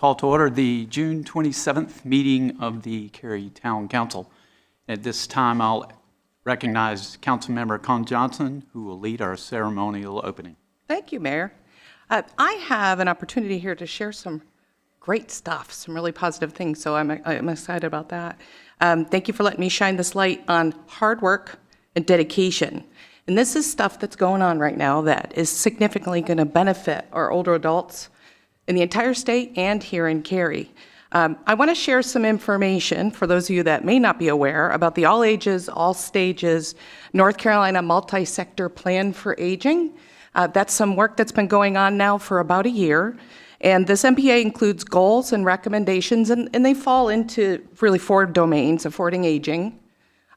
Call to order the June 27th meeting of the Cary Town Council. At this time, I'll recognize Councilmember Con Johnson, who will lead our ceremonial opening. Thank you, Mayor. I have an opportunity here to share some great stuff, some really positive things, so I'm excited about that. Thank you for letting me shine this light on hard work and dedication. And this is stuff that's going on right now that is significantly going to benefit our older adults in the entire state and here in Cary. I want to share some information for those of you that may not be aware about the All Ages, All Stages North Carolina Multi-Sector Plan for Aging. That's some work that's been going on now for about a year. And this MPA includes goals and recommendations, and they fall into really 4 domains: affording aging,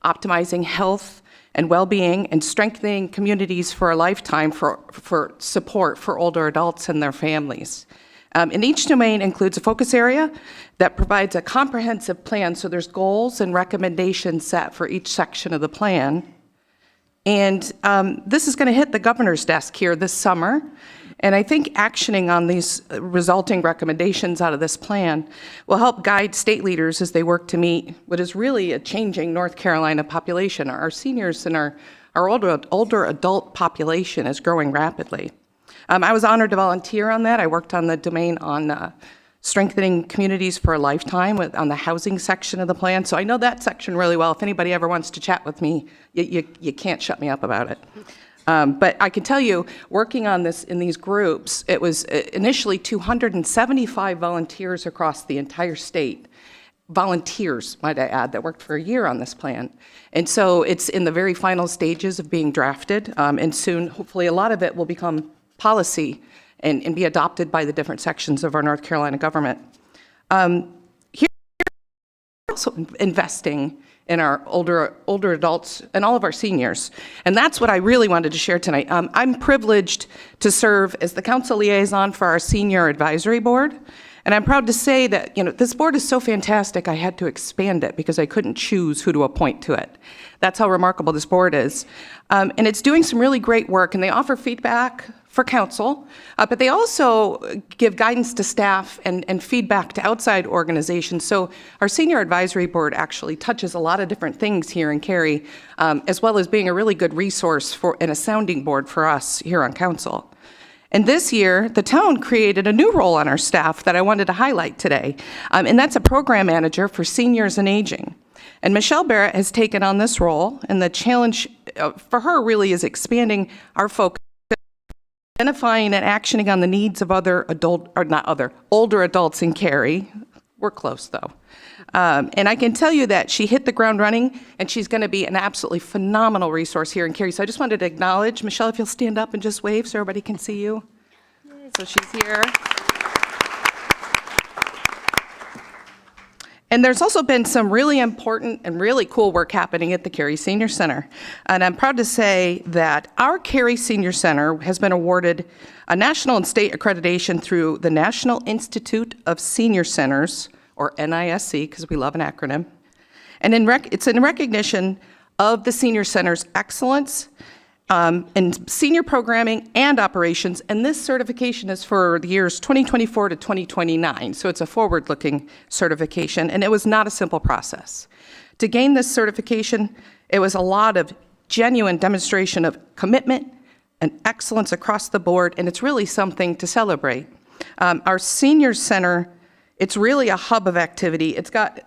optimizing health and well-being, and strengthening communities for a lifetime for support for older adults and their families. And each domain includes a focus area that provides a comprehensive plan, so there's goals and recommendations set for each section of the plan. And this is going to hit the governor's desk here this summer. And I think actioning on these resulting recommendations out of this plan will help guide state leaders as they work to meet what is really a changing North Carolina population. Our seniors and our older adult population is growing rapidly. I was honored to volunteer on that. I worked on the domain on strengthening communities for a lifetime on the housing section of the plan. So I know that section really well. If anybody ever wants to chat with me, you can't shut me up about it. But I can tell you, working on this in these groups, it was initially 275 volunteers across the entire state. Volunteers, might I add, that worked for a year on this plan. And so it's in the very final stages of being drafted, and soon, hopefully, a lot of it will become policy and be adopted by the different sections of our North Carolina government. Here, we're also investing in our older adults and all of our seniors. And that's what I really wanted to share tonight. I'm privileged to serve as the council liaison for our senior advisory board. And I'm proud to say that, this board is so fantastic, I had to expand it because I couldn't choose who to appoint to it. That's how remarkable this board is. And it's doing some really great work, and they offer feedback for council, but they also give guidance to staff and feedback to outside organizations. So our senior advisory board actually touches a lot of different things here in Cary, as well as being a really good resource and a sounding board for us here on council. And this year, the town created a new role on our staff that I wanted to highlight today, and that's a program manager for seniors and aging. And Michelle Barrett has taken on this role, and the challenge for her really is expanding our focus, identifying and actioning on the needs of older adults in Cary. We're close, though. And I can tell you that she hit the ground running, and she's going to be an absolutely phenomenal resource here in Cary. So I just wanted to acknowledge, Michelle, if you'll stand up and just wave so everybody can see you. So she's here. And there's also been some really important and really cool work happening at the Cary Senior Center. And I'm proud to say that our Cary Senior Center has been awarded a national and state accreditation through the National Institute of Senior Centers, or NISC, because we love an acronym. And it's in recognition of the senior center's excellence in senior programming and operations, and this certification is for the years 2024 to 2029, so it's a forward-looking certification, and it was not a simple process. To gain this certification, it was a lot of genuine demonstration of commitment and excellence across the board, and it's really something to celebrate. Our senior center, it's really a hub of activity. It's got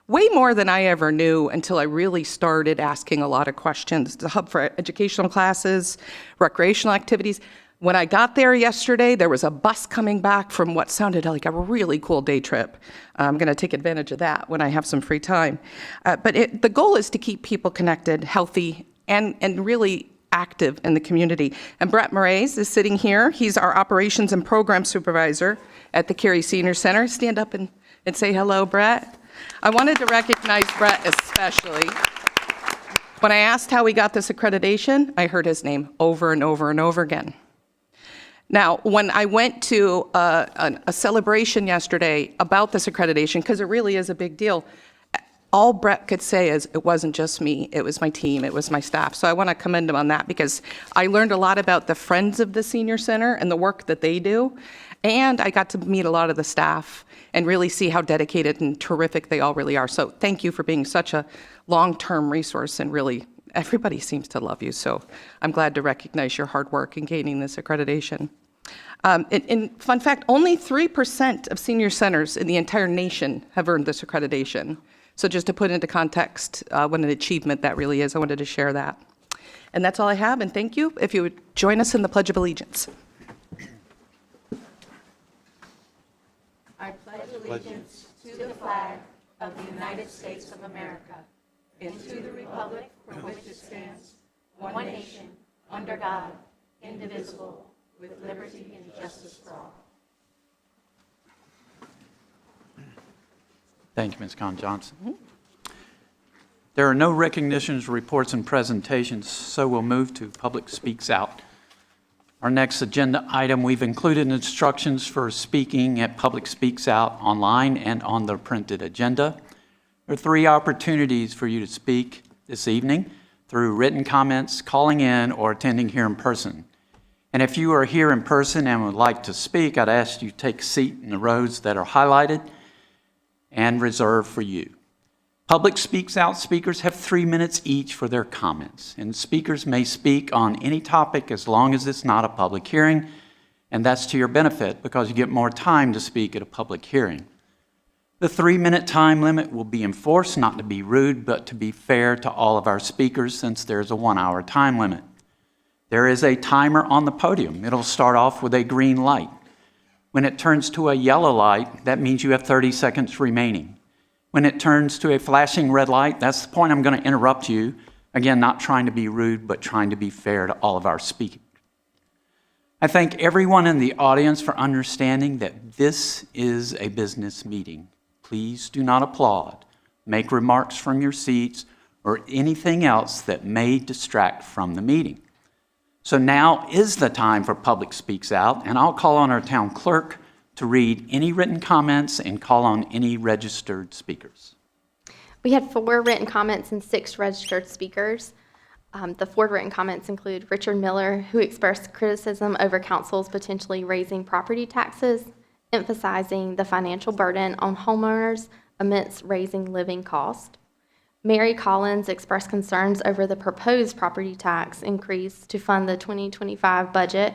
way more than I ever knew until I really started asking a lot of questions. It's a hub for educational classes, recreational activities. When I got there yesterday, there was a bus coming back from what sounded like a really cool day trip. I'm going to take advantage of that when I have some free time. But the goal is to keep people connected, healthy, and really active in the community. And Brett Moraes is sitting here. He's our operations and program supervisor at the Cary Senior Center. Stand up and say hello, Brett. I wanted to recognize Brett especially. When I asked how he got this accreditation, I heard his name over and over and over again. Now, when I went to a celebration yesterday about this accreditation, because it really is a big deal, all Brett could say is, it wasn't just me, it was my team, it was my staff. So I want to commend him on that, because I learned a lot about the Friends of the Senior Center and the work that they do. And I got to meet a lot of the staff and really see how dedicated and terrific they all really are. So thank you for being such a long-term resource, and really, everybody seems to love you. So I'm glad to recognize your hard work in gaining this accreditation. In fun fact, only 3% of senior centers in the entire nation have earned this accreditation. So just to put into context what an achievement that really is, I wanted to share that. And that's all I have, and thank you. If you would join us in the Pledge of Allegiance. I pledge allegiance to the flag of the United States of America and to the republic for which it stands, one nation, under God, indivisible, with liberty and justice for all. Thank you, Ms. Kahn-Johnson. There are no recognitions, reports, and presentations, so we'll move to Public Speaks Out. Our next agenda item, we've included instructions for speaking at Public Speaks Out online and on the printed agenda. There are 3 opportunities for you to speak this evening: through written comments, calling in, or attending here in person. And if you are here in person and would like to speak, I'd ask you to take a seat in the rows that are highlighted and reserved for you. Public Speaks Out speakers have 3 minutes each for their comments, and speakers may speak on any topic as long as it's not a public hearing, and that's to your benefit because you get more time to speak at a public hearing. The 3-minute time limit will be enforced, not to be rude, but to be fair to all of our speakers, since there's a 1-hour time limit. There is a timer on the podium. It'll start off with a green light. When it turns to a yellow light, that means you have 30 seconds remaining. When it turns to a flashing red light, that's the point I'm going to interrupt you. Again, not trying to be rude, but trying to be fair to all of our speakers. I thank everyone in the audience for understanding that this is a business meeting. Please do not applaud, make remarks from your seats, or anything else that may distract from the meeting. So now is the time for Public Speaks Out, and I'll call on our town clerk, to read any written comments and call on any registered speakers. We had 4 written comments and 6 registered speakers. The 4 written comments include Richard Miller, who expressed criticism over council's potentially raising property taxes, emphasizing the financial burden on homeowners amidst raising living costs. Mary Collins expressed concerns over the proposed property tax increase to fund the 2025 budget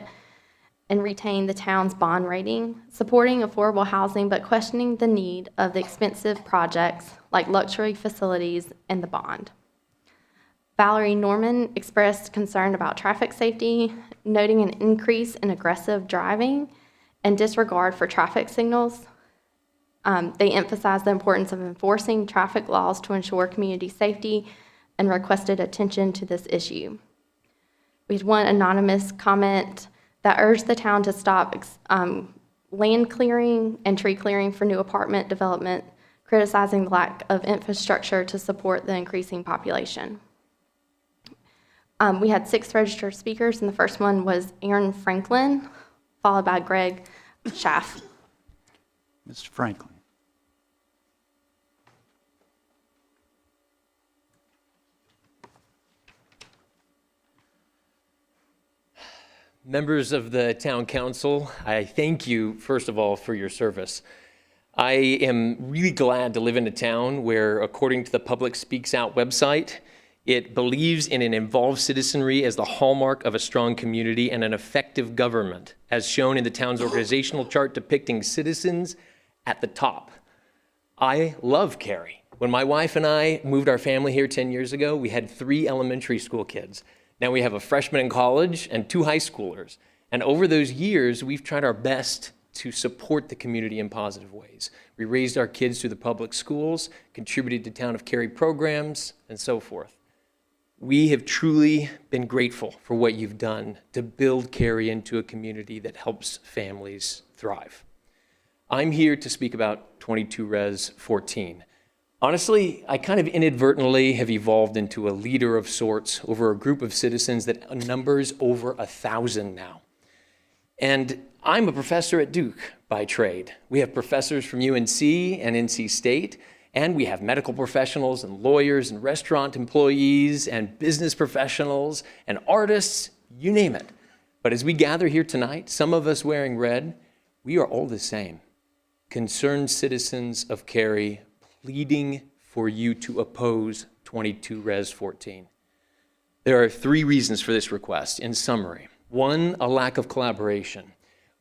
and retain the town's bond rating, supporting affordable housing but questioning the need of the expensive projects like luxury facilities and the bond. Valerie Norman expressed concern about traffic safety, noting an increase in aggressive driving and disregard for traffic signals. They emphasized the importance of enforcing traffic laws to ensure community safety and requested attention to this issue. We had one anonymous comment that urged the town to stop land clearing and tree clearing for new apartment development, criticizing the lack of infrastructure to support the increasing population. We had 6 registered speakers, and the first one was Aaron Franklin, followed by Greg Schaff. Mr. Franklin. Members of the Town Council, I thank you, first of all, for your service. I am really glad to live in a town where, according to the Public Speaks Out website, it believes in an involved citizenry as the hallmark of a strong community and an effective government, as shown in the town's organizational chart depicting citizens at the top. I love Cary. When my wife and I moved our family here 10 years ago, we had 3 elementary school kids. Now we have a freshman in college and 2 high schoolers. And over those years, we've tried our best to support the community in positive ways. We raised our kids through the public schools, contributed to Town of Cary programs, and so forth. We have truly been grateful for what you've done to build Cary into a community that helps families thrive. I'm here to speak about 22 Res 14. Honestly, I kind of inadvertently have evolved into a leader of sorts over a group of citizens that numbers over 1,000 now. And I'm a professor at Duke by trade. We have professors from UNC and NC State, and we have medical professionals and lawyers and restaurant employees and business professionals and artists, you name it. But as we gather here tonight, some of us wearing red, we are all the same. Concerned citizens of Cary pleading for you to oppose 22 Res 14. There are 3 reasons for this request. In summary, 1, a lack of collaboration.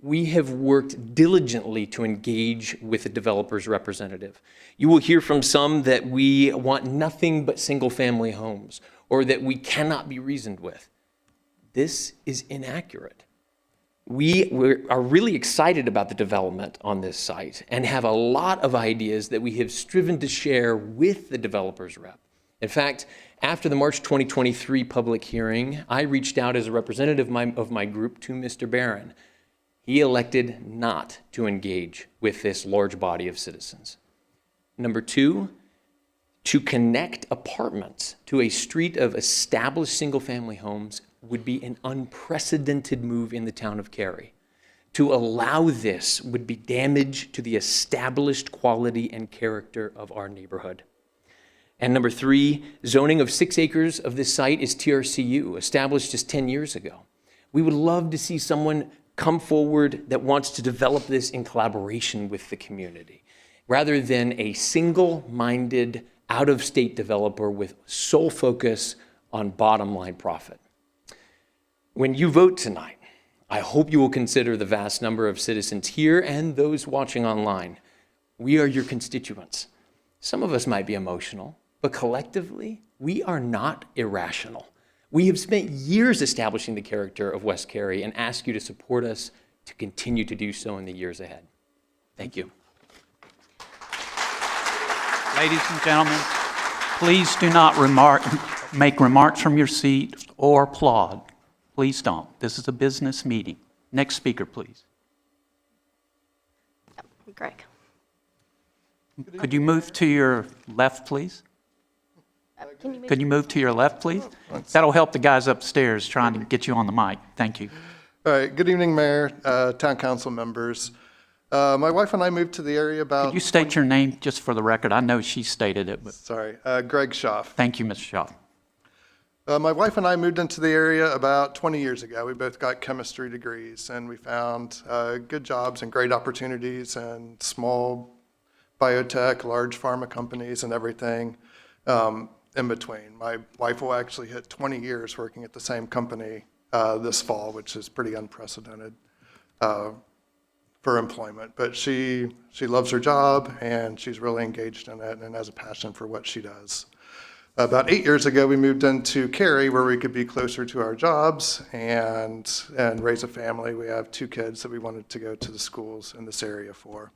We have worked diligently to engage with the developer's representative. You will hear from some that we want nothing but single-family homes, or that we cannot be reasoned with. This is inaccurate. We are really excited about the development on this site and have a lot of ideas that we have striven to share with the developer's rep. In fact, after the March 2023 public hearing, I reached out as a representative of my group to Mr. Barron. He elected not to engage with this large body of citizens. Number 2, to connect apartments to a street of established single-family homes would be an unprecedented move in the town of Cary. To allow this would be damage to the established quality and character of our neighborhood. And number 3, zoning of 6 acres of this site is TRCU, established just 10 years ago. We would love to see someone come forward that wants to develop this in collaboration with the community, rather than a single-minded, out-of-state developer with sole focus on bottom-line profit. When you vote tonight, I hope you will consider the vast number of citizens here and those watching online. We are your constituents. Some of us might be emotional, but collectively, we are not irrational. We have spent years establishing the character of West Cary and ask you to support us to continue to do so in the years ahead. Thank you. Ladies and gentlemen, please do not make remarks from your seat or applaud. Please don't. This is a business meeting. Next speaker, please. Greg. Could you move to your left, please? Could you move to your left, please? That'll help the guys upstairs trying to get you on the mic. Thank you. All right. Good evening, Mayor, Town Council members. My wife and I moved to the area about... Could you state your name just for the record? I know she stated it, but Sorry, Greg Schaff. thank you, Ms. Shaw. My wife and I moved into the area about 20 years ago. We both got chemistry degrees, and we found good jobs and great opportunities and small biotech, large pharma companies, and everything in between. My wife will actually hit 20 years working at the same company this fall, which is pretty unprecedented for employment. But she loves her job, and she's really engaged in it and has a passion for what she does. About 8 years ago, we moved into Cary, where we could be closer to our jobs and raise a family. We have 2 kids that we wanted to go to the schools in this area for.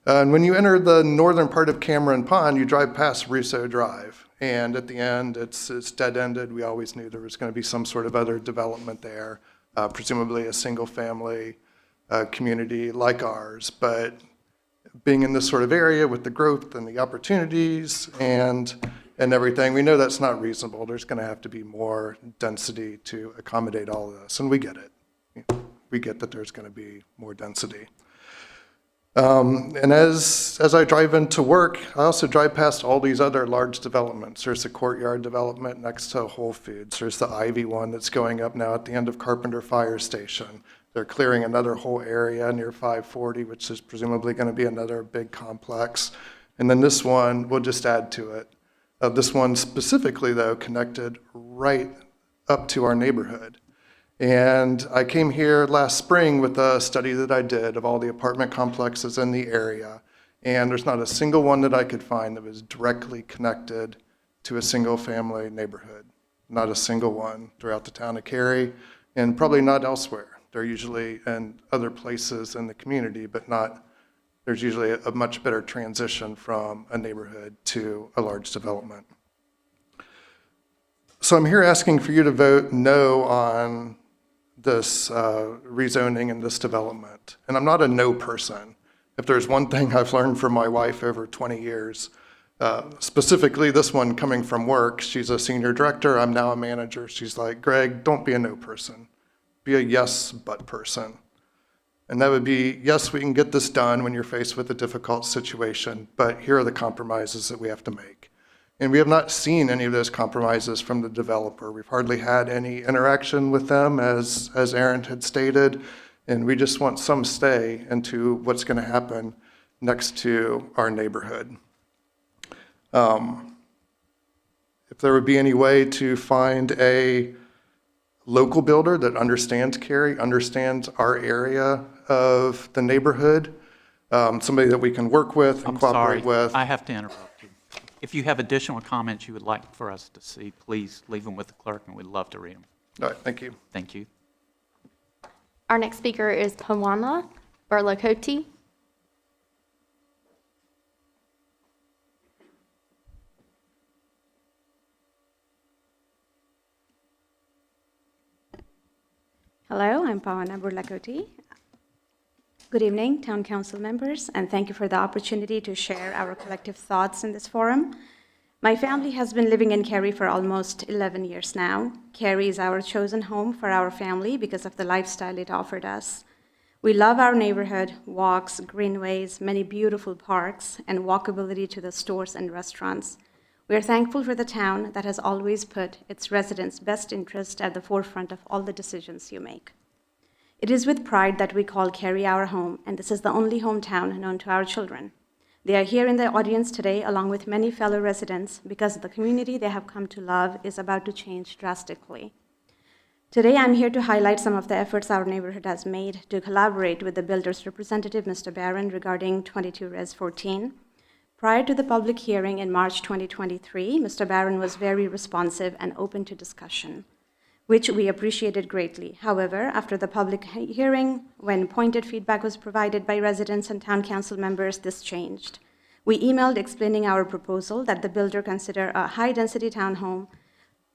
And when you enter the northern part of Cameron Pond, you drive past Russo Drive. And at the end, it's dead-ended. We always knew there was going to be some sort of other development there, presumably a single-family community like ours. But being in this sort of area with the growth and the opportunities and everything, we know that's not reasonable. There's going to have to be more density to accommodate all of this, and we get it. We get that there's going to be more density. And as I drive into work, I also drive past all these other large developments. There's the Courtyard development next to Whole Foods. There's the Ivy one that's going up now at the end of Carpenter Fire Station. They're clearing another whole area near 540, which is presumably going to be another big complex. And then this one will just add to it. This one specifically, though, connected right up to our neighborhood. And I came here last spring with a study that I did of all the apartment complexes in the area. And there's not a single one that I could find that was directly connected to a single-family neighborhood. Not a single one throughout the town of Cary, and probably not elsewhere. They're usually in other places in the community, but not... There's usually a much better transition from a neighborhood to a large development. So I'm here asking for you to vote no on this rezoning and this development. And I'm not a no person. If there's one thing I've learned from my wife over 20 years, specifically this one coming from work, she's a senior director, I'm now a manager. She's like, Greg, don't be a no person. Be a yes, but person. And that would be, yes, we can get this done when you're faced with a difficult situation, but here are the compromises that we have to make. And we have not seen any of those compromises from the developer. We've hardly had any interaction with them, as Aaron had stated, and we just want some say into what's going to happen next to our neighborhood. If there would be any way to find a local builder that understands Cary, understands our area of the neighborhood, somebody that we can work with and cooperate with. I have to interrupt you. If you have additional comments you would like for us to see, please leave them with the clerk, and we'd love to read them. All right, thank you. Thank you. Our next speaker is Pawana Barlakoti. Hello, I'm Pawana Barlakoti. Good evening, Town Council members, and thank you for the opportunity to share our collective thoughts in this forum. My family has been living in Cary for almost 11 years now. Cary is our chosen home for our family because of the lifestyle it offered us. We love our neighborhood, walks, greenways, many beautiful parks, and walkability to the stores and restaurants. We are thankful for the town that has always put its residents' best interest at the forefront of all the decisions you make. It is with pride that we call Cary our home, and this is the only hometown known to our children. They are here in the audience today, along with many fellow residents, because the community they have come to love is about to change drastically. Today, I'm here to highlight some of the efforts our neighborhood has made to collaborate with the builder's representative, Mr. Barron, regarding 22 Res 14. Prior to the public hearing in March 2023, Mr. Barron was very responsive and open to discussion, which we appreciated greatly. However, after the public hearing, when pointed feedback was provided by residents and town council members, this changed. We emailed explaining our proposal that the builder consider a high-density townhome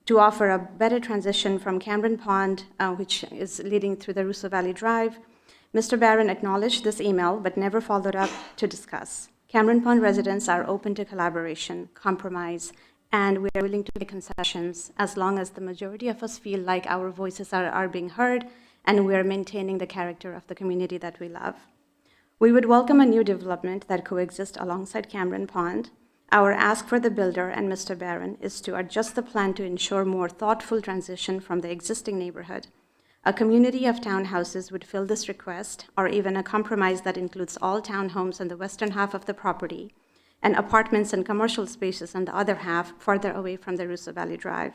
to offer a better transition from Cameron Pond, which is leading through the Russo Valley Drive. Mr. Barron acknowledged this email, but never followed up to discuss. Cameron Pond residents are open to collaboration, compromise, and we are willing to make concessions as long as the majority of us feel like our voices are being heard and we are maintaining the character of the community that we love. We would welcome a new development that coexists alongside Cameron Pond. Our ask for the builder and Mr. Barron is to adjust the plan to ensure more thoughtful transition from the existing neighborhood. A community of townhouses would fill this request, or even a compromise that includes all townhomes on the western half of the property and apartments and commercial spaces on the other half farther away from the Russo Valley Drive.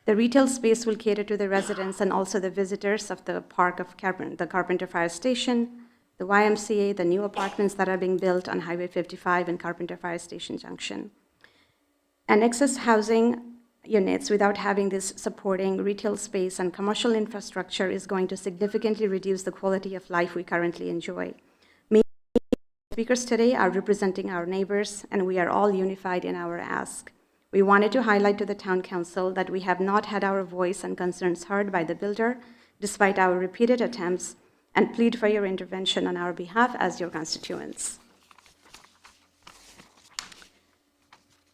The retail space will cater to the residents and also the visitors of the park of the Carpenter Fire Station, the YMCA, the new apartments that are being built on Highway 55 and Carpenter Fire Station Junction. And excess housing units without having this supporting retail space and commercial infrastructure is going to significantly reduce the quality of life we currently enjoy. Speakers today are representing our neighbors, and we are all unified in our ask. We wanted to highlight to the Town Council that we have not had our voice and concerns heard by the builder, despite our repeated attempts, and plead for your intervention on our behalf as your constituents.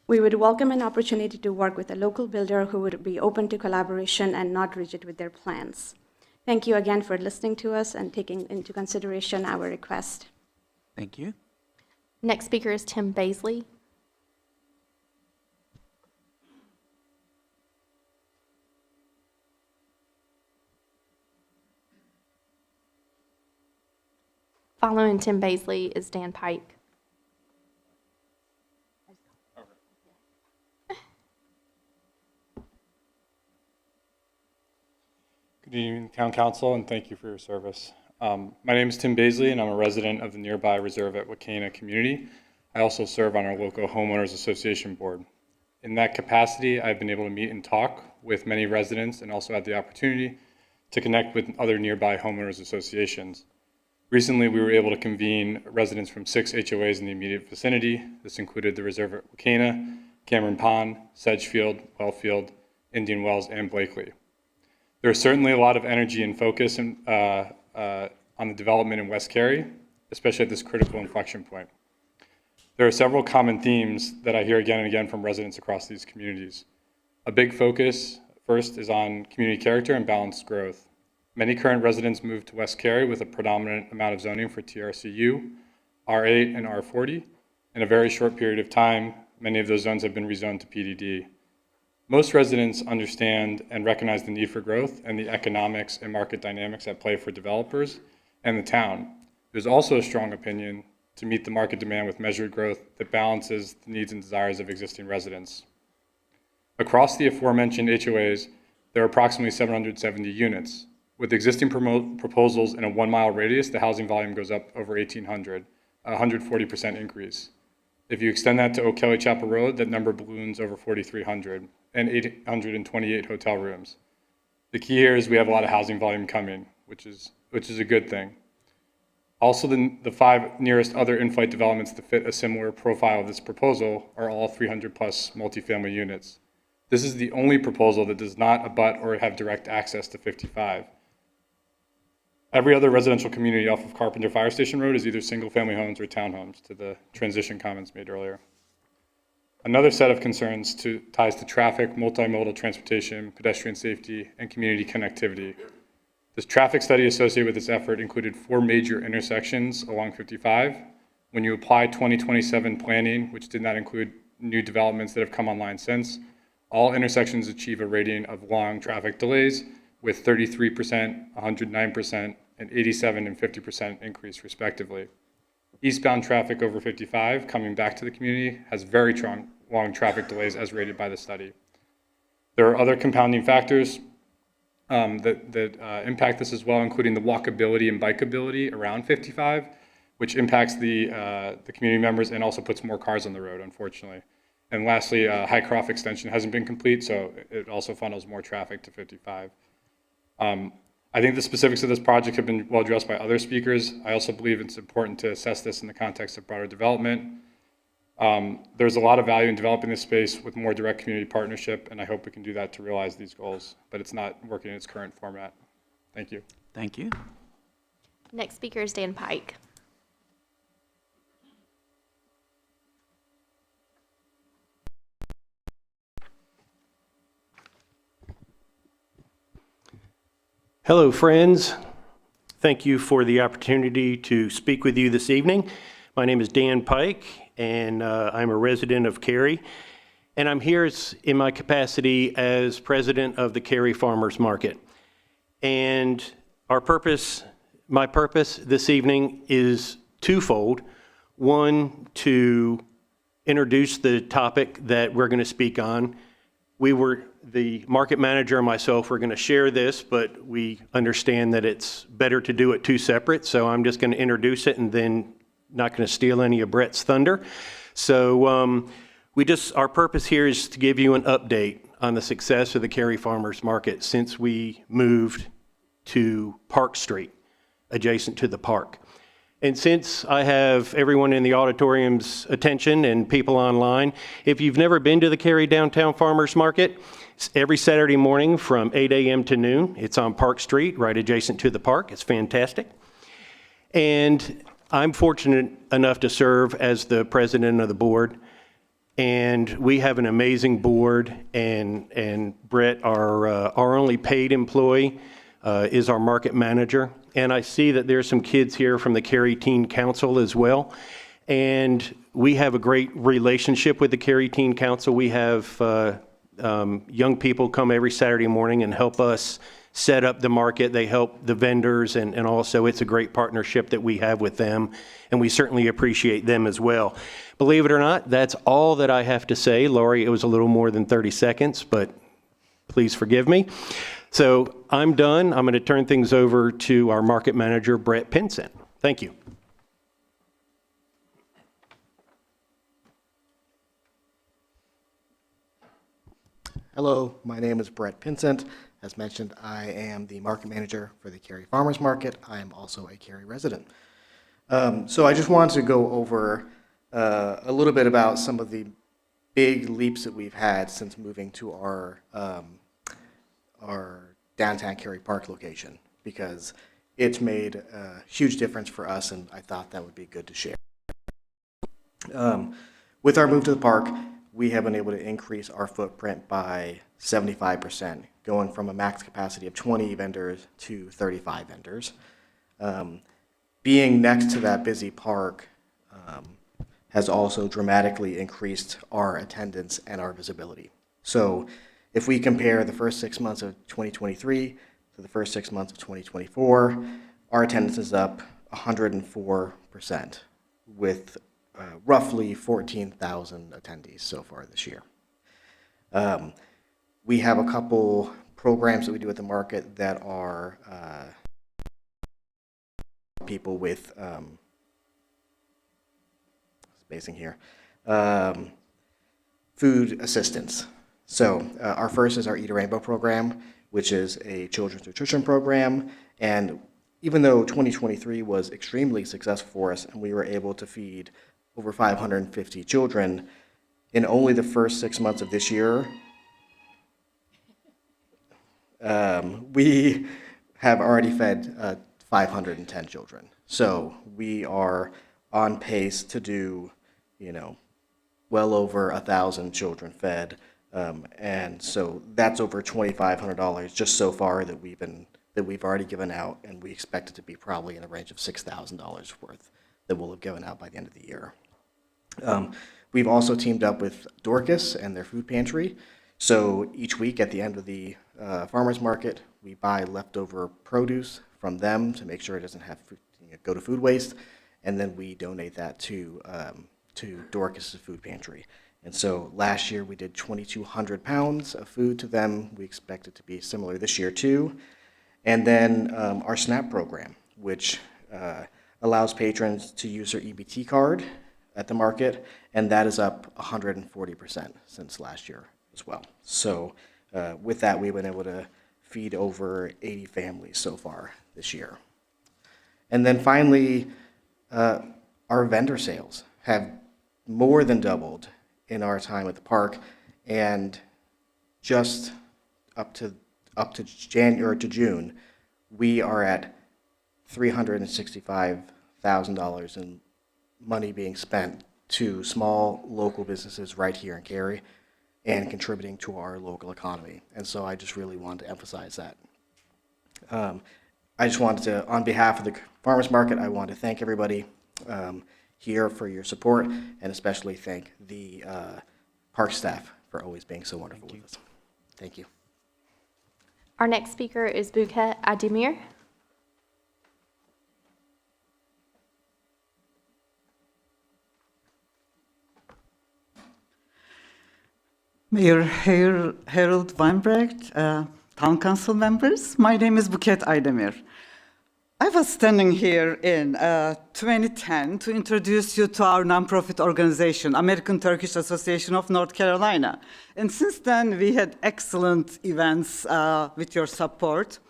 We would welcome an opportunity to work with a local builder who would be open to collaboration and not rigid with their plans. Thank you again for listening to us and taking into consideration our request. Thank you. Next speaker is Tim Baisley. Following Tim Baisley is Dan Pike. Good evening, Town Council, and thank you for your service. My name is Tim Baisley, and I'm a resident of the nearby Reserve at Wakena community. I also serve on our local Homeowners Association board. In that capacity, I've been able to meet and talk with many residents and also had the opportunity to connect with other nearby homeowners associations. Recently, we were able to convene residents from 6 HOAs in the immediate vicinity. This included the Reserve at Wakena, Cameron Pond, Sedgefield, Wellfield, Indian Wells, and Blakely. There is certainly a lot of energy and focus on the development in West Cary, especially at this critical inflection point. There are several common themes that I hear again and again from residents across these communities. A big focus, first, is on community character and balanced growth. Many current residents moved to West Cary with a predominant amount of zoning for TRCU, R8, and R40. In a very short period of time, many of those zones have been rezoned to PDD. Most residents understand and recognize the need for growth and the economics and market dynamics at play for developers and the town. There's also a strong opinion to meet the market demand with measured growth that balances the needs and desires of existing residents. Across the aforementioned HOAs, there are approximately 770 units. With existing proposals in a 1-mile radius, the housing volume goes up over 1,800, a 140% increase. If you extend that to O'Kelly Chapel Road, that number balloons over 4,300 and 828 hotel rooms. The key here is we have a lot of housing volume coming, which is a good thing. Also, the 5 nearest other in-flight developments to fit a similar profile of this proposal are all 300 plus multifamily units. This is the only proposal that does not abut or have direct access to 55. Every other residential community off of Carpenter Fire Station Road is either single-family homes or townhomes, to the transition comments made earlier. Another set of concerns ties to traffic, multimodal transportation, pedestrian safety, and community connectivity. This traffic study associated with this effort included 4 major intersections along 55. When you apply 2027 planning, which did not include new developments that have come online since, all intersections achieve a rating of long traffic delays with 33%, 109%, and 87% and 50% increase respectively. Eastbound traffic over 55 coming back to the community has very long traffic delays as rated by the study. There are other compounding factors that impact this as well, including the walkability and bikeability around 55, which impacts the community members and also puts more cars on the road, unfortunately. And lastly, Highcroft extension hasn't been complete, so it also funnels more traffic to 55. I think the specifics of this project have been well addressed by other speakers. I also believe it's important to assess this in the context of broader development. There's a lot of value in developing this space with more direct community partnership, and I hope we can do that to realize these goals, but it's not working in its current format. Thank you. Thank you. Next speaker is Dan Pike. Hello, friends. Thank you for the opportunity to speak with you this evening. My name is Dan Pike, and I'm a resident of Cary. And I'm here in my capacity as president of the Cary Farmers Market. And my purpose this evening is twofold. One, to introduce the topic that we're going to speak on. The market manager and myself were going to share this, but we understand that it's better to do it two separate. So I'm just going to introduce it and then not going to steal any of Brett's thunder. So our purpose here is to give you an update on the success of the Cary Farmers Market since we moved to Park Street, adjacent to the park. And since I have everyone in the auditorium's attention and people online, if you've never been to the Cary Downtown Farmers Market, it's every Saturday morning from 8 a.m. to noon. It's on Park Street, right adjacent to the park. It's fantastic. And I'm fortunate enough to serve as the president of the board. And we have an amazing board. And Brett, our only paid employee, is our market manager. And I see that there's some kids here from the Cary Teen Council as well. And we have a great relationship with the Cary Teen Council. We have young people come every Saturday morning and help us set up the market. They help the vendors, and also it's a great partnership that we have with them, and we certainly appreciate them as well. Believe it or not, that's all that I have to say. Lori, it was a little more than 30 seconds, but please forgive me. So I'm done. I'm going to turn things over to our market manager, Brett Pinsent. Thank you. Hello, my name is Brett Pinsent. As mentioned, I am the market manager for the Cary Farmers Market. I am also a Cary resident. So I just wanted to go over a little bit about some of the big leaps that we've had since moving to our downtown Cary Park location, because it's made a huge difference for us, and I thought that would be good to share. With our move to the park, we have been able to increase our footprint by 75%, going from a max capacity of 20 vendors to 35 vendors. Being next to that busy park has also dramatically increased our attendance and our visibility. So if we compare the first 6 months of 2023 to the first 6 months of 2024, our attendance is up 104%, with roughly 14,000 attendees so far this year. We have a couple programs that we do at the market that are people with spacing here, food assistance. So our first is our Eat a Rainbow program, which is a children's nutrition program. And even though 2023 was extremely successful for us and we were able to feed over 550 children, in only the first 6 months of this year, we have already fed 510 children. So we are on pace to do, well over 1,000 children fed. And so that's over $2,500 just so far that we've already given out, and we expect it to be probably in the range of $6,000 worth that we'll have given out by the end of the year. We've also teamed up with Dorcas and their food pantry. So each week at the end of the farmers market, we buy leftover produce from them to make sure it doesn't have go to food waste, and then we donate that to Dorcas' food pantry. And so last year we did 2,200 pounds of food to them. We expect it to be similar this year too. And then our SNAP program, which allows patrons to use their EBT card at the market, and that is up 140% since last year as well. So with that, we've been able to feed over 80 families so far this year. And then finally, our vendor sales have more than doubled in our time at the park, and just up to January to June, we are at $365,000 in money being spent to small local businesses right here in Cary and contributing to our local economy. And so I just really wanted to emphasize that. I just wanted to, on behalf of the farmers market, I want to thank everybody here for your support, and especially thank the park staff for always being so wonderful with us. Thank you. Our next speaker is Bukhet Ademir. Mayor Harold Weinbrecht, Town Council members, my name is Bukhet Aydemir. I was standing here in 2010 to introduce you to our nonprofit organization, American Turkish Association of North Carolina. And since then, we had excellent events with your support.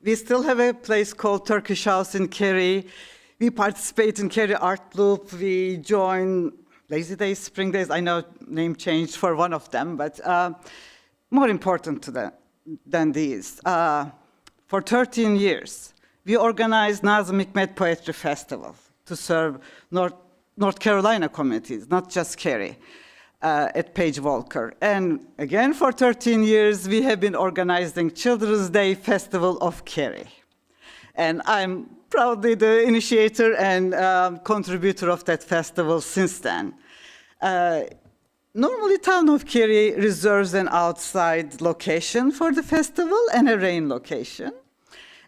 We still have a place called Turkish House in Cary. We participate in Cary Art Loop. We join Lazy Days, Spring Days. I know name changed for one of them, but more important than these. For 13 years, we organized Nazım Hikmet Poetry Festival to serve North Carolina communities, not just Cary, at Page Walker. And again, for 13 years, we have been organizing Children's Day Festival of Cary. And I'm proudly the initiator and contributor of that festival since then. Normally, Town of Cary reserves an outside location for the festival and a rain location.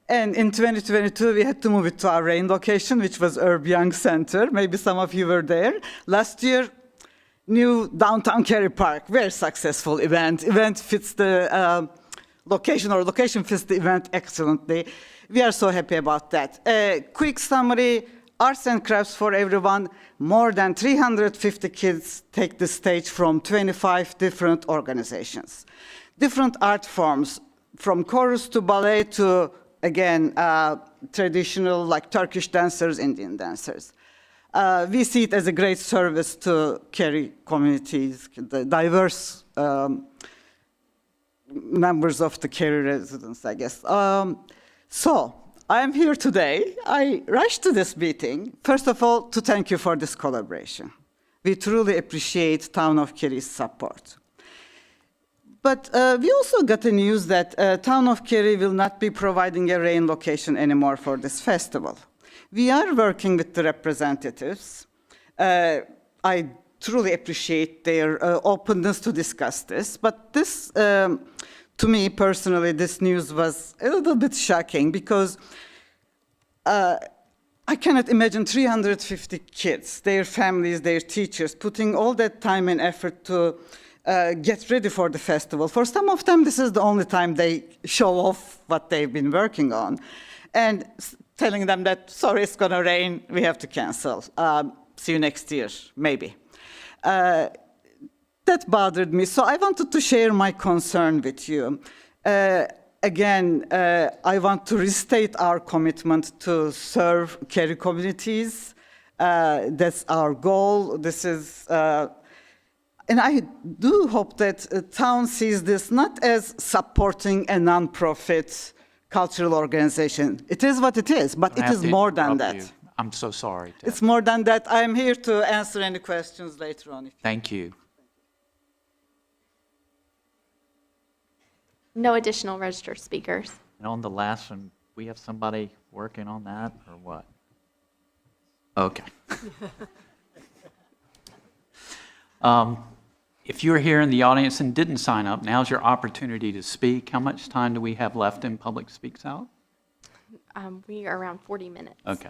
And in 2022, we had to move it to our rain location, which was Herb Young Center. Maybe some of you were there. Last year, new downtown Cary Park, very successful event. Event fits the location, or location fits the event excellently. We are so happy about that. A quick summary, arts and crafts for everyone. More than 350 kids take the stage from 25 different organizations. Different art forms, from chorus to ballet to, again, traditional, like Turkish dancers, Indian dancers. We see it as a great service to Cary communities, the diverse members of the Cary residents, I guess. So, I am here today. I rushed to this meeting, first of all, to thank you for this collaboration. We truly appreciate Town of Cary's support. But we also got the news that Town of Cary will not be providing a rain location anymore for this festival. We are working with the representatives. I truly appreciate their openness to discuss this, but this, to me personally, this news was a little bit shocking because I cannot imagine 350 kids, their families, their teachers, putting all that time and effort to get ready for the festival. For some of them, this is the only time they show off what they've been working on. And telling them that, sorry, it's gonna rain, we have to cancel. See you next year, maybe. That bothered me, so I wanted to share my concern with you. Again, I want to restate our commitment to serve Cary communities. That's our goal. This is, and I do hope that town sees this not as supporting a nonprofit cultural organization. It is what it is, but it is more than that. I'm so sorry. It's more than that. I'm here to answer any questions later on. Thank you. No additional registered speakers. And on the last one, we have somebody working on that, or what? Okay. If you're here in the audience and didn't sign up, now's your opportunity to speak. How much time do we have left in Public Speaks Out? We are around 40 minutes. Okay.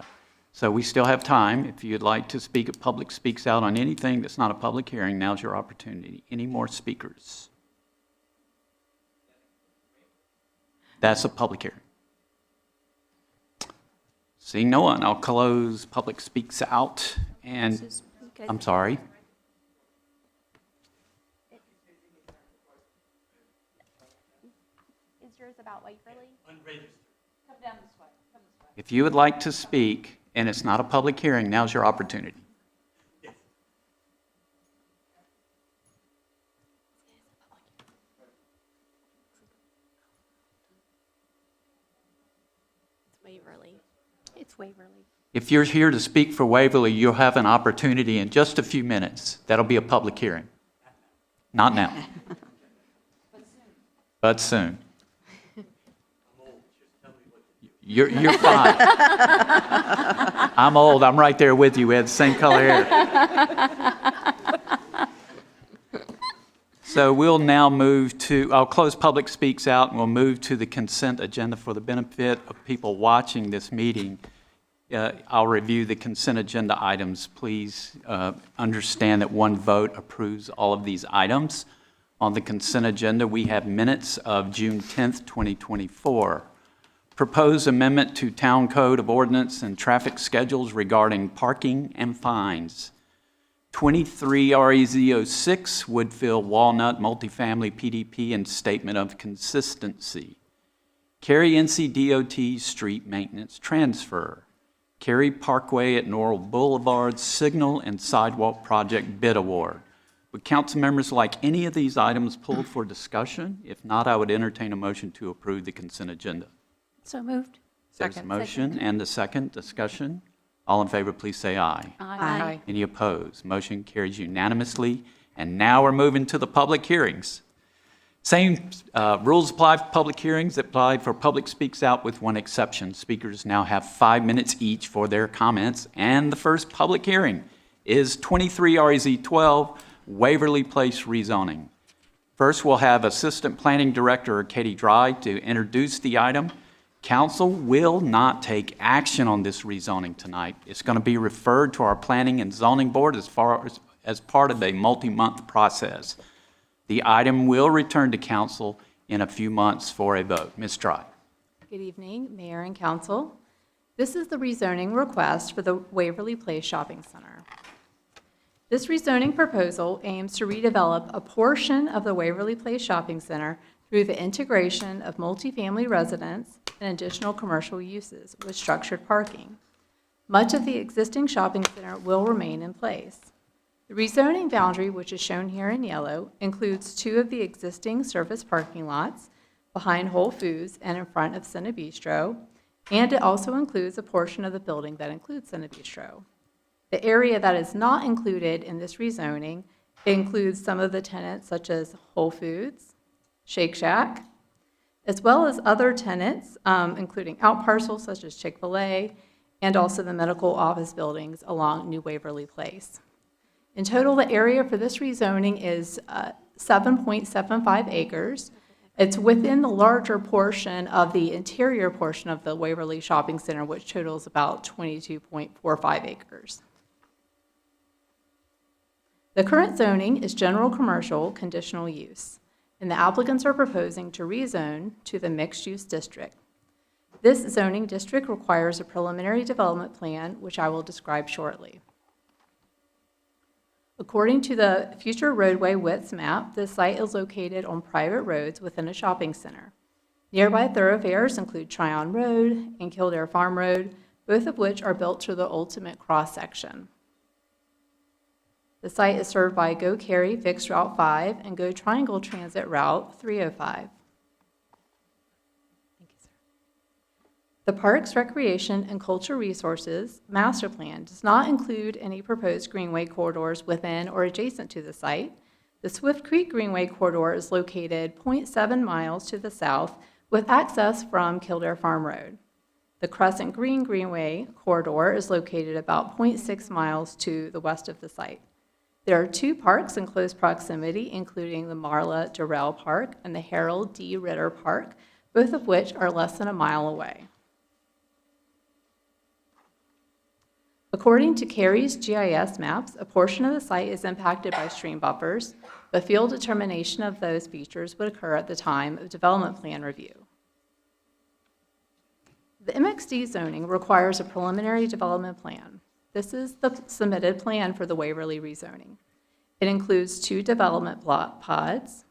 So we still have time. If you'd like to speak at Public Speaks Out on anything that's not a public hearing, now's your opportunity. Any more speakers? That's a public hearing. Seeing no one, I'll close Public Speaks Out. And I'm sorry. Is yours about Waverly? Unregistered. Come down this way. Come this way. If you would like to speak and it's not a public hearing, now's your opportunity. Waverly. It's Waverly. If you're here to speak for Waverly, you'll have an opportunity in just a few minutes. That'll be a public hearing. Not now. But soon. You're fine. I'm old. I'm right there with you. We have the same color hair. So we'll now move to, I'll close public speaks out, and we'll move to the consent agenda for the benefit of people watching this meeting. I'll review the consent agenda items. Please understand that one vote approves all of these items. On the consent agenda, we have minutes of June 10th, 2024. Proposed amendment to Town Code of Ordinance and traffic schedules regarding parking and fines. 23 REZ06 Woodfield Walnut Multifamily PDP and Statement of Consistency. Cary NCDOT Street Maintenance Transfer. Cary Parkway at Norrell Boulevard Signal and Sidewalk Project Bid Award. Would council members like any of these items pulled for discussion? If not, I would entertain a motion to approve the consent agenda. So moved. There's a motion and a second discussion. All in favor, please say aye. Aye. Any opposed? Motion carries unanimously. And now we're moving to the public hearings. Same rules apply for public hearings that apply for public speaks out with one exception. Speakers now have 5 minutes each for their comments. And the first public hearing is 23 REZ 12 Waverly Place rezoning. First, we'll have Assistant Planning Director Katie Dry to introduce the item. Council will not take action on this rezoning tonight. It's going to be referred to our Planning and Zoning Board as part of a multi-month process. The item will return to council in a few months for a vote. Ms. Dry. Good evening, Mayor and Council. This is the rezoning request for the Waverly Place Shopping Center. This rezoning proposal aims to redevelop a portion of the Waverly Place Shopping Center through the integration of multifamily residence and additional commercial uses with structured parking. Much of the existing shopping center will remain in place. The rezoning boundary, which is shown here in yellow, includes 2 of the existing surface parking lots behind Whole Foods and in front of Cine Bistro, and it also includes a portion of the building that includes Cine Bistro. The area that is not included in this rezoning includes some of the tenants such as Whole Foods, Shake Shack, as well as other tenants, including out parcels such as Chick-fil-A, and also the medical office buildings along New Waverly Place. In total, the area for this rezoning is 7.75 acres. It's within the larger portion of the interior portion of the Waverly Shopping Center, which totals about 22.45 acres. The current zoning is general commercial conditional use, and the applicants are proposing to rezone to the mixed-use district. This zoning district requires a preliminary development plan, which I will describe shortly. According to the future roadway widths map, the site is located on private roads within a shopping center. Nearby thoroughfares include Tryon Road and Kildare Farm Road, both of which are built to the ultimate cross-section. The site is served by Go Cary Fixed Route 5 and Go Triangle Transit Route 305. Thank you, sir. The Parks, Recreation, and Culture Resources Master Plan does not include any proposed greenway corridors within or adjacent to the site. The Swift Creek Greenway Corridor is located 0.7 miles to the south with access from Kildare Farm Road. The Crescent Green Greenway Corridor is located about 0.6 miles to the west of the site. There are 2 parks in close proximity, including the Marla Durrell Park and the Harold D. Ritter Park, both of which are less than a mile away. According to Cary's GIS maps, a portion of the site is impacted by stream buffers, but field determination of those features would occur at the time of development plan review. The MXD zoning requires a preliminary development plan. This is the submitted plan for the Waverly rezoning. It includes 2 development pods.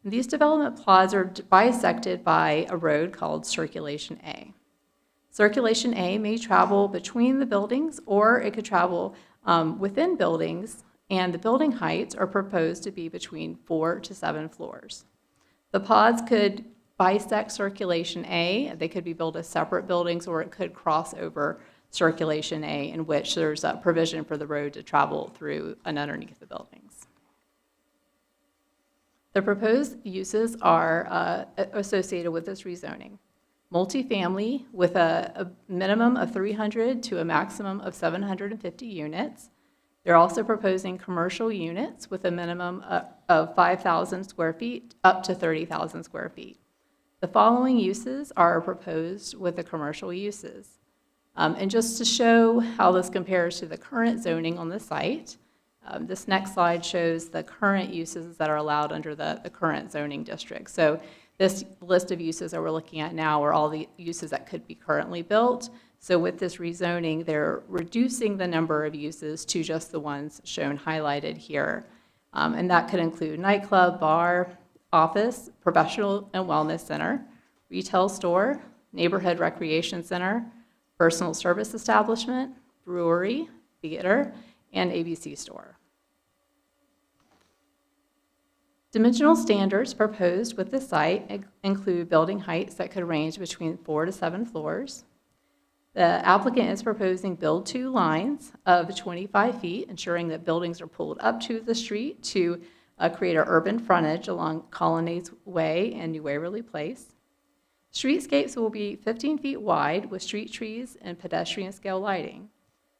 These development pods are bisected by a road called Circulation A. Circulation A may travel between the buildings, or it could travel within buildings, and the building heights are proposed to be between 4 to 7 floors. The pods could bisect Circulation A. They could be built as separate buildings, or it could cross over Circulation A, in which there's a provision for the road to travel through and underneath the buildings. The proposed uses are associated with this rezoning. multifamily with a minimum of 300 to a maximum of 750 units. They're also proposing commercial units with a minimum of 5,000 square feet up to 30,000 square feet. The following uses are proposed with the commercial uses. And just to show how this compares to the current zoning on the site, this next slide shows the current uses that are allowed under the current zoning district. So this list of uses that we're looking at now are all the uses that could be currently built. So with this rezoning, they're reducing the number of uses to just the ones shown highlighted here. And that could include nightclub, bar, office, professional and wellness center, retail store, neighborhood recreation center, personal service establishment, brewery, theater, and ABC store. Dimensional standards proposed with the site include building heights that could range between 4 to 7 floors. The applicant is proposing build-to lines of 25 feet, ensuring that buildings are pulled up to the street to create an urban frontage along Colonnades Way and New Waverly Place. Streetscapes will be 15 feet wide with street trees and pedestrian scale lighting.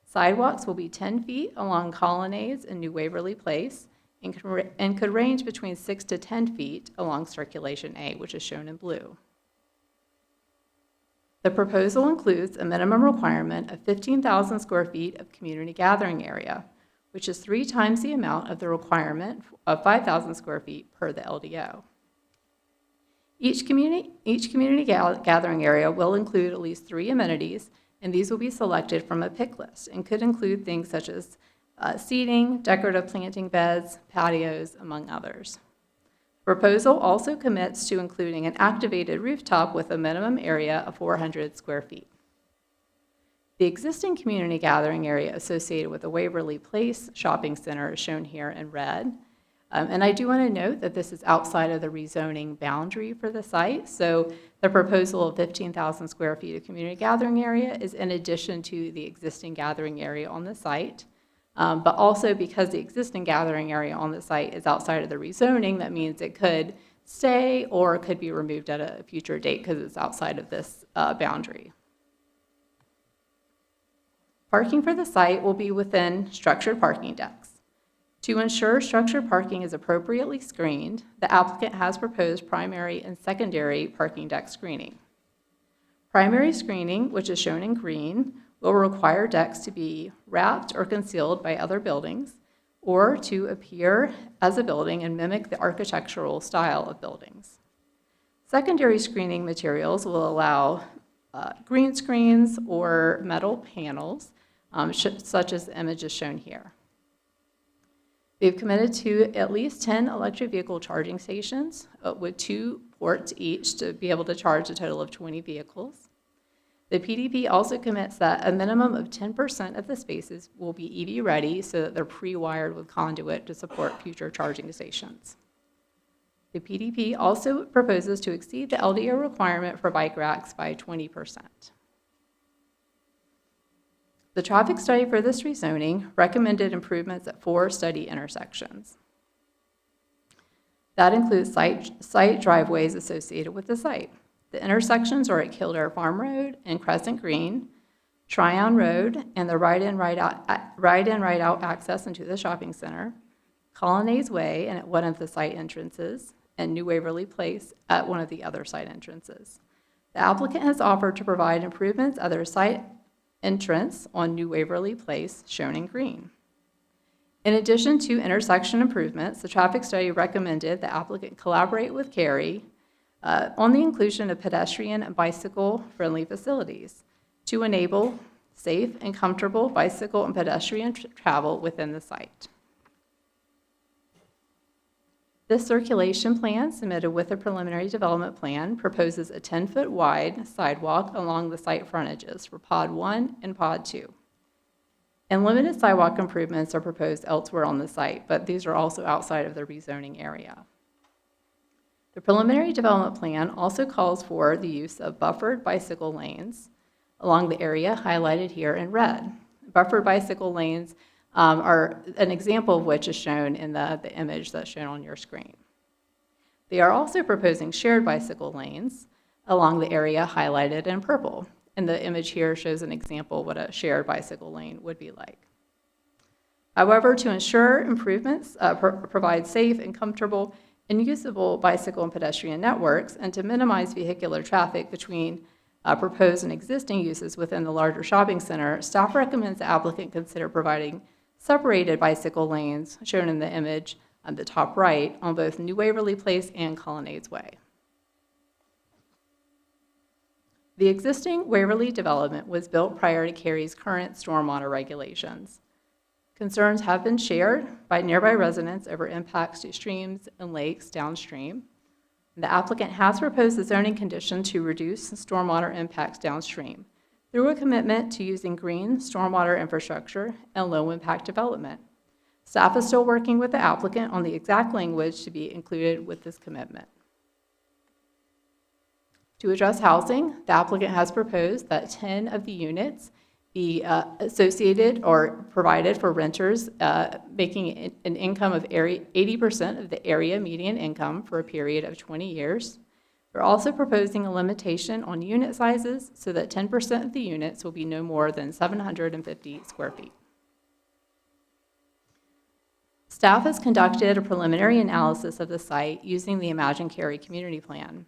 Sidewalks will be 10 feet along Colonnades and New Waverly Place and could range between 6 to 10 feet along Circulation A, which is shown in blue. The proposal includes a minimum requirement of 15,000 square feet of community gathering area, which is 3 times the amount of the requirement of 5,000 square feet per the LDO. Each community gathering area will include at least 3 amenities, and these will be selected from a pick list and could include things such as seating, decorative planting beds, patios, among others. The proposal also commits to including an activated rooftop with a minimum area of 400 square feet. The existing community gathering area associated with the Waverly Place Shopping Center is shown here in red. And I do want to note that this is outside of the rezoning boundary for the site. So the proposal of 15,000 square feet of community gathering area is in addition to the existing gathering area on the site. But also because the existing gathering area on the site is outside of the rezoning, that means it could stay or it could be removed at a future date because it's outside of this boundary. Parking for the site will be within structured parking decks. To ensure structured parking is appropriately screened, the applicant has proposed primary and secondary parking deck screening. Primary screening, which is shown in green, will require decks to be wrapped or concealed by other buildings or to appear as a building and mimic the architectural style of buildings. Secondary screening materials will allow green screens or metal panels, such as the images shown here. We've committed to at least 10 electric vehicle charging stations with 2 ports each to be able to charge a total of 20 vehicles. The PDP also commits that a minimum of 10% of the spaces will be EV ready so that they're pre-wired with conduit to support future charging stations. The PDP also proposes to exceed the LDO requirement for bike racks by 20%. The traffic study for this rezoning recommended improvements at 4 study intersections. That includes site driveways associated with the site. The intersections are at Kildare Farm Road and Crescent Green, Tryon Road, and the right-in, right-out access into the shopping center, Colonnades Way and at one of the site entrances, and New Waverly Place at one of the other site entrances. The applicant has offered to provide improvements at their site entrance on New Waverly Place, shown in green. In addition to intersection improvements, the traffic study recommended the applicant collaborate with Cary on the inclusion of pedestrian and bicycle-friendly facilities to enable safe and comfortable bicycle and pedestrian travel within the site. This circulation plan, submitted with a preliminary development plan, proposes a 10-foot wide sidewalk along the site frontages for Pod 1 and Pod 2. And limited sidewalk improvements are proposed elsewhere on the site, but these are also outside of the rezoning area. The preliminary development plan also calls for the use of buffered bicycle lanes along the area highlighted here in red. Buffered bicycle lanes are an example of which is shown in the image that's shown on your screen. They are also proposing shared bicycle lanes along the area highlighted in purple. And the image here shows an example of what a shared bicycle lane would be like. However, to ensure improvements provide safe and comfortable and usable bicycle and pedestrian networks, and to minimize vehicular traffic between proposed and existing uses within the larger shopping center, staff recommends the applicant consider providing separated bicycle lanes, shown in the image on the top right, on both New Waverly Place and Colonnades Way. The existing Waverly development was built prior to Cary's current stormwater regulations. Concerns have been shared by nearby residents over impacts to streams and lakes downstream. The applicant has proposed a zoning condition to reduce stormwater impacts downstream through a commitment to using green stormwater infrastructure and low-impact development. Staff is still working with the applicant on the exact language to be included with this commitment. To address housing, the applicant has proposed that 10 of the units be associated or provided for renters making an income of 80% of the area median income for a period of 20 years. We're also proposing a limitation on unit sizes so that 10% of the units will be no more than 750 square feet. Staff has conducted a preliminary analysis of the site using the Imagine Cary community plan.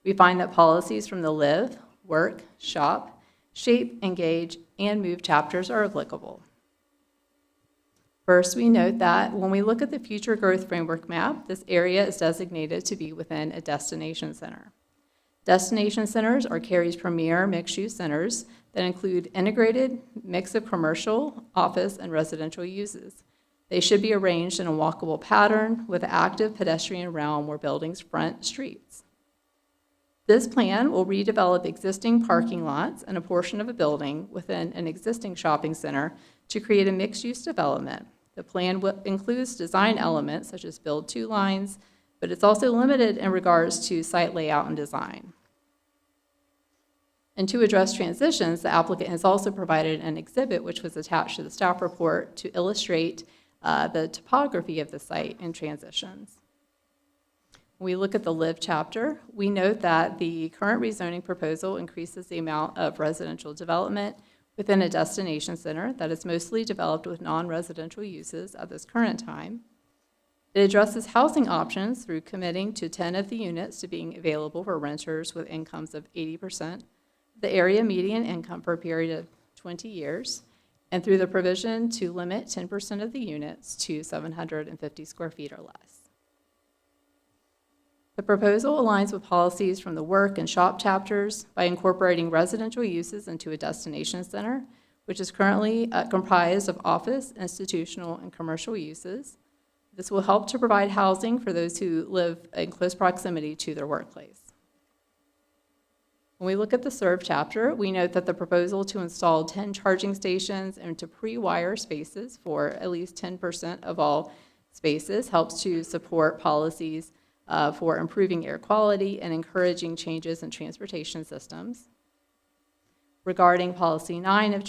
We find that policies from the Live, Work, Shop, Shape, Engage, and Move chapters are applicable. First, we note that when we look at the future growth framework map, this area is designated to be within a destination center. Destination centers are Cary's premier mixed-use centers that include integrated mix of commercial, office, and residential uses. They should be arranged in a walkable pattern with an active pedestrian realm where buildings front streets. This plan will redevelop existing parking lots and a portion of a building within an existing shopping center to create a mixed-use development. The plan includes design elements such as build-to lines, but it's also limited in regards to site layout and design. And to address transitions, the applicant has also provided an exhibit which was attached to the staff report to illustrate the topography of the site and transitions. When we look at the Live chapter, we note that the current rezoning proposal increases the amount of residential development within a destination center that is mostly developed with non-residential uses at this current time. It addresses housing options through committing to 10 of the units to being available for renters with incomes of 80%, the area median income for a period of 20 years, and through the provision to limit 10% of the units to 750 square feet or less. The proposal aligns with policies from the Work and Shop chapters by incorporating residential uses into a destination center, which is currently comprised of office, institutional, and commercial uses. This will help to provide housing for those who live in close proximity to their workplace. When we look at the Serve chapter, we note that the proposal to install 10 charging stations and to pre-wire spaces for at least 10% of all spaces helps to support policies for improving air quality and encouraging changes in transportation systems. Regarding Policy 9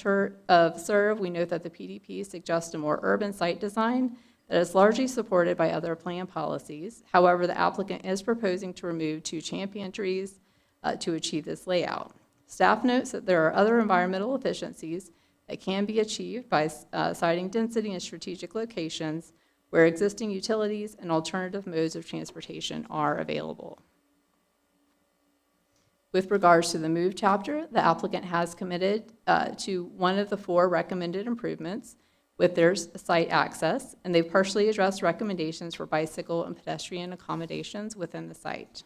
of Serve, we note that the PDP suggests a more urban site design that is largely supported by other plan policies. However, the applicant is proposing to remove 2 champion trees to achieve this layout. Staff notes that there are other environmental efficiencies that can be achieved by siting density in strategic locations where existing utilities and alternative modes of transportation are available. With regards to the Move chapter, the applicant has committed to one of the 4 recommended improvements with their site access, and they've partially addressed recommendations for bicycle and pedestrian accommodations within the site.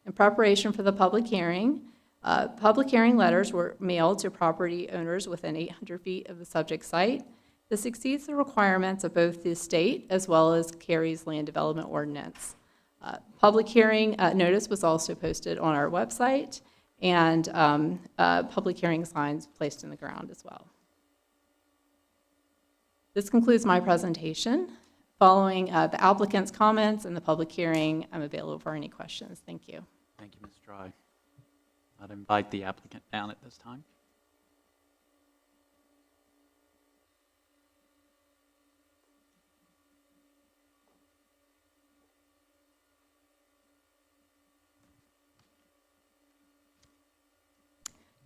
In preparation for the public hearing letters were mailed to property owners within 800 feet of the subject site. This exceeds the requirements of both the state as well as Cary's land development ordinance. Public hearing notice was also posted on our website, and public hearing signs placed in the ground as well. This concludes my presentation. Following the applicant's comments and the public hearing, I'm available for any questions. Thank you. Thank you, Ms. Dry. I'd invite the applicant down at this time.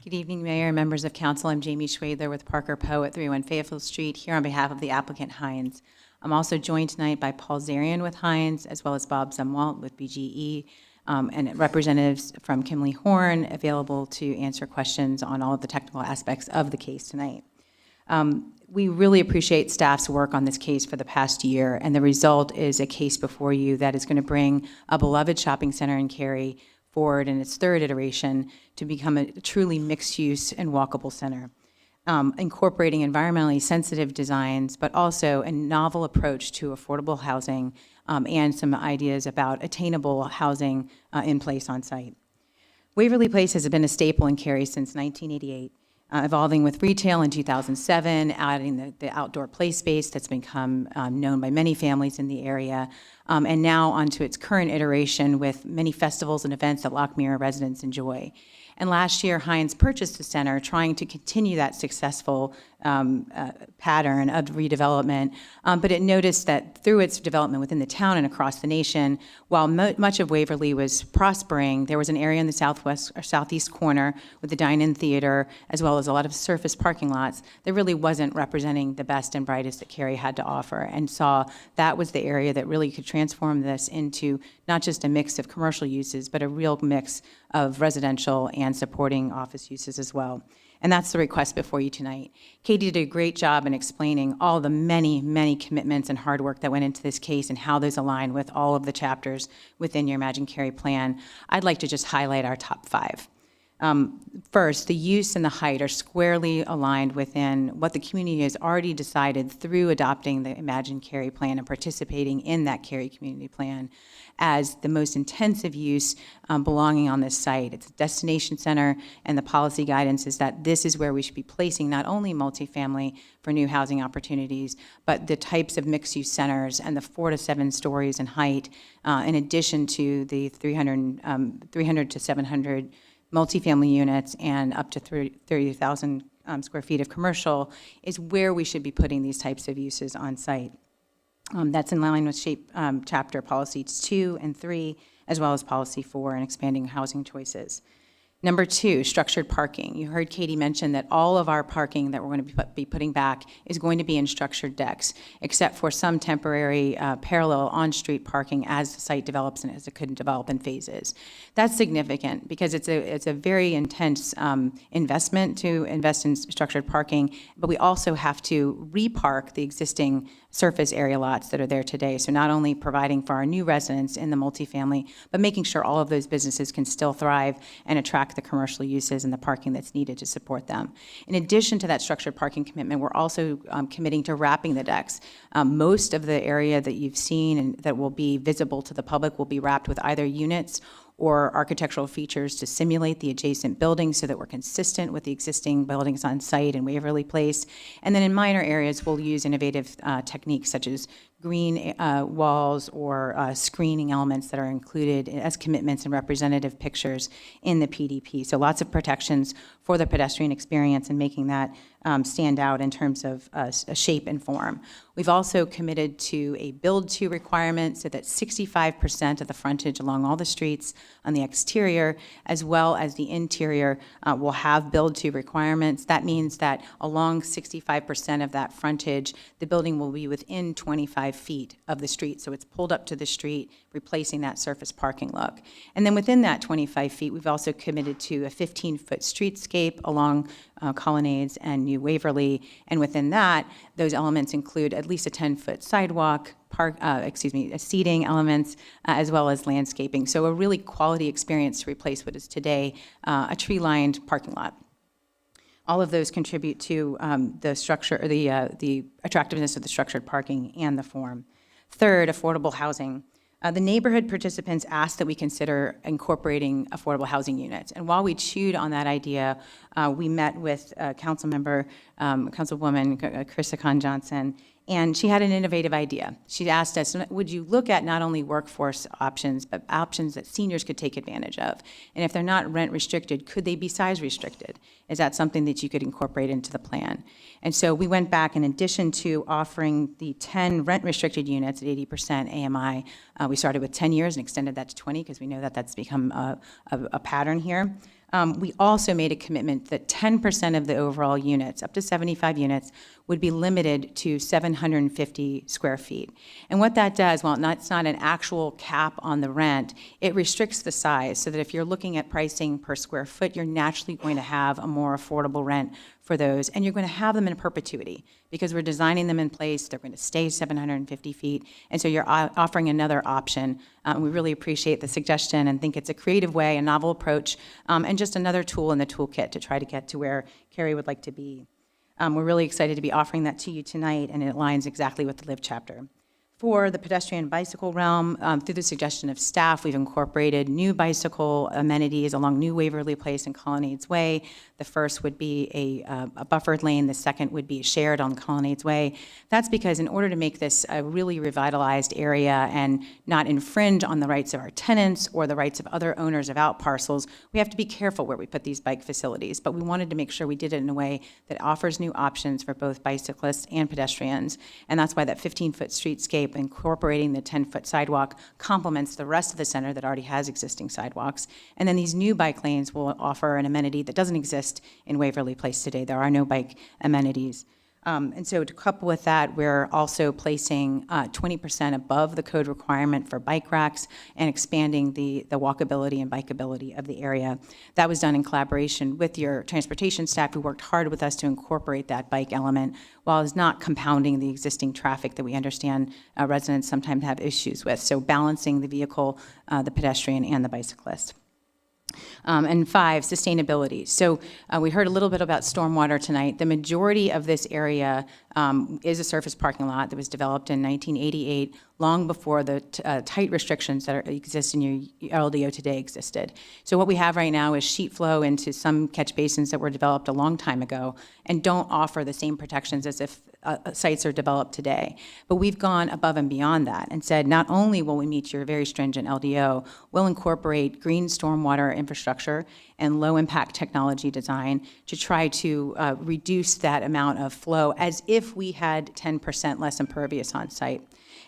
Good evening, Mayor and members of council. I'm Jamie Schwadler with Parker Poe at 301 Fayetteville Street, here on behalf of the applicant Hines. I'm also joined tonight by Paul Zarian with Hines, as well as Bob Zumwalt with BGE, and representatives from Kimley Horn available to answer questions on all of the technical aspects of the case tonight. We really appreciate staff's work on this case for the past year, and the result is a case before you that is going to bring a beloved shopping center in Cary forward in its third iteration to become a truly mixed-use and walkable center, incorporating environmentally sensitive designs, but also a novel approach to affordable housing and some ideas about attainable housing in place on site. Waverly Place has been a staple in Cary since 1988. Evolving with retail in 2007, adding the outdoor play space that's become known by many families in the area, and now onto its current iteration with many festivals and events that Lockmere residents enjoy. And last year, Hines purchased the center, trying to continue that successful pattern of redevelopment, but it noticed that through its development within the town and across the nation, while much of Waverly was prospering, there was an area in the southwest or southeast corner with the dine-in theater, as well as a lot of surface parking lots, that really wasn't representing the best and brightest that Cary had to offer, and saw that was the area that really could transform this into not just a mix of commercial uses, but a real mix of residential and supporting office uses as well. And that's the request before you tonight. Katie did a great job in explaining all the many, many commitments and hard work that went into this case and how those align with all of the chapters within your Imagine Cary plan. I'd like to just highlight our top 5. First, the use and the height are squarely aligned within what the community has already decided through adopting the Imagine Cary plan and participating in that Cary community plan as the most intensive use belonging on this site. It's a destination center, and the policy guidance is that this is where we should be placing not only multifamily for new housing opportunities, but the types of mixed-use centers and the 4 to 7 stories in height, in addition to the 300 to 700 multifamily units and up to 30,000 square feet of commercial, is where we should be putting these types of uses on site. That's in line with SHAPE chapter policies 2 and 3, as well as policy 4 and expanding housing choices. Number 2, structured parking. You heard Katie mention that all of our parking that we're going to be putting back is going to be in structured decks, except for some temporary parallel on-street parking as the site develops and as it could develop in phases. That's significant because it's a very intense investment to invest in structured parking, but we also have to repark the existing surface area lots that are there today. So not only providing for our new residents in the multifamily, but making sure all of those businesses can still thrive and attract the commercial uses and the parking that's needed to support them. In addition to that structured parking commitment, we're also committing to wrapping the decks. Most of the area that you've seen and that will be visible to the public will be wrapped with either units or architectural features to simulate the adjacent buildings so that we're consistent with the existing buildings on site in Waverly Place. And then in minor areas, we'll use innovative techniques such as green walls or screening elements that are included as commitments and representative pictures in the PDP. So lots of protections for the pedestrian experience and making that stand out in terms of shape and form. We've also committed to a build-to requirement so that 65% of the frontage along all the streets on the exterior, as well as the interior, will have build-to requirements. That means that along 65% of that frontage, the building will be within 25 feet of the street. So it's pulled up to the street, replacing that surface parking look. And then within that 25 feet, we've also committed to a 15-foot streetscape along Colonnades and New Waverly. And within that, those elements include at least a 10-foot sidewalk, seating elements, as well as landscaping. So a really quality experience to replace what is today a tree-lined parking lot. All of those contribute to the structure, or the attractiveness of the structured parking and the form. Third, affordable housing. The neighborhood participants asked that we consider incorporating affordable housing units. And while we chewed on that idea, we met with Councilwoman Krista Khan Johnson, and she had an innovative idea. She asked us, would you look at not only workforce options, but options that seniors could take advantage of? And if they're not rent restricted, could they be size restricted? Is that something that you could incorporate into the plan? And so we went back, in addition to offering the 10 rent restricted units at 80% AMI, we started with 10 years and extended that to 20 because we know that that's become a pattern here. We also made a commitment that 10% of the overall units, up to 75 units, would be limited to 750 square feet. And what that does, while it's not an actual cap on the rent, it restricts the size so that if you're looking at pricing per square foot, you're naturally going to have a more affordable rent for those, and you're going to have them in perpetuity because we're designing them in place. They're going to stay 750 feet, and so you're offering another option. We really appreciate the suggestion and think it's a creative way, a novel approach, and just another tool in the toolkit to try to get to where Cary would like to be. We're really excited to be offering that to you tonight, and it aligns exactly with the LIVE chapter. For the pedestrian bicycle realm, through the suggestion of staff, we've incorporated new bicycle amenities along New Waverly Place and Colonnades Way. The first would be a buffered lane. The second would be shared on Colonnades Way. That's because in order to make this a really revitalized area and not infringe on the rights of our tenants or the rights of other owners of out parcels, we have to be careful where we put these bike facilities. But we wanted to make sure we did it in a way that offers new options for both bicyclists and pedestrians. And that's why that 15-foot streetscape incorporating the 10-foot sidewalk complements the rest of the center that already has existing sidewalks. And then these new bike lanes will offer an amenity that doesn't exist in Waverly Place today. There are no bike amenities. And so to couple with that, we're also placing 20% above the code requirement for bike racks and expanding the walkability and bikeability of the area. That was done in collaboration with your transportation staff who worked hard with us to incorporate that bike element while it's not compounding the existing traffic that we understand residents sometimes have issues with. So balancing the vehicle, the pedestrian, and the bicyclist. And 5, sustainability. So we heard a little bit about stormwater tonight. The majority of this area is a surface parking lot that was developed in 1988, long before the tight restrictions that exist in your LDO today existed. So what we have right now is sheet flow into some catch basins that were developed a long time ago and don't offer the same protections as if sites are developed today. But we've gone above and beyond that and said not only will we meet your very stringent LDO, we'll incorporate green stormwater infrastructure and low-impact technology design to try to reduce that amount of flow as if we had 10% less impervious on site.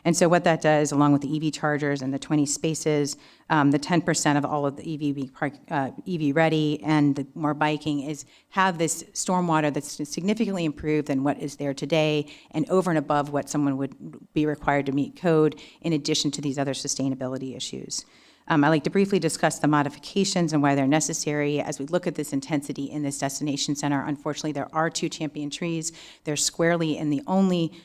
And so what that does, along with the EV chargers and the 20 spaces, the 10% of all of the EV being EV ready and the more biking is have this stormwater that's significantly improved than what is there today and over and above what someone would be required to meet code in addition to these other sustainability issues. I'd like to briefly discuss the modifications and why they're necessary as we look at this intensity in this destination center. Unfortunately, there are 2 champion trees. They're squarely in the only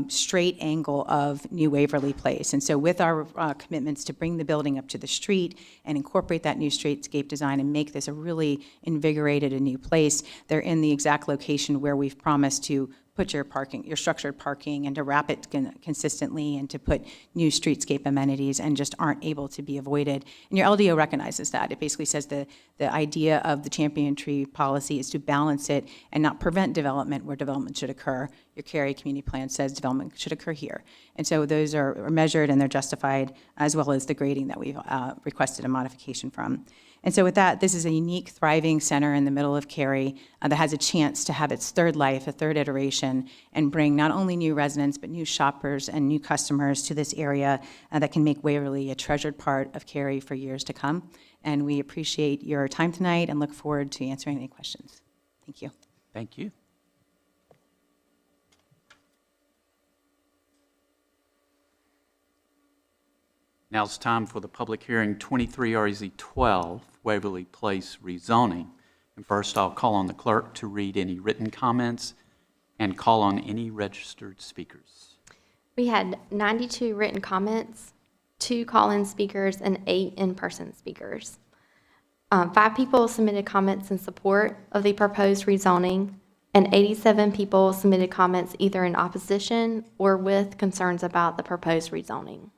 straight angle of New Waverly Place. And so with our commitments to bring the building up to the street and incorporate that new streetscape design and make this a really invigorated and new place, they're in the exact location where we've promised to put your structured parking and to wrap it consistently and to put new streetscape amenities and just aren't able to be avoided. And your LDO recognizes that. It basically says the idea of the champion tree policy is to balance it and not prevent development where development should occur. Your Cary community plan says development should occur here. And so those are measured and they're justified, as well as the grading that we've requested a modification from. And so with that, this is a unique, thriving center in the middle of Cary that has a chance to have its third life, a third iteration, and bring not only new residents, but new shoppers and new customers to this area that can make Waverly a treasured part of Cary for years to come. And we appreciate your time tonight and look forward to answering any questions. Thank you. Thank you. Now it's time for the public hearing 23 RZ 12, Waverly Place rezoning. And first, I'll call on the clerk to read any written comments and call on any registered speakers. We had 92 written comments, 2 call-in speakers, and 8 in-person speakers. 5 people submitted comments in support of the proposed rezoning, and 87 people submitted comments either in opposition or with concerns about the proposed rezoning.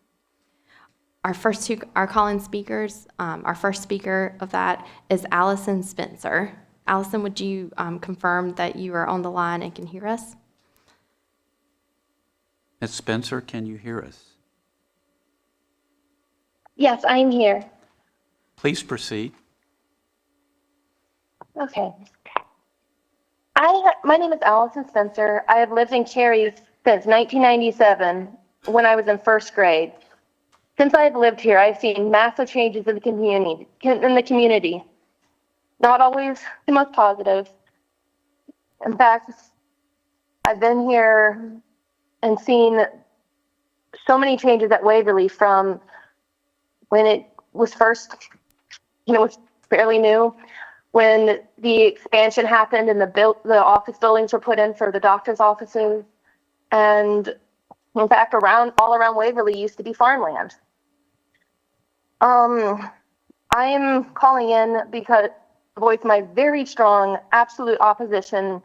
Our call-in speakers, our first speaker of that is Allison Spencer. Allison, would you confirm that you are on the line and can hear us? Ms. Spencer, can you hear us? Yes, I'm here. Please proceed. Okay. My name is Allison Spencer. I have lived in Cary since 1997 when I was in first grade. Since I have lived here, I've seen massive changes in the community. not always the most positive. In fact, I've been here and seen so many changes at Waverly from when it was first, when it was fairly new, when the expansion happened and the office buildings were put in for the doctor's offices. And in fact, all around Waverly used to be farmland. I am calling in because to voice my very strong, absolute opposition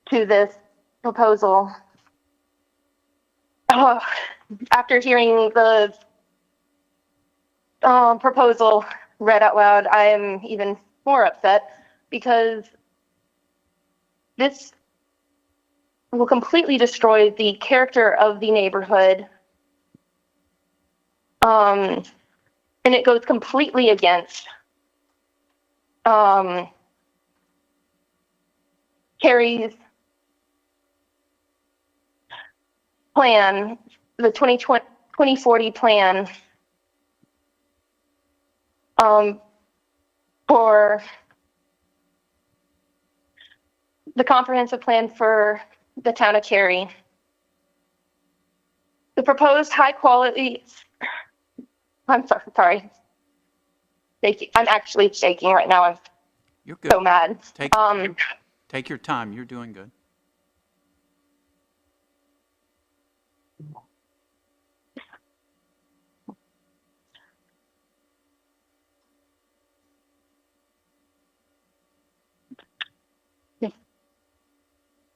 to this proposal. After hearing the proposal read out loud, I am even more upset because this will completely destroy the character of the neighborhood. And it goes completely against Cary's plan, the 2040 plan for the comprehensive plan for the town of Cary. The proposed high quality, I'm sorry. I'm actually shaking right now. I'm You're good. so mad. Take your time. You're doing good.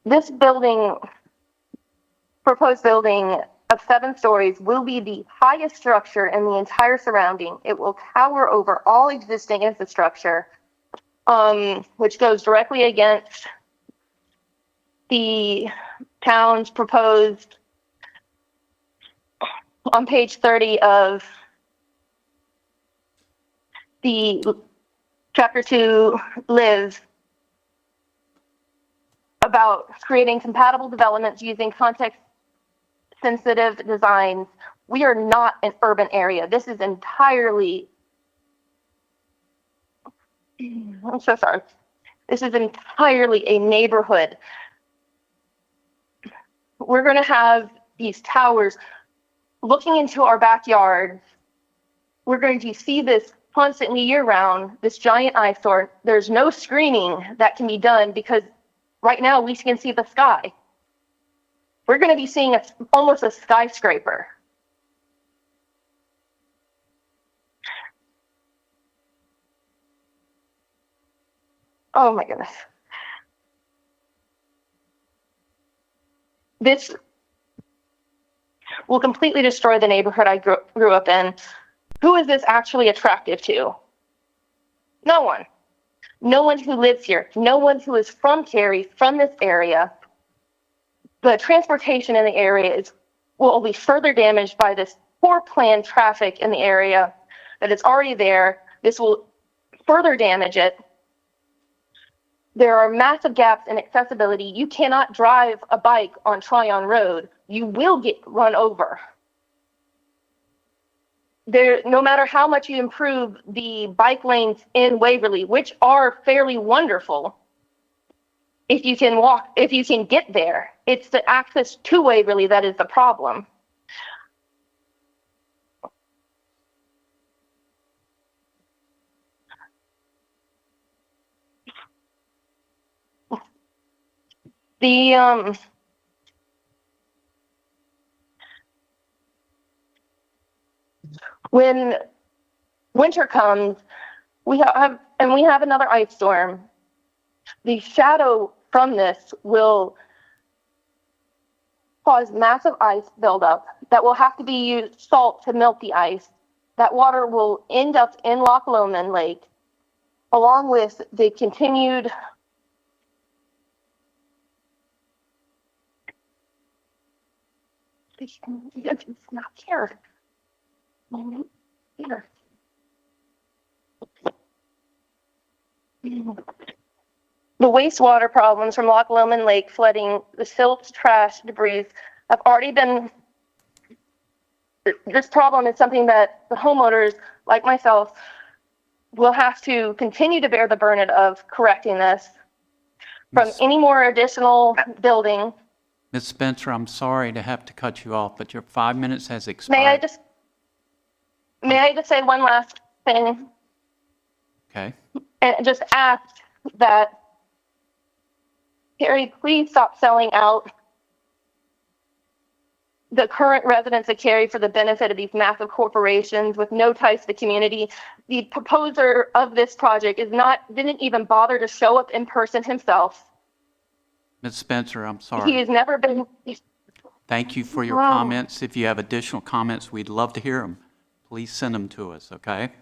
This proposed building of 7 stories will be the highest structure in the entire surrounding. It will tower over all existing infrastructure, which goes directly against the town's proposed, on page 30 of the chapter 2 lives, about creating compatible developments using context-sensitive designs. We are not an urban area. This is entirely, I'm so sorry. This is entirely a neighborhood. We're going to have these towers looking into our backyard. We're going to see this constantly year-round, this giant eyesore. There's no screening that can be done because right now we can see the sky. We're going to be seeing almost a skyscraper. Oh my goodness. This will completely destroy the neighborhood I grew up in. Who is this actually attractive to? No one. No one who lives here. No one who is from Cary, from this area. The transportation in the area will be further damaged by this poor planned traffic in the area that is already there. This will further damage it. There are massive gaps in accessibility. You cannot drive a bike on Tryon Road. You will get run over. No matter how much you improve the bike lanes in Waverly, which are fairly wonderful, if you can get there, it's the access to Waverly that is the problem. When winter comes, we have another ice storm. The shadow from this will cause massive ice buildup that will have to be used salt to melt the ice. That water will end up in Loch Lomond Lake, along with the continued it's not here. Here. The wastewater problems from Loch Lomond Lake flooding, the silt, trash, debris have already been. This problem is something that the homeowners, like myself, will have to continue to bear the burden of correcting this from Miss- any more additional building. Ms. Spencer, I'm sorry to have to cut you off, but your 5 minutes has May I expired. just, may I just say one last thing Okay, and just ask that Cary, please stop selling out the current residents of Cary for the benefit of these massive corporations with no ties to the community. The proposer of this project didn't even bother to show up in person himself. Ms. Spencer, I'm He sorry. has never been. Thank you for your Wow. comments. If you have additional comments, we'd love to hear them. Please send them to us, okay?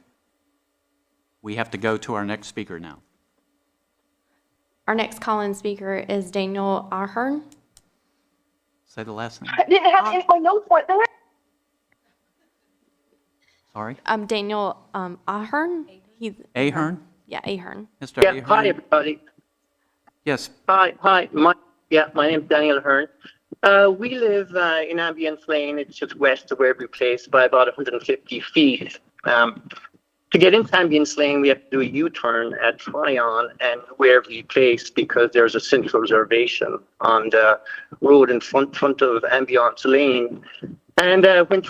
We have to go to our next speaker now. Our next call-in speaker is Daniel Ahern. Say the last name. I didn't have any, my notes weren't there. Sorry. Daniel Ahern. He's Ahern? Yeah, Ahern. Mr. Yeah, Ahern? hi, everybody. Yes, Hi. My name is Daniel Hearn. We live in Ambience Lane. It's just west of Waverley Place by about 150 feet. To get into Ambience Lane, we have to do a U-turn at Tryon and Waverley Place because there's a central reservation on the road in front of Ambience Lane. And when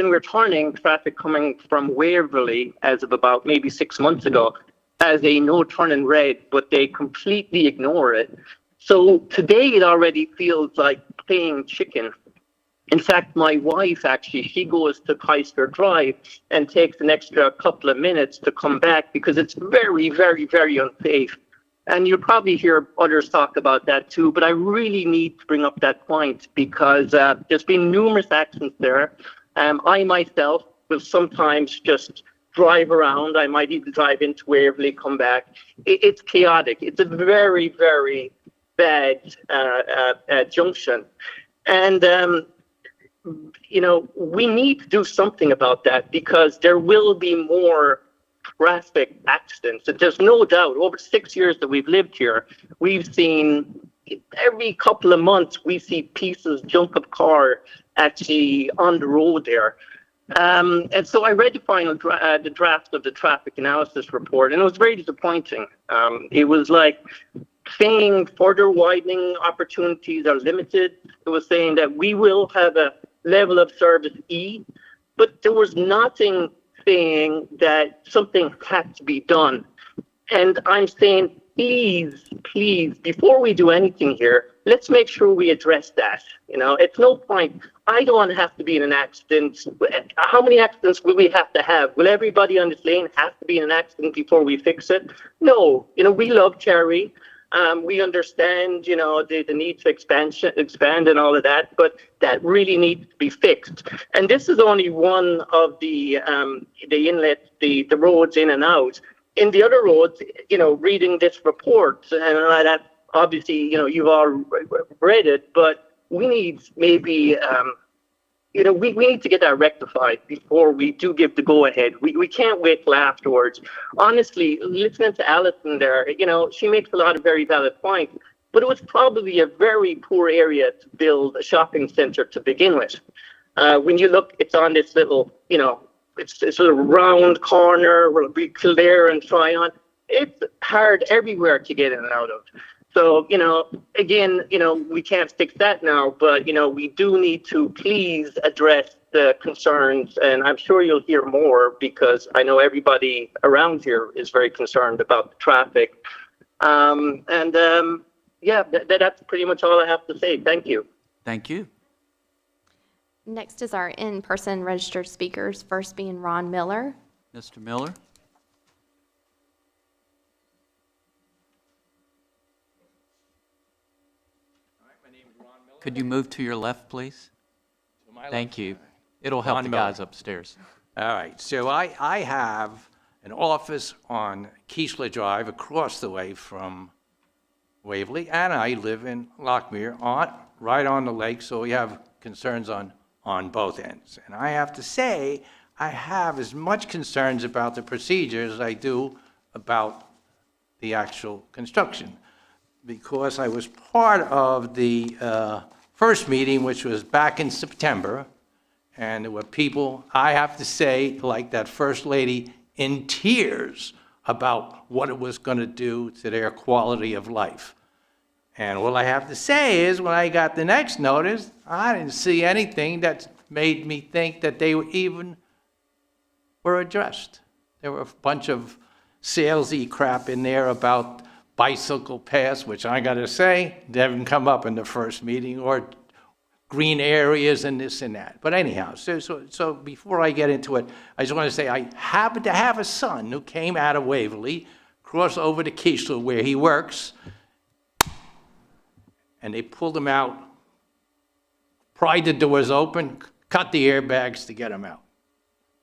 we're turning traffic coming from Waverley as of about maybe 6 months ago, as a no turn in red, but they completely ignore it. So today it already feels like playing chicken. In fact, my wife actually, she goes to Keister Drive and takes an extra couple of minutes to come back because it's very, very, very unsafe. And you'll probably hear others talk about that too, but I really need to bring up that point because there's been numerous accidents there. I myself will sometimes just drive around. I might even drive into Waverley, come back. It's chaotic. It's a very, very bad junction. And, we need to do something about that because there will be more traffic accidents. And there's no doubt, over 6 years that we've lived here, we've seen every couple of months, we see pieces, junk of car actually on the road there. And so I read the draft of the traffic analysis report, and it was very disappointing. It was like saying further widening opportunities are limited. It was saying that we will have a level of service E, but there was nothing saying that something had to be done. And I'm saying, please, before we do anything here, let's make sure we address that. It's no point. I don't want to have to be in an accident. How many accidents will we have to have? Will everybody on this lane have to be in an accident before we fix it? No. We love Cary. We understand, the need to expand and all of that, but that really needs to be fixed. And this is only one of the inlets, the roads in and out. In the other roads, reading this report, and that obviously, you've all read it, but we need maybe, we need to get that rectified before we do give the go-ahead. We can't wait till afterwards. Honestly, listening to Alison there, she makes a lot of very valid points, but it was probably a very poor area to build a shopping center to begin with. When you look, it's on this little, it's a little round corner where we Kildare and Tryon. It's hard everywhere to get in and out of. So, again, we can't fix that now, but, we do need to please address the concerns. And I'm sure you'll hear more because I know everybody around here is very concerned about the traffic. That's pretty much all I have to say. Thank you. thank you. Next is our in-person registered speakers, first being Ron Miller. Mr. Miller? Could you move to your left, please? Thank you. It'll help Ron the Miller. guys upstairs. All right, so I have an office on Keesler Drive across the way from Waverly, and I live in Lockmere, right on the lake, so we have concerns on both ends. And I have to say, I have as much concerns about the procedure as I do about the actual construction, because I was part of the first meeting, which was back in September, and there were people, I have to say, like that First Lady in tears about what it was going to do to their quality of life. And all I have to say is, when I got the next notice, I didn't see anything that made me think that they even were addressed. There were a bunch of salesy crap in there about bicycle paths, which I got to say, didn't come up in the first meeting, or green areas and this and that. But anyhow, so before I get into it, I just want to say I happen to have a son who came out of Waverly, crossed over to Keesler where he works, and they pulled him out, pried the doors open, cut the airbags to get him out.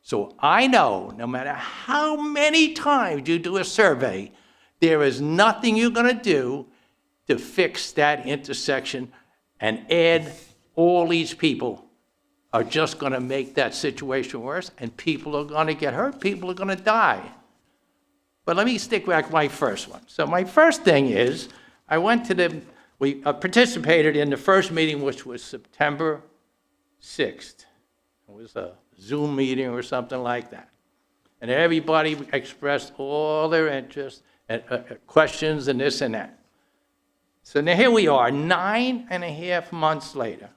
So I know, no matter how many times you do a survey, there is nothing you're going to do to fix that intersection, and add all these people are just going to make that situation worse, and people are going to get hurt, people are going to die. But let me stick with my first one. So my first thing is, we participated in the first meeting, which was September 6th. It was a Zoom meeting or something like that. And everybody expressed all their interest and questions and this and that. So now here we are, 9.5 months later.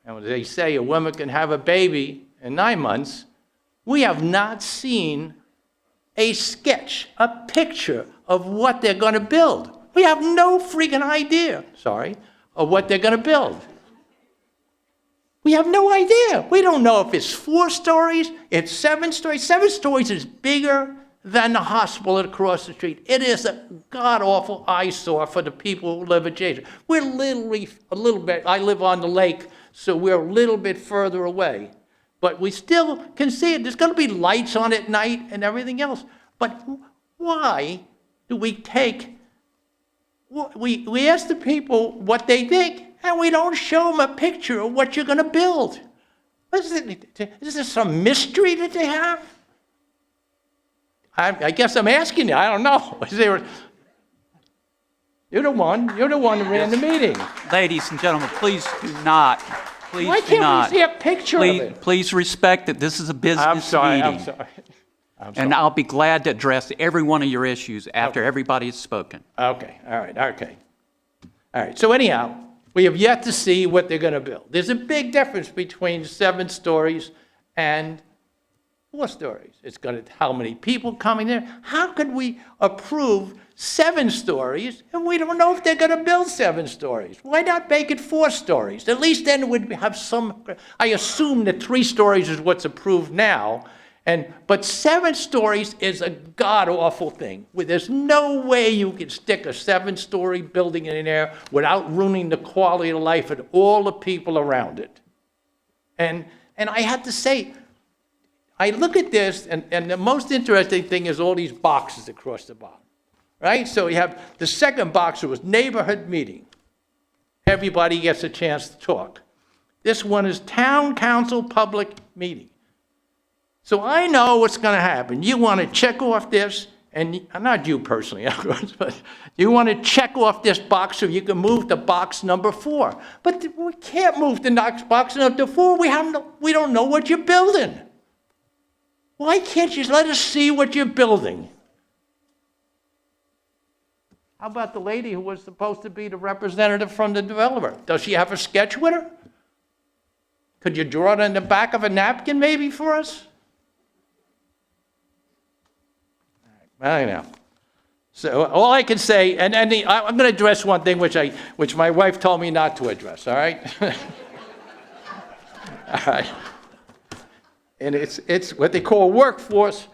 And when they say a woman can have a baby in 9 months, we have not seen a sketch, a picture of what they're going to build. We have no freaking idea, of what they're going to build. We have no idea. We don't know if it's 4 stories, it's 7 stories. 7 stories is bigger than the hospital across the street. It is a god-awful eyesore for the people who live adjacent. We're literally a little bit, I live on the lake, so we're a little bit further away. But we still can see it. There's going to be lights on at night and everything else. But why do we we ask the people what they think, and we don't show them a picture of what you're going to build? Is there some mystery that they have? I guess I'm asking you. I don't know. You're the one who ran the meeting. Ladies and gentlemen, please do not. Please Why do not. can't we see a picture of it? Please respect that this is a business I'm sorry. meeting. And I'll be glad to address every one of your issues after everybody has spoken. Okay, all right. So anyhow, we have yet to see what they're going to build. There's a big difference between 7 stories and 4 stories. It's going to, how many people coming there? How could we approve 7 stories and we don't know if they're going to build 7 stories? Why not make it 4 stories? At least then we'd have some, I assume that 3 stories is what's approved now. But 7 stories is a god-awful thing. There's no way you can stick a 7-story building in there without ruining the quality of life of all the people around it. And I have to say, I look at this, and the most interesting thing is all these boxes across the bottom, right? So you have the second box was neighborhood meeting. Everybody gets a chance to talk. This one is town council public meeting. So I know what's going to happen. You want to check off this, and not you personally, of course, but you want to check off this box so you can move to box number 4. But we can't move to box number 4. We don't know what you're building. Why can't you let us see what you're building? How about the lady who was supposed to be the representative from the developer? Does she have a sketch with her? Could you draw it on the back of a napkin maybe for us? I know. So all I can say, and I'm going to address one thing which my wife told me not to address, all right? All right. And it's what they call workforce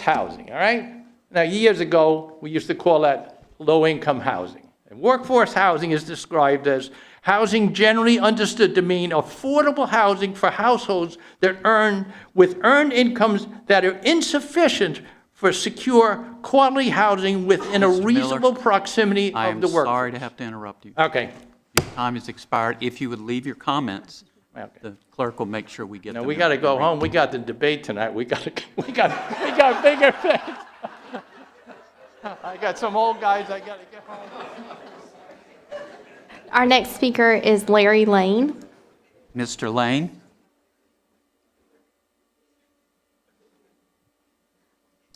housing, all right? Now, years ago, we used to call that low-income housing. And workforce housing is described as housing generally understood to mean affordable housing for households that earned incomes that are insufficient for secure, quality housing within a reasonable proximity of the workforce. I am sorry to have to interrupt you. Okay. Your time has expired. If you would leave your comments, the clerk will make sure we get them. No, we got to go home. We got the debate tonight. We got bigger things. I got some old guys. I got to get home. Our next speaker is Larry Lane. Mr. Lane.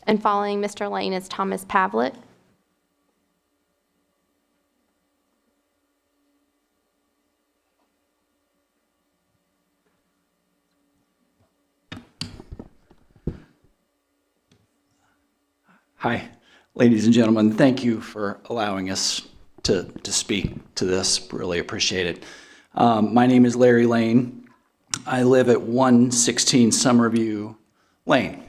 And following Mr. Lane is Thomas Pavlik. Hi, ladies and gentlemen. Thank you for allowing us to speak to this. Really appreciate it. My name is Larry Lane. I live at 116 Summerview Lane,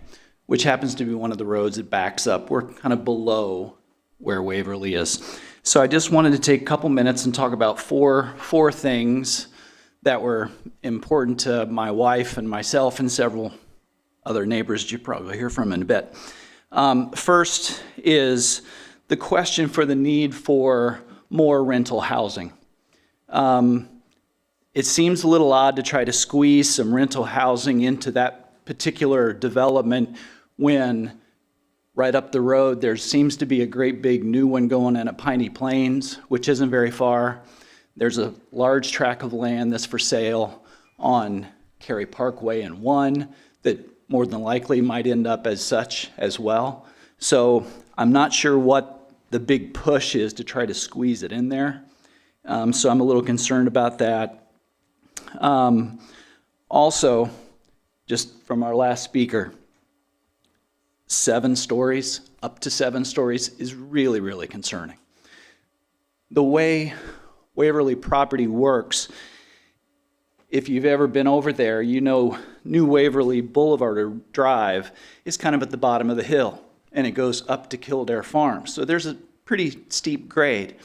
which happens to be one of the roads that backs up. We're kind of below where Waverly is. So I just wanted to take a couple minutes and talk about four things that were important to my wife and myself and several other neighbors you'll probably hear from in a bit. First is the question for the need for more rental housing. It seems a little odd to try to squeeze some rental housing into that particular development when right up the road there seems to be a great big new one going in at Piney Plains, which isn't very far. There's a large tract of land that's for sale on Cary Parkway and 1 that more than likely might end up as such as well. So I'm not sure what the big push is to try to squeeze it in there. So I'm a little concerned about that. Also, just from our last speaker, 7 stories, up to 7 stories is really, really concerning. The way Waverly property works, if you've ever been over there, you know New Waverly Boulevard or Drive is kind of at the bottom of the hill, and it goes up to Kildare Farms. So there's a pretty steep grade.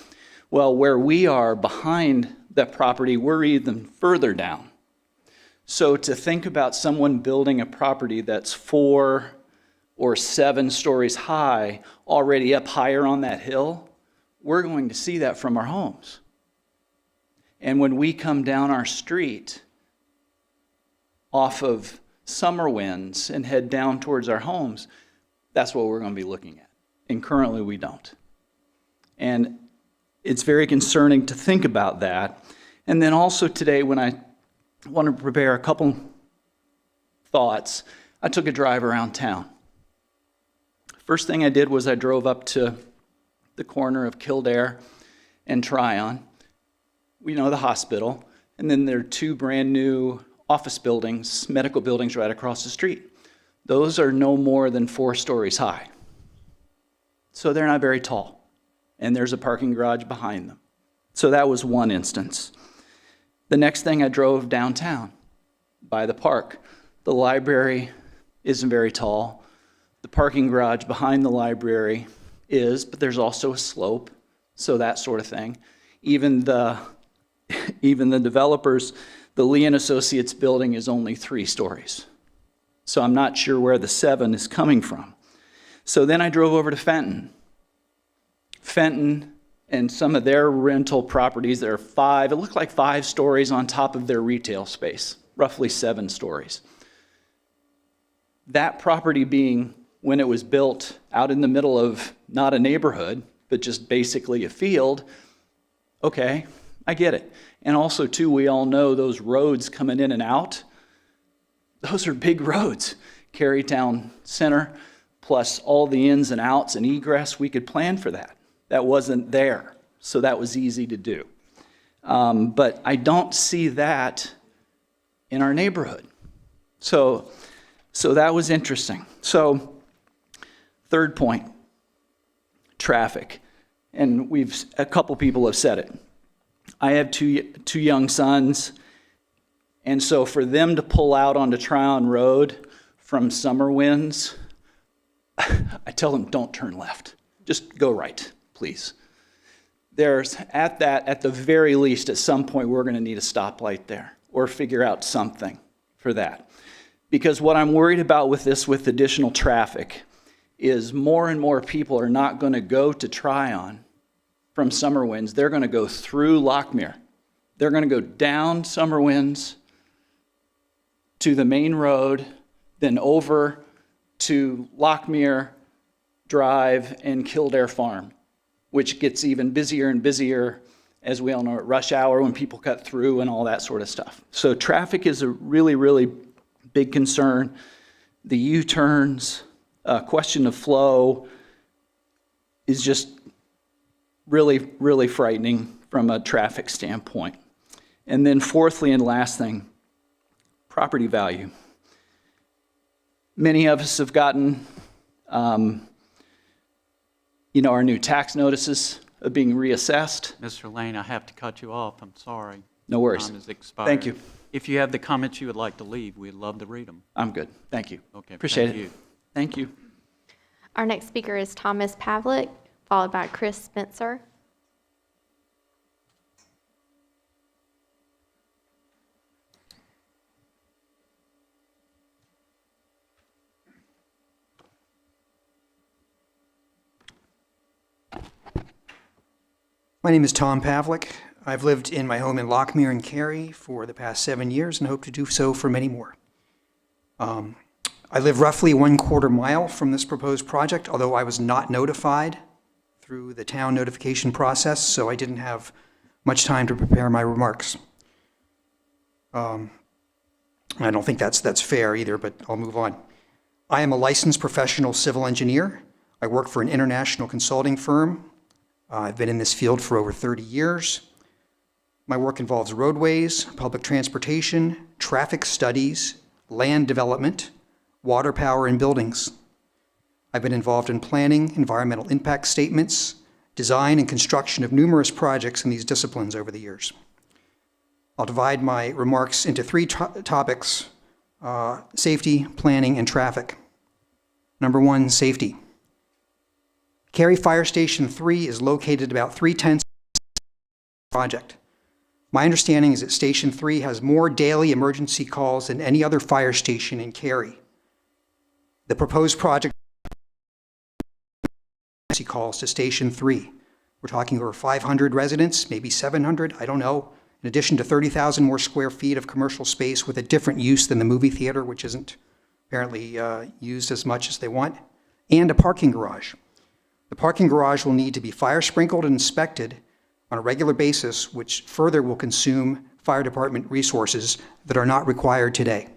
Well, where we are behind that property, we're even further down. So to think about someone building a property that's 4 or 7 stories high, already up higher on that hill, we're going to see that from our homes. And when we come down our street off of Summer Winds and head down towards our homes, that's what we're going to be looking at. And currently we don't. And it's very concerning to think about that. And then also today, when I wanted to prepare a couple thoughts, I took a drive around town. First thing I did was I drove up to the corner of Kildare and Tryon. We know the hospital, and then there are 2 brand new office buildings, medical buildings right across the street. Those are no more than 4 stories high. So they're not very tall. And there's a parking garage behind them. So that was one instance. The next thing, I drove downtown by the park. The library isn't very tall. The parking garage behind the library is, but there's also a slope, so that sort of thing. Even the developers, the Lee and Associates building is only 3 stories. So I'm not sure where the 7 is coming from. So then I drove over to Fenton. Fenton and some of their rental properties, there are 5, it looked like 5 stories on top of their retail space, roughly 7 stories. That property being, when it was built out in the middle of not a neighborhood, but just basically a field, okay, I get it. And also, too, we all know those roads coming in and out, those are big roads. Cary Town Center, plus all the ins and outs and egress, we could plan for that. That wasn't there, so that was easy to do. But I don't see that in our neighborhood. So that was interesting. So, third point, traffic. And a couple people have said it. I have two young sons, and so for them to pull out onto Tryon Road from Summer Winds, I tell them, don't turn left. Just go right, please. There's, at the very least, at some point, we're going to need a stoplight there or figure out something for that. Because what I'm worried about with this, with additional traffic, is more and more people are not going to go to Tryon from Summer Winds. They're going to go through Lockmere. They're going to go down Summer Winds to the main road, then over to Lockmere Drive and Kildare Farm, which gets even busier and busier, as we all know, at rush hour when people cut through and all that sort of stuff. So traffic is a really, really big concern. The U-turns, question of flow is just really, really frightening from a traffic standpoint. And then fourthly and last thing, property value. Many of us have gotten, our new tax notices of being reassessed. Mr. Lane, I have to cut you off. I'm sorry. No worries. Time has expired. Thank you. If you have the comments you would like to leave, we'd love to read them. I'm good. Thank you. Okay. Appreciate thank it. you. Thank you. Our next speaker is Thomas Pavlik, followed by Chris Spencer. My name is Tom Pavlik. I've lived in my home in Lockmere and Cary for the past 7 years and hope to do so for many more. I live roughly 1/4 mile from this proposed project, although I was not notified through the town notification process, so I didn't have much time to prepare my remarks. I don't think that's fair either, but I'll move on. I am a licensed professional civil engineer. I work for an international consulting firm. I've been in this field for over 30 years. My work involves roadways, public transportation, traffic studies, land development, water power, and buildings. I've been involved in planning, environmental impact statements, design and construction of numerous projects in these disciplines over the years. I'll divide my remarks into three topics: safety, planning, and traffic. Number one, safety. Cary Fire Station 3 is located about 3/10 of the project. My understanding is that Station 3 has more daily emergency calls than any other fire station in Cary. The proposed project emergency calls to Station 3. We're talking over 500 residents, maybe 700, I don't know, in addition to 30,000 more square feet of commercial space with a different use than the movie theater, which isn't apparently used as much as they want, and a parking garage. The parking garage will need to be fire sprinkled and inspected on a regular basis, which further will consume fire department resources that are not required today.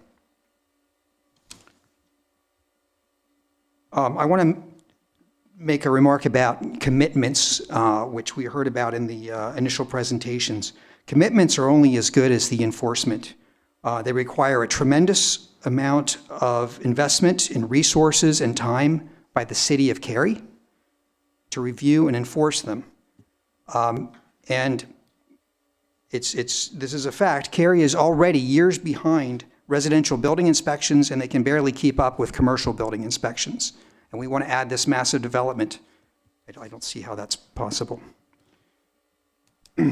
I want to make a remark about commitments, which we heard about in the initial presentations. Commitments are only as good as the enforcement. They require a tremendous amount of investment in resources and time by the city of Cary to review and enforce them. And this is a fact. Cary is already years behind residential building inspections, and they can barely keep up with commercial building inspections. And we want to add this massive development. I don't see how that's possible.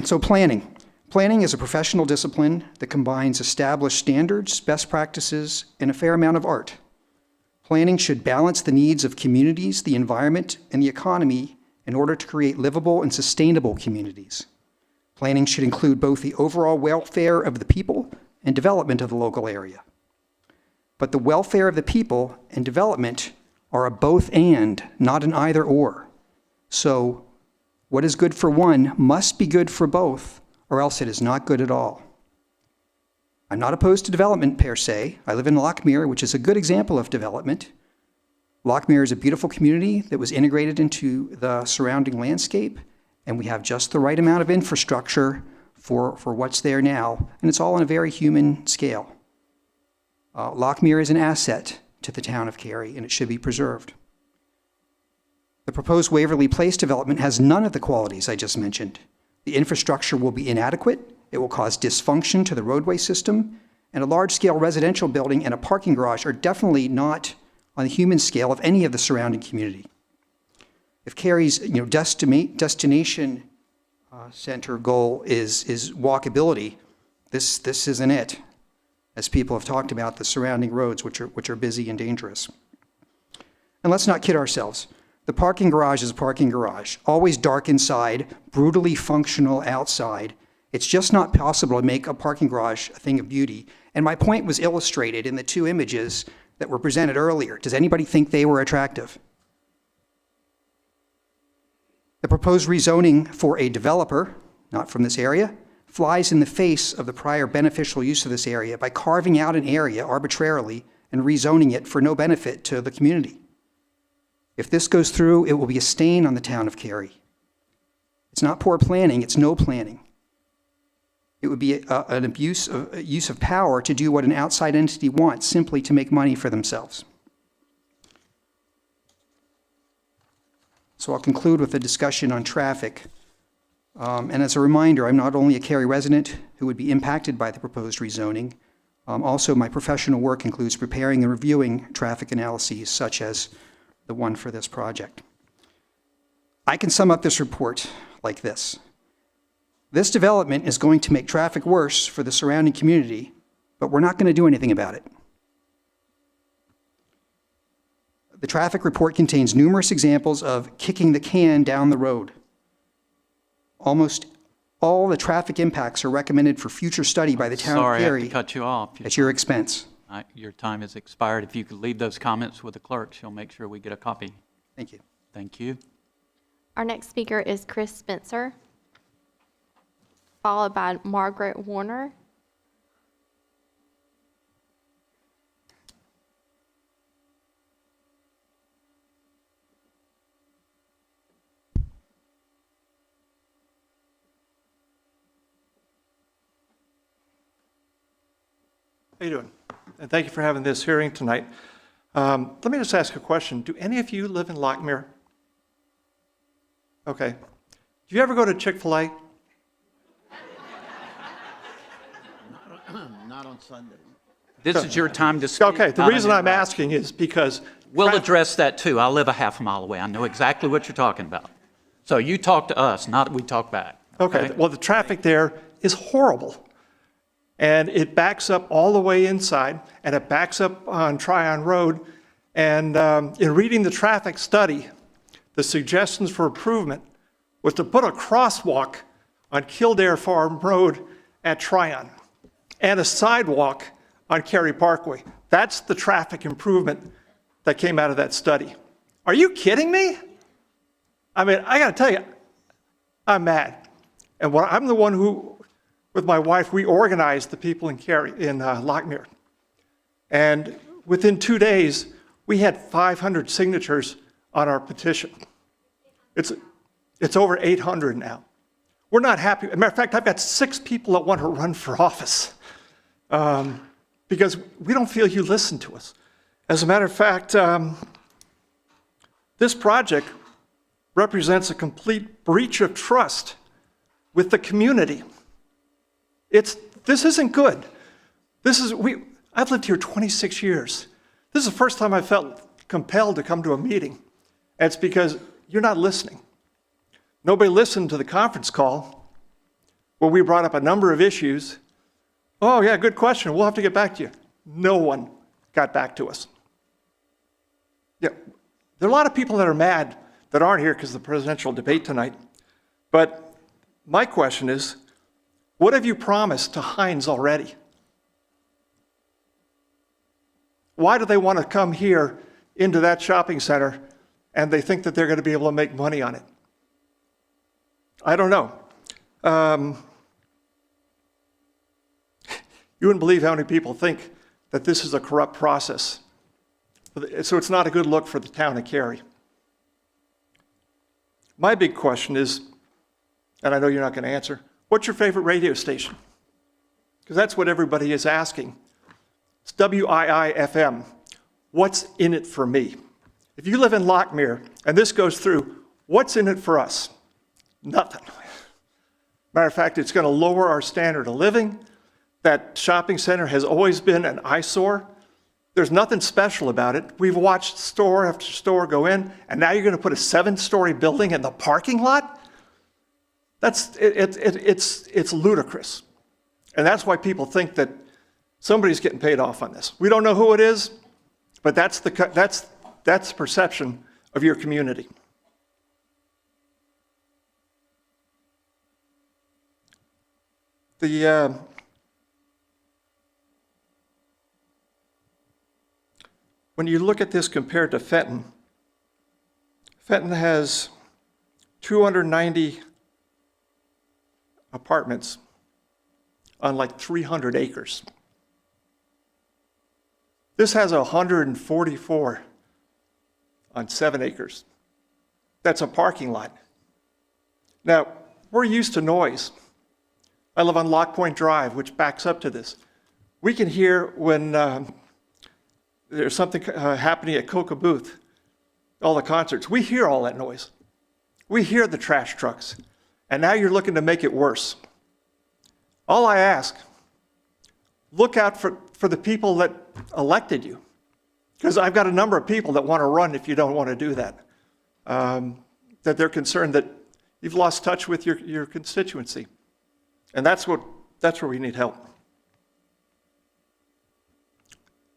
So planning. Planning is a professional discipline that combines established standards, best practices, and a fair amount of art. Planning should balance the needs of communities, the environment, and the economy in order to create livable and sustainable communities. Planning should include both the overall welfare of the people and development of the local area. But the welfare of the people and development are a both and, not an either or. So what is good for one must be good for both, or else it is not good at all. I'm not opposed to development per se. I live in Lockmere, which is a good example of development. Lockmere is a beautiful community that was integrated into the surrounding landscape, and we have just the right amount of infrastructure for what's there now, and it's all on a very human scale. Lockmere is an asset to the town of Cary, and it should be preserved. The proposed Waverly Place development has none of the qualities I just mentioned. The infrastructure will be inadequate, it will cause dysfunction to the roadway system, and a large-scale residential building and a parking garage are definitely not on the human scale of any of the surrounding community. If Cary's destination center goal is walkability, this isn't it, as people have talked about the surrounding roads, which are busy and dangerous. And let's not kid ourselves. The parking garage is a parking garage, always dark inside, brutally functional outside. It's just not possible to make a parking garage a thing of beauty. And my point was illustrated in the two images that were presented earlier. Does anybody think they were attractive? The proposed rezoning for a developer, not from this area, flies in the face of the prior beneficial use of this area by carving out an area arbitrarily and rezoning it for no benefit to the community. If this goes through, it will be a stain on the town of Cary. It's not poor planning, it's no planning. It would be an use of power to do what an outside entity wants simply to make money for themselves. So I'll conclude with a discussion on traffic. And as a reminder, I'm not only a Cary resident who would be impacted by the proposed rezoning, also my professional work includes preparing and reviewing traffic analyses such as the one for this project. I can sum up this report like this. This development is going to make traffic worse for the surrounding community, but we're not going to do anything about it. The traffic report contains numerous examples of kicking the can down the road. Almost all the traffic impacts are recommended for future study by the town of Sorry, I Cary have to cut you off. at your expense. Your time has expired. If you could leave those comments with the clerk, she'll make sure we get a copy. Thank you. Thank you. Our next speaker is Chris Spencer, followed by Margaret Warner. How you doing? And thank you for having this hearing tonight. Let me just ask a question. Do any of you live in Lockmere? Okay. Do you ever go to Chick-fil-A? Not on Sunday. This is your time to speak. Okay, the not reason an I'm invite. asking is because We'll address that too. I live a half a mile away. I know exactly what you're talking about. So you talk to us, not we talk back. Okay, well, the traffic there is horrible. And it backs up all the way inside, and it backs up on Tryon Road. And in reading the traffic study, the suggestions for improvement was to put a crosswalk on Kildare Farm Road at Tryon and a sidewalk on Cary Parkway. That's the traffic improvement that came out of that study. Are you kidding me? I mean, I got to tell you, I'm mad. And I'm the one who, with my wife, we organized the people in Cary, in Lockmere. And within 2 days, we had 500 signatures on our petition. It's over 800 now. We're not happy. As a matter of fact, I've got 6 people that want to run for office because we don't feel you listen to us. As a matter of fact, this project represents a complete breach of trust with the community. This isn't good. I've lived here 26 years. This is the first time I felt compelled to come to a meeting. And it's because you're not listening. Nobody listened to the conference call where we brought up a number of issues. Oh, yeah, good question. We'll have to get back to you. No one got back to us. Yeah, there are a lot of people that are mad that aren't here because of the presidential debate tonight. But my question is, what have you promised to Heinz already? Why do they want to come here into that shopping center and they think that they're going to be able to make money on it? I don't know. You wouldn't believe how many people think that this is a corrupt process. So it's not a good look for the town of Cary. My big question is, and I know you're not going to answer, what's your favorite radio station? Because that's what everybody is asking. It's WII-FM. What's in it for me? If you live in Lockmere and this goes through, what's in it for us? Nothing. Matter of fact, it's going to lower our standard of living. That shopping center has always been an eyesore. There's nothing special about it. We've watched store after store go in, and now you're going to put a 7-story building in the parking lot? It's ludicrous. And that's why people think that somebody's getting paid off on this. We don't know who it is, but that's the perception of your community. When you look at this compared to Fenton, Fenton has 290 apartments on like 300 acres. This has 144 on 7 acres. That's a parking lot. Now, we're used to noise. I live on Lock Point Drive, which backs up to this. We can hear when there's something happening at Coca Booth, all the concerts. We hear all that noise. We hear the trash trucks. And now you're looking to make it worse. All I ask, look out for the people that elected you. Because I've got a number of people that want to run if you don't want to do that. That they're concerned that you've lost touch with your constituency. And that's where we need help.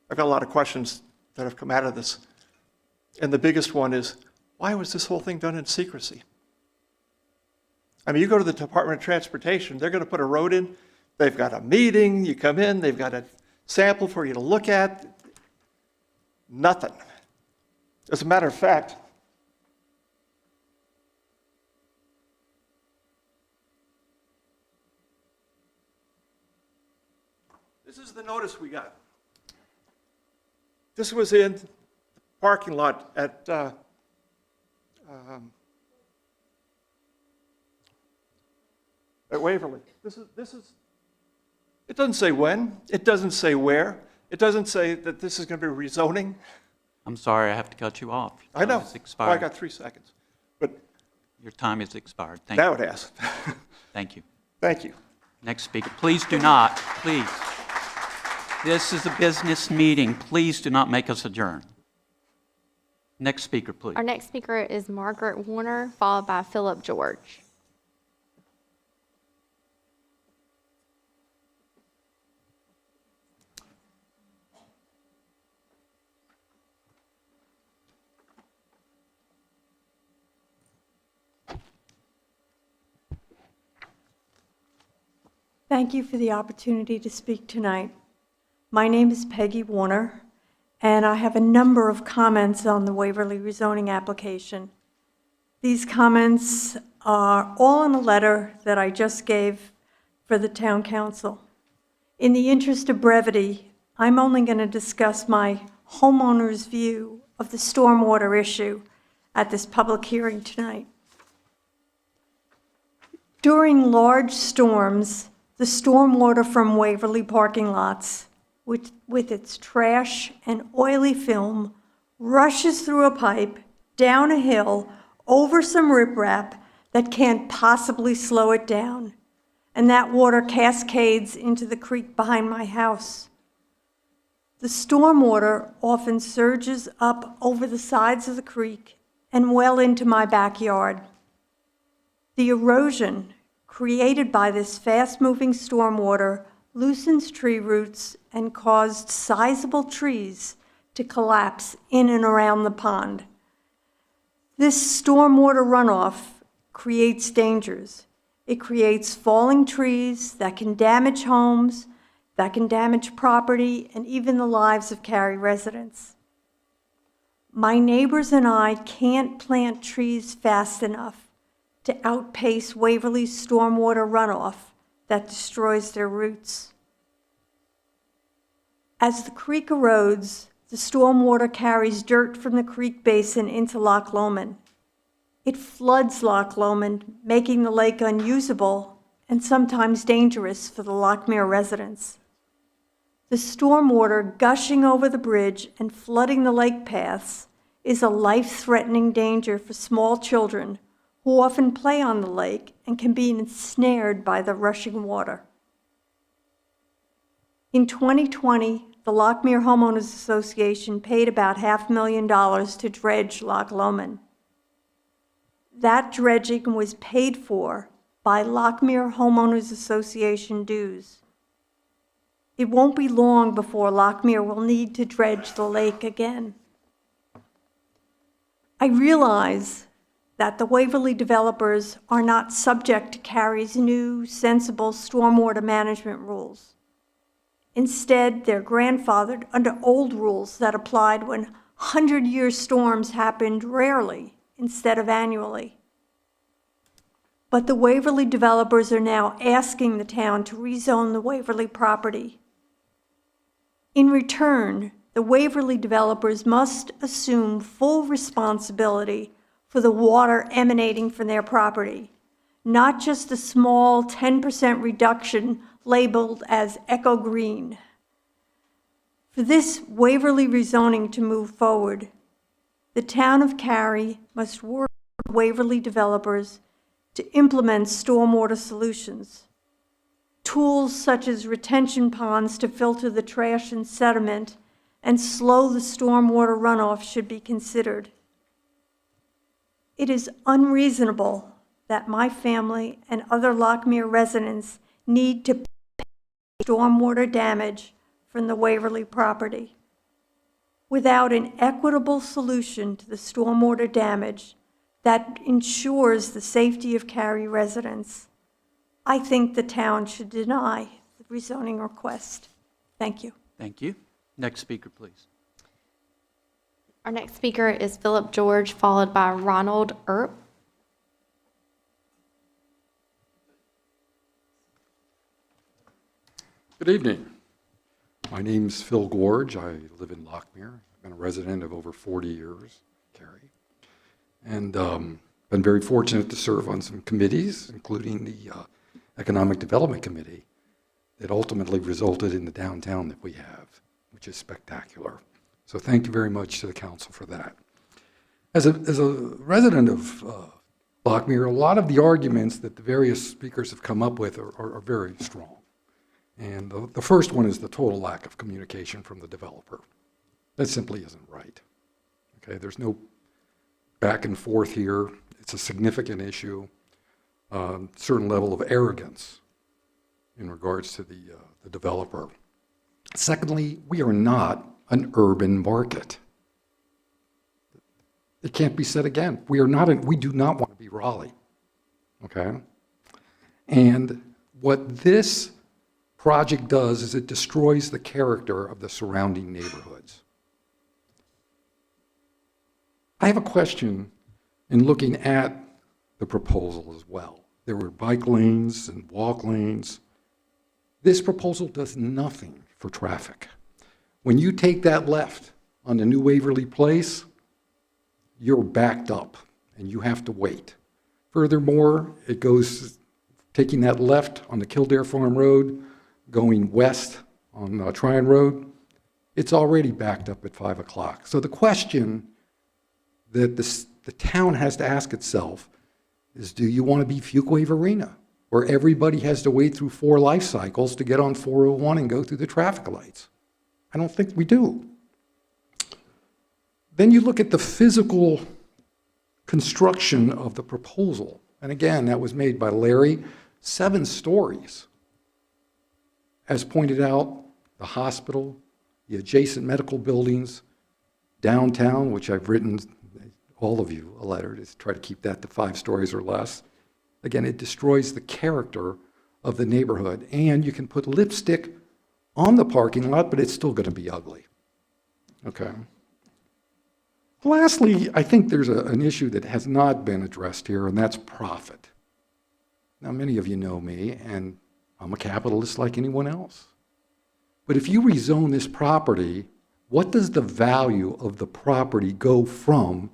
I've got a lot of questions that have come out of this. And the biggest one is, why was this whole thing done in secrecy? I mean, you go to the Department of Transportation, they're going to put a road in, they've got a meeting, you come in, they've got a sample for you to look at. Nothing. As a matter of fact, this is the notice we got. This was in the parking lot at Waverly. This is. It doesn't say when. It doesn't say where. It doesn't say that this is going to be rezoning. I'm sorry, I have to cut you off. I know. It's Oh, expired. I got 3 seconds. But Your time is expired. Thank now you. it has. Thank you. Thank you. Next speaker. Please do not, please. This is a business meeting. Please do not make us adjourn. Next speaker, please. Our next speaker is Margaret Warner, followed by Philip George. Thank you for the opportunity to speak tonight. My name is Peggy Warner, and I have a number of comments on the Waverly rezoning application. These comments are all in a letter that I just gave for the town council. In the interest of brevity, I'm only going to discuss my homeowner's view of the stormwater issue at this public hearing tonight. During large storms, the stormwater from Waverly parking lots, with its trash and oily film, rushes through a pipe, down a hill, over some riprap that can't possibly slow it down. And that water cascades into the creek behind my house. The stormwater often surges up over the sides of the creek and well into my backyard. The erosion created by this fast-moving stormwater loosens tree roots and caused sizable trees to collapse in and around the pond. This stormwater runoff creates dangers. It creates falling trees that can damage homes, that can damage property, and even the lives of Cary residents. My neighbors and I can't plant trees fast enough to outpace Waverly's stormwater runoff that destroys their roots. As the creek erodes, the stormwater carries dirt from the creek basin into Loch Lomond. It floods Loch Lomond, making the lake unusable and sometimes dangerous for the Lochmere residents. The stormwater gushing over the bridge and flooding the lake paths is a life-threatening danger for small children who often play on the lake and can be ensnared by the rushing water. In 2020, the Lochmere Homeowners Association paid about $500,000 to dredge Loch Lomond. That dredging was paid for by Lochmere Homeowners Association dues. It won't be long before Lochmere will need to dredge the lake again. I realize that the Waverly developers are not subject to Cary's new, sensible stormwater management rules. Instead, they're grandfathered under old rules that applied when 100-year storms happened rarely instead of annually. But the Waverly developers are now asking the town to rezone the Waverly property. In return, the Waverly developers must assume full responsibility for the water emanating from their property, not just a small 10% reduction labeled as Eco Green. For this Waverly rezoning to move forward, the town of Cary must work with Waverly developers to implement stormwater solutions. Tools such as retention ponds to filter the trash and sediment and slow the stormwater runoff should be considered. It is unreasonable that my family and other Lockmere residents need to pay stormwater damage from the Waverly property. Without an equitable solution to the stormwater damage that ensures the safety of Cary residents, I think the town should deny the rezoning request. Thank you. Thank you. Next speaker, please. Our next speaker is Philip George, followed by Ronald Earp. Good evening. My name's Phil Gorge. I live in Lockmere. I've been a resident of over 40 years, Cary. And been very fortunate to serve on some committees, including the Economic Development Committee, that ultimately resulted in the downtown that we have, which is spectacular. So thank you very much to the council for that. As a resident of Lockmere, a lot of the arguments that the various speakers have come up with are very strong. And the first one is the total lack of communication from the developer. That simply isn't right. Okay, there's no back and forth here. It's a significant issue. Certain level of arrogance in regards to the developer. Secondly, we are not an urban market. It can't be said again. We do not want to be Raleigh. Okay? And what this project does is it destroys the character of the surrounding neighborhoods. I have a question in looking at the proposal as well. There were bike lanes and walk lanes. This proposal does nothing for traffic. When you take that left on the New Waverly Place, you're backed up and you have to wait. Furthermore, it goes, taking that left on the Kildare Farm Road, going west on Tryon Road, it's already backed up at 5 o'clock. So the question that the town has to ask itself is, do you want to be Fuquay Arena, where everybody has to wait through 4 life cycles to get on 401 and go through the traffic lights? I don't think we do. Then you look at the physical construction of the proposal. And again, that was made by Larry, 7 stories. As pointed out, the hospital, the adjacent medical buildings, downtown, which I've written all of you a letter to try to keep that to 5 stories or less. Again, it destroys the character of the neighborhood. And you can put lipstick on the parking lot, but it's still going to be ugly. Okay. Lastly, I think there's an issue that has not been addressed here, and that's profit. Now, many of you know me, and I'm a capitalist like anyone else. But if you rezone this property, what does the value of the property go from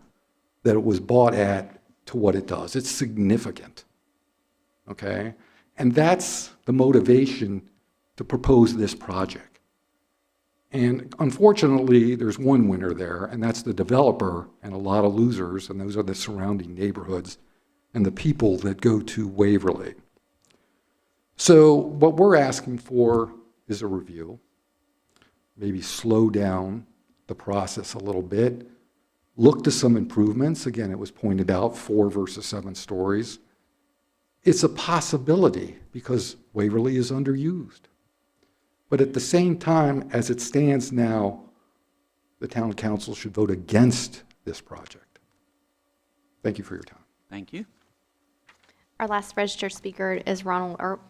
that it was bought at to what it does? It's significant. Okay? And that's the motivation to propose this project. And unfortunately, there's one winner there, and that's the developer, and a lot of losers, and those are the surrounding neighborhoods and the people that go to Waverly. So what we're asking for is a review, maybe slow down the process a little bit, look to some improvements. Again, it was pointed out, 4 versus 7 stories. It's a possibility because Waverly is underused. But at the same time, as it stands now, the town council should vote against this project. Thank you for your time. Thank you. Our last registered speaker is Ronald Earp.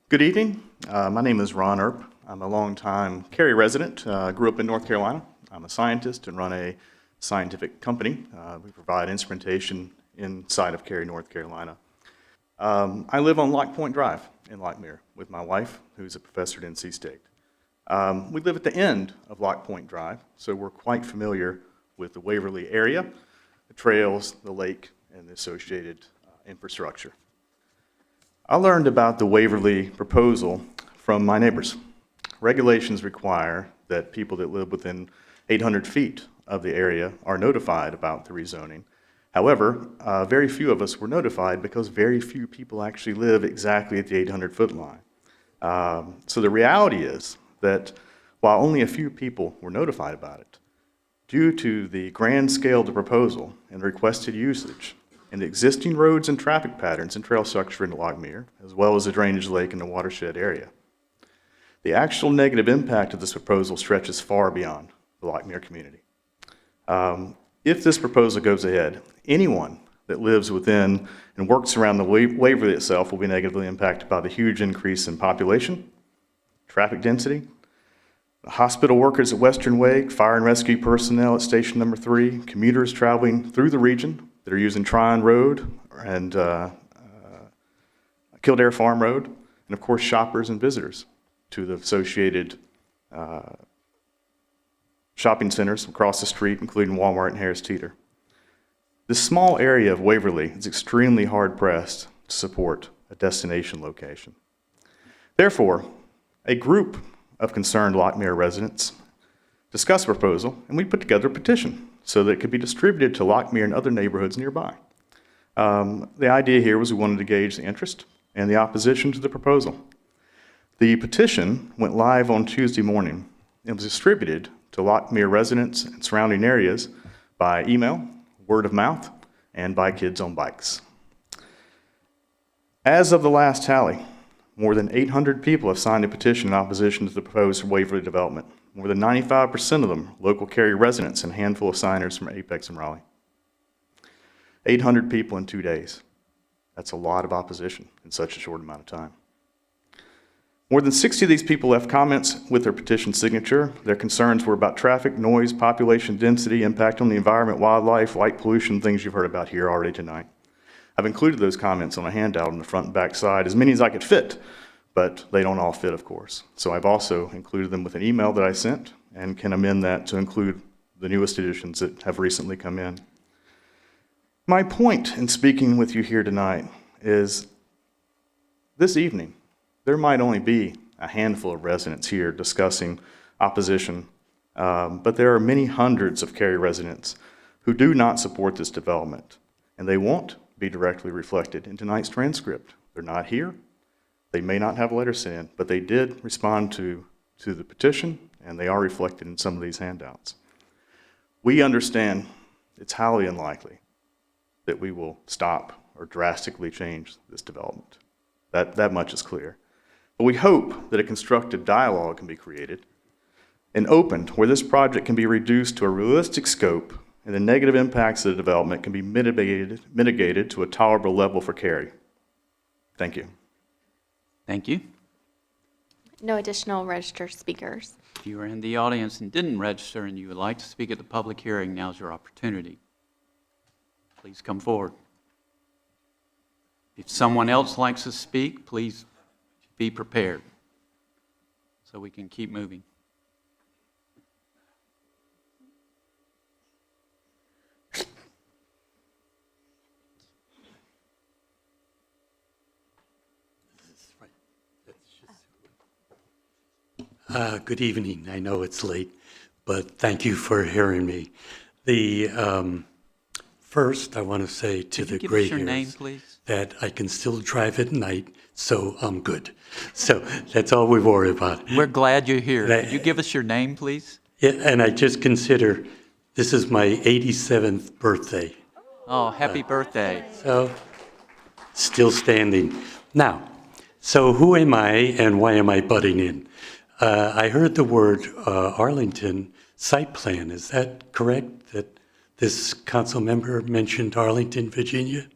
Good evening. My name is Ron Earp. I'm a longtime Cary resident. Grew up in North Carolina, I'm a scientist and run a scientific company. We provide instrumentation inside of Cary, North Carolina. I live on Lock Point Drive in Lockmere with my wife, who's a professor at NC State. We live at the end of Lock Point Drive, so we're quite familiar with the Waverly area, the trails, the lake, and the associated infrastructure. I learned about the Waverly proposal from my neighbors. Regulations require that people that live within 800 feet of the area are notified about the rezoning. However, very few of us were notified because very few people actually live exactly at the 800-foot line. So the reality is that while only a few people were notified about it, due to the grand scale of the proposal and requested usage and the existing roads and traffic patterns and trail structure in Lockmere, as well as the drainage lake in the watershed area, the actual negative impact of this proposal stretches far beyond the Lockmere community. If this proposal goes ahead, anyone that lives within and works around the Waverly itself will be negatively impacted by the huge increase in population, traffic density, the hospital workers at Western Wake, fire and rescue personnel at Station Number 3, commuters traveling through the region that are using Tryon Road and Kildare Farm Road, and of course shoppers and visitors to the associated shopping centers across the street, including Walmart and Harris Teeter. This small area of Waverly is extremely hard-pressed to support a destination location. Therefore, a group of concerned Lockmere residents discussed the proposal, and we put together a petition so that it could be distributed to Lockmere and other neighborhoods nearby. The idea here was we wanted to gauge the interest and the opposition to the proposal. The petition went live on Tuesday morning and was distributed to Lockmere residents and surrounding areas by email, word of mouth, and by kids on bikes. As of the last tally, more than 800 people have signed a petition in opposition to the proposed Waverly development. More than 95% of them local Cary residents and a handful of signers from Apex and Raleigh. 800 people in 2 days. That's a lot of opposition in such a short amount of time. More than 60 of these people left comments with their petition signature. Their concerns were about traffic, noise, population density, impact on the environment, wildlife, light pollution, things you've heard about here already tonight. I've included those comments on a handout on the front and back side, as many as I could fit, but they don't all fit, of course. So I've also included them with an email that I sent and can amend that to include the newest additions that have recently come in. My point in speaking with you here tonight is this evening, there might only be a handful of residents here discussing opposition, but there are many hundreds of Cary residents who do not support this development, and they won't be directly reflected in tonight's transcript. They're not here. They may not have a letter sent in, but they did respond to the petition, and they are reflected in some of these handouts. We understand it's highly unlikely that we will stop or drastically change this development. That much is clear. But we hope that a constructive dialogue can be created and opened where this project can be reduced to a realistic scope and the negative impacts of the development can be mitigated to a tolerable level for Cary. Thank you. Thank you. No additional registered speakers. If you are in the audience and didn't register and you would like to speak at the public hearing, now's your opportunity. Please come forward. If someone else likes to speak, please be prepared so we can keep moving. Good evening. I know it's late, but thank you for hearing me. First, I want to say to the gray hairs that I can still drive at night, so I'm good. So that's all we worry about. We're glad you're here. Could you give us your name, please? Yeah, and I just consider this is my 87th birthday. Oh, happy birthday. So, still standing. Now, so who am I and why am I butting in? I heard the word Arlington site plan. Is that correct, that this council member mentioned Arlington, Virginia?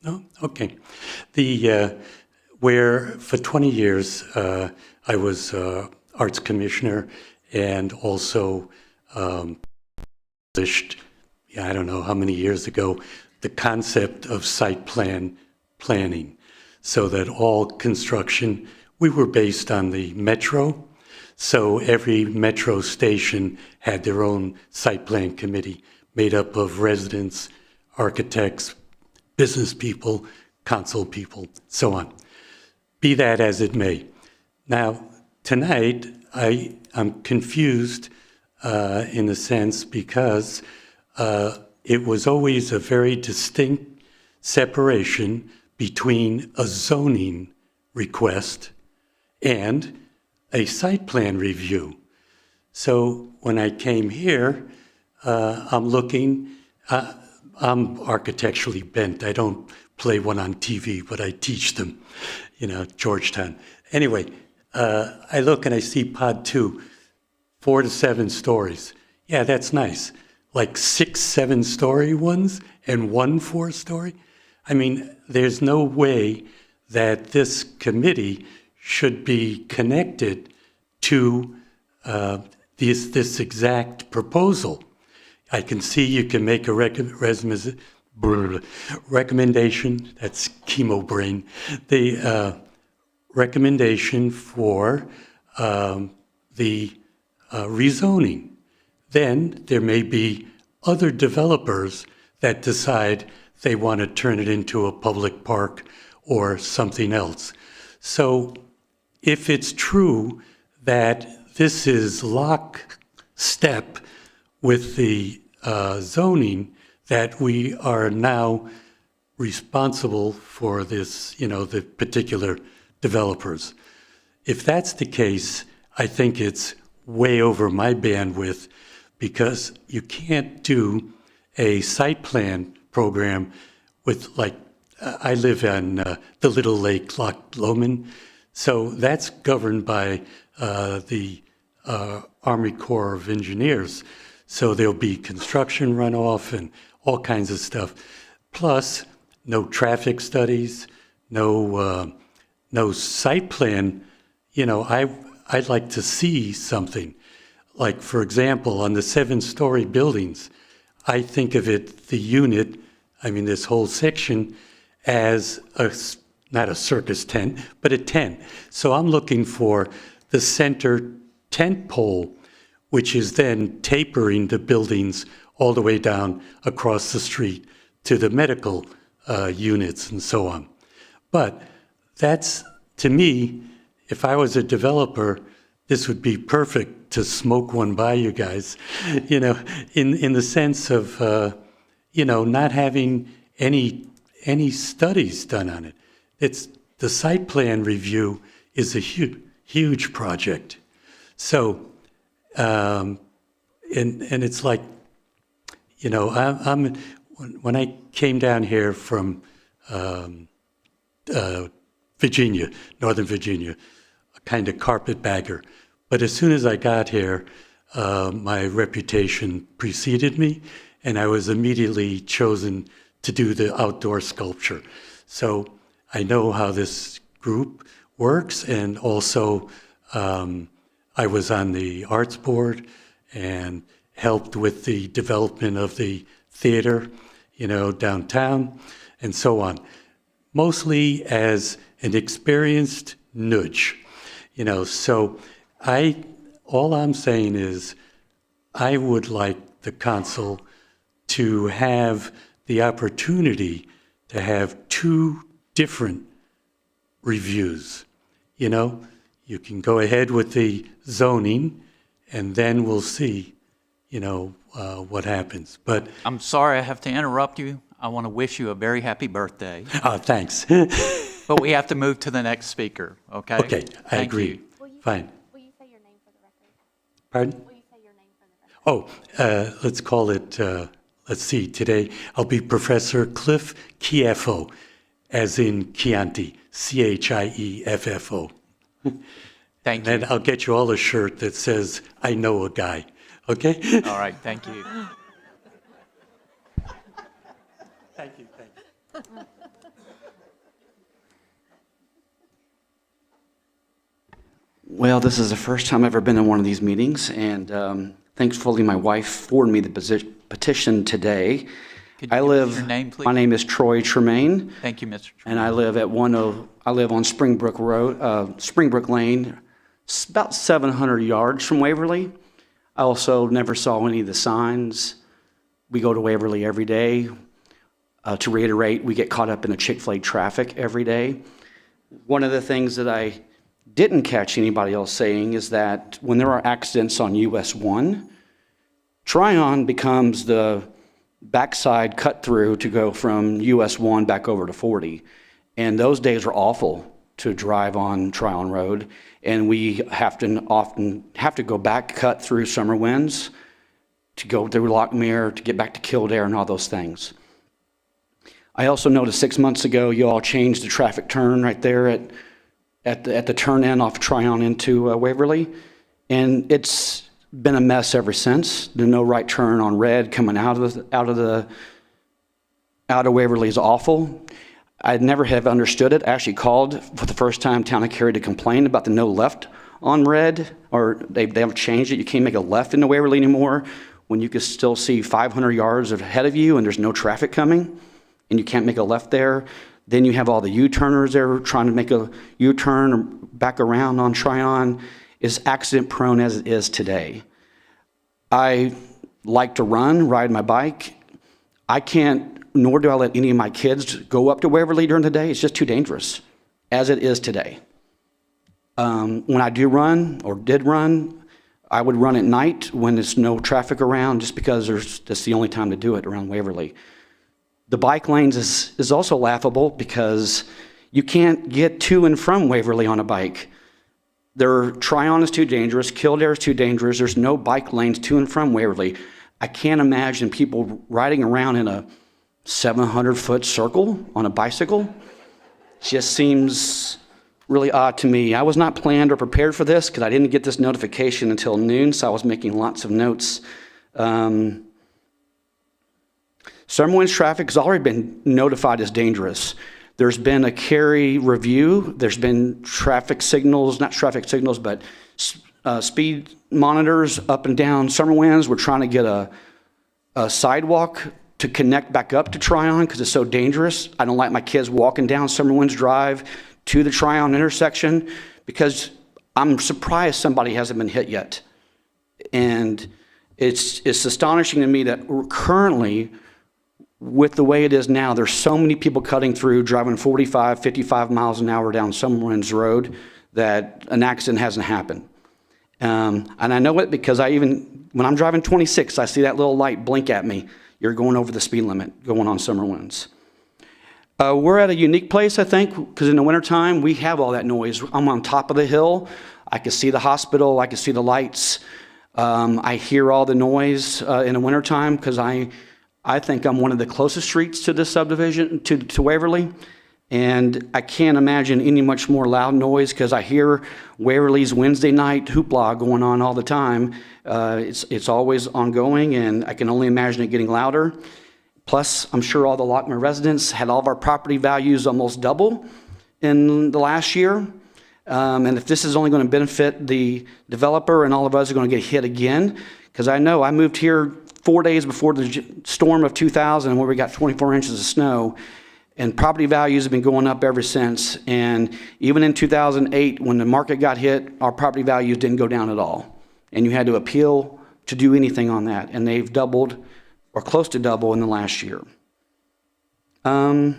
No? Okay. Where for 20 years I was arts commissioner and also published, I don't know how many years ago, the concept of site planning, so that all construction, we were based on the metro, so every metro station had their own site plan committee made up of residents, architects, business people, council people, so on. Be that as it may. Now, tonight, I'm confused in a sense because it was always a very distinct separation between a zoning request and a site plan review. So when I came here, I'm looking, I'm architecturally bent. I don't play one on TV, but I teach them, Georgetown. Anyway, I look and I see pod 2, 4 to 7 stories. Yeah, that's nice. Like 6 7-story ones and 1 4-story. I mean, there's no way that this committee should be connected to this exact proposal. I can see you can make a recommendation, that's chemo brain, the recommendation for the rezoning. Then there may be other developers that decide they want to turn it into a public park or something else. So if it's true that this is lockstep with the zoning, that we are now responsible for this, the particular developers. If that's the case, I think it's way over my bandwidth because you can't do a site plan program with I live on the little lake, Loch Lomond, so that's governed by the Army Corps of Engineers. So there'll be construction runoff and all kinds of stuff. Plus, no traffic studies, no site plan. I'd like to see something. Like, for example, on the 7-story buildings, I think of it, the unit, this whole section, as not a circus tent, but a tent. So I'm looking for the center tent pole, which is then tapering the buildings all the way down across the street to the medical units and so on. But that's, to me, if I was a developer, this would be perfect to smoke one by you guys, in the sense of, not having any studies done on it. It's the site plan review is a huge project. So, and it's like, when I came down here from Virginia, Northern Virginia, a kind of carpetbagger. But as soon as I got here, my reputation preceded me, and I was immediately chosen to do the outdoor sculpture. So I know how this group works, and also I was on the arts board and helped with the development of the theater, downtown, and so on. Mostly as an experienced nudge, so all I'm saying is I would like the council to have the opportunity to have 2 different reviews. You can go ahead with the zoning and then we'll see, what happens. But I'm sorry I have to interrupt you. I want to wish you a very happy birthday. Thanks. But we have to move to the next speaker, okay? Okay, I Thank agree. you. Fine. Will you say your name for the record? Pardon? Will you say your name for the record? Let's call it, let's see, today I'll be Professor Cliff Chieffo, as in Chianti, Chieffo. Thank you. And I'll get you all a shirt that says, I know a guy, okay? All right, thank you. Thank you. Well, this is the first time I've ever been in one of these meetings, and thankfully, my wife forwarded me the petition today. Could you give us your name, please? My name is Troy Tremaine. Thank you, Mr. And I live at I live on Springbrook Road, Springbrook Lane, about 700 yards from Waverly. I also never saw any of the signs. We go to Waverly every day. To reiterate, we get caught up in the Chick-fil-A traffic every day. One of the things that I didn't catch anybody else saying is that when there are accidents on US 1, Tryon becomes the backside cut through to go from US 1 back over to 40. And those days are awful to drive on Tryon Road. And we often have to go back, cut through Summer Winds to go through Lockmere to get back to Kildare and all those things. I also noticed 6 months ago, you all changed the traffic turn right there at the turn in off Tryon into Waverly. And it's been a mess ever since. The no right turn on red coming out of Waverly is awful. I never have understood it. I actually called for the first time Town of Cary to complain about the no left on red, or they have changed it. You can't make a left into Waverly anymore when you can still see 500 yards ahead of you and there's no traffic coming and you can't make a left there. Then you have all the U-turners there trying to make a U-turn or back around on Tryon. Is accident prone as it is today. I like to ride my bike. I can't, nor do I let any of my kids go up to Waverly during the day. It's just too dangerous, as it is today. When I do run, or did run, I would run at night when there's no traffic around, just because that's the only time to do it around Waverly. The bike lanes is also laughable because you can't get to and from Waverly on a bike. Tryon is too dangerous, Kildare is too dangerous, there's no bike lanes to and from Waverly. I can't imagine people riding around in a 700-foot circle on a bicycle. It just seems really odd to me. I was not planned or prepared for this because I didn't get this notification until noon, so I was making lots of notes. Summer Winds traffic has already been notified as dangerous. There's been a Cary review. There's been traffic signals, not traffic signals, but speed monitors up and down Summer Winds. We're trying to get a sidewalk to connect back up to Tryon because it's so dangerous. I don't like my kids walking down Summer Winds Drive to the Tryon intersection because I'm surprised somebody hasn't been hit yet. And it's astonishing to me that we're currently, with the way it is now, there's so many people cutting through, driving 45, 55 miles an hour down Summer Winds Road that an accident hasn't happened. And I know it because when I'm driving 26, I see that little light blink at me. You're going over the speed limit going on Summer Winds. We're at a unique place, I think, because in the wintertime, we have all that noise. I'm on top of the hill. I can see the hospital. I can see the lights. I hear all the noise in the wintertime because I think I'm one of the closest streets to this subdivision, to Waverly. And I can't imagine any much more loud noise because I hear Waverly's Wednesday night hoopla going on all the time. It's always ongoing, and I can only imagine it getting louder. Plus, I'm sure all the Lockmere residents had all of our property values almost double in the last year. And if this is only going to benefit the developer and all of us are going to get hit again, because I know I moved here 4 days before the storm of 2000 where we got 24 inches of snow, and property values have been going up ever since. And even in 2008, when the market got hit, our property values didn't go down at all. And you had to appeal to do anything on that. And they've doubled or close to double in the last year. That's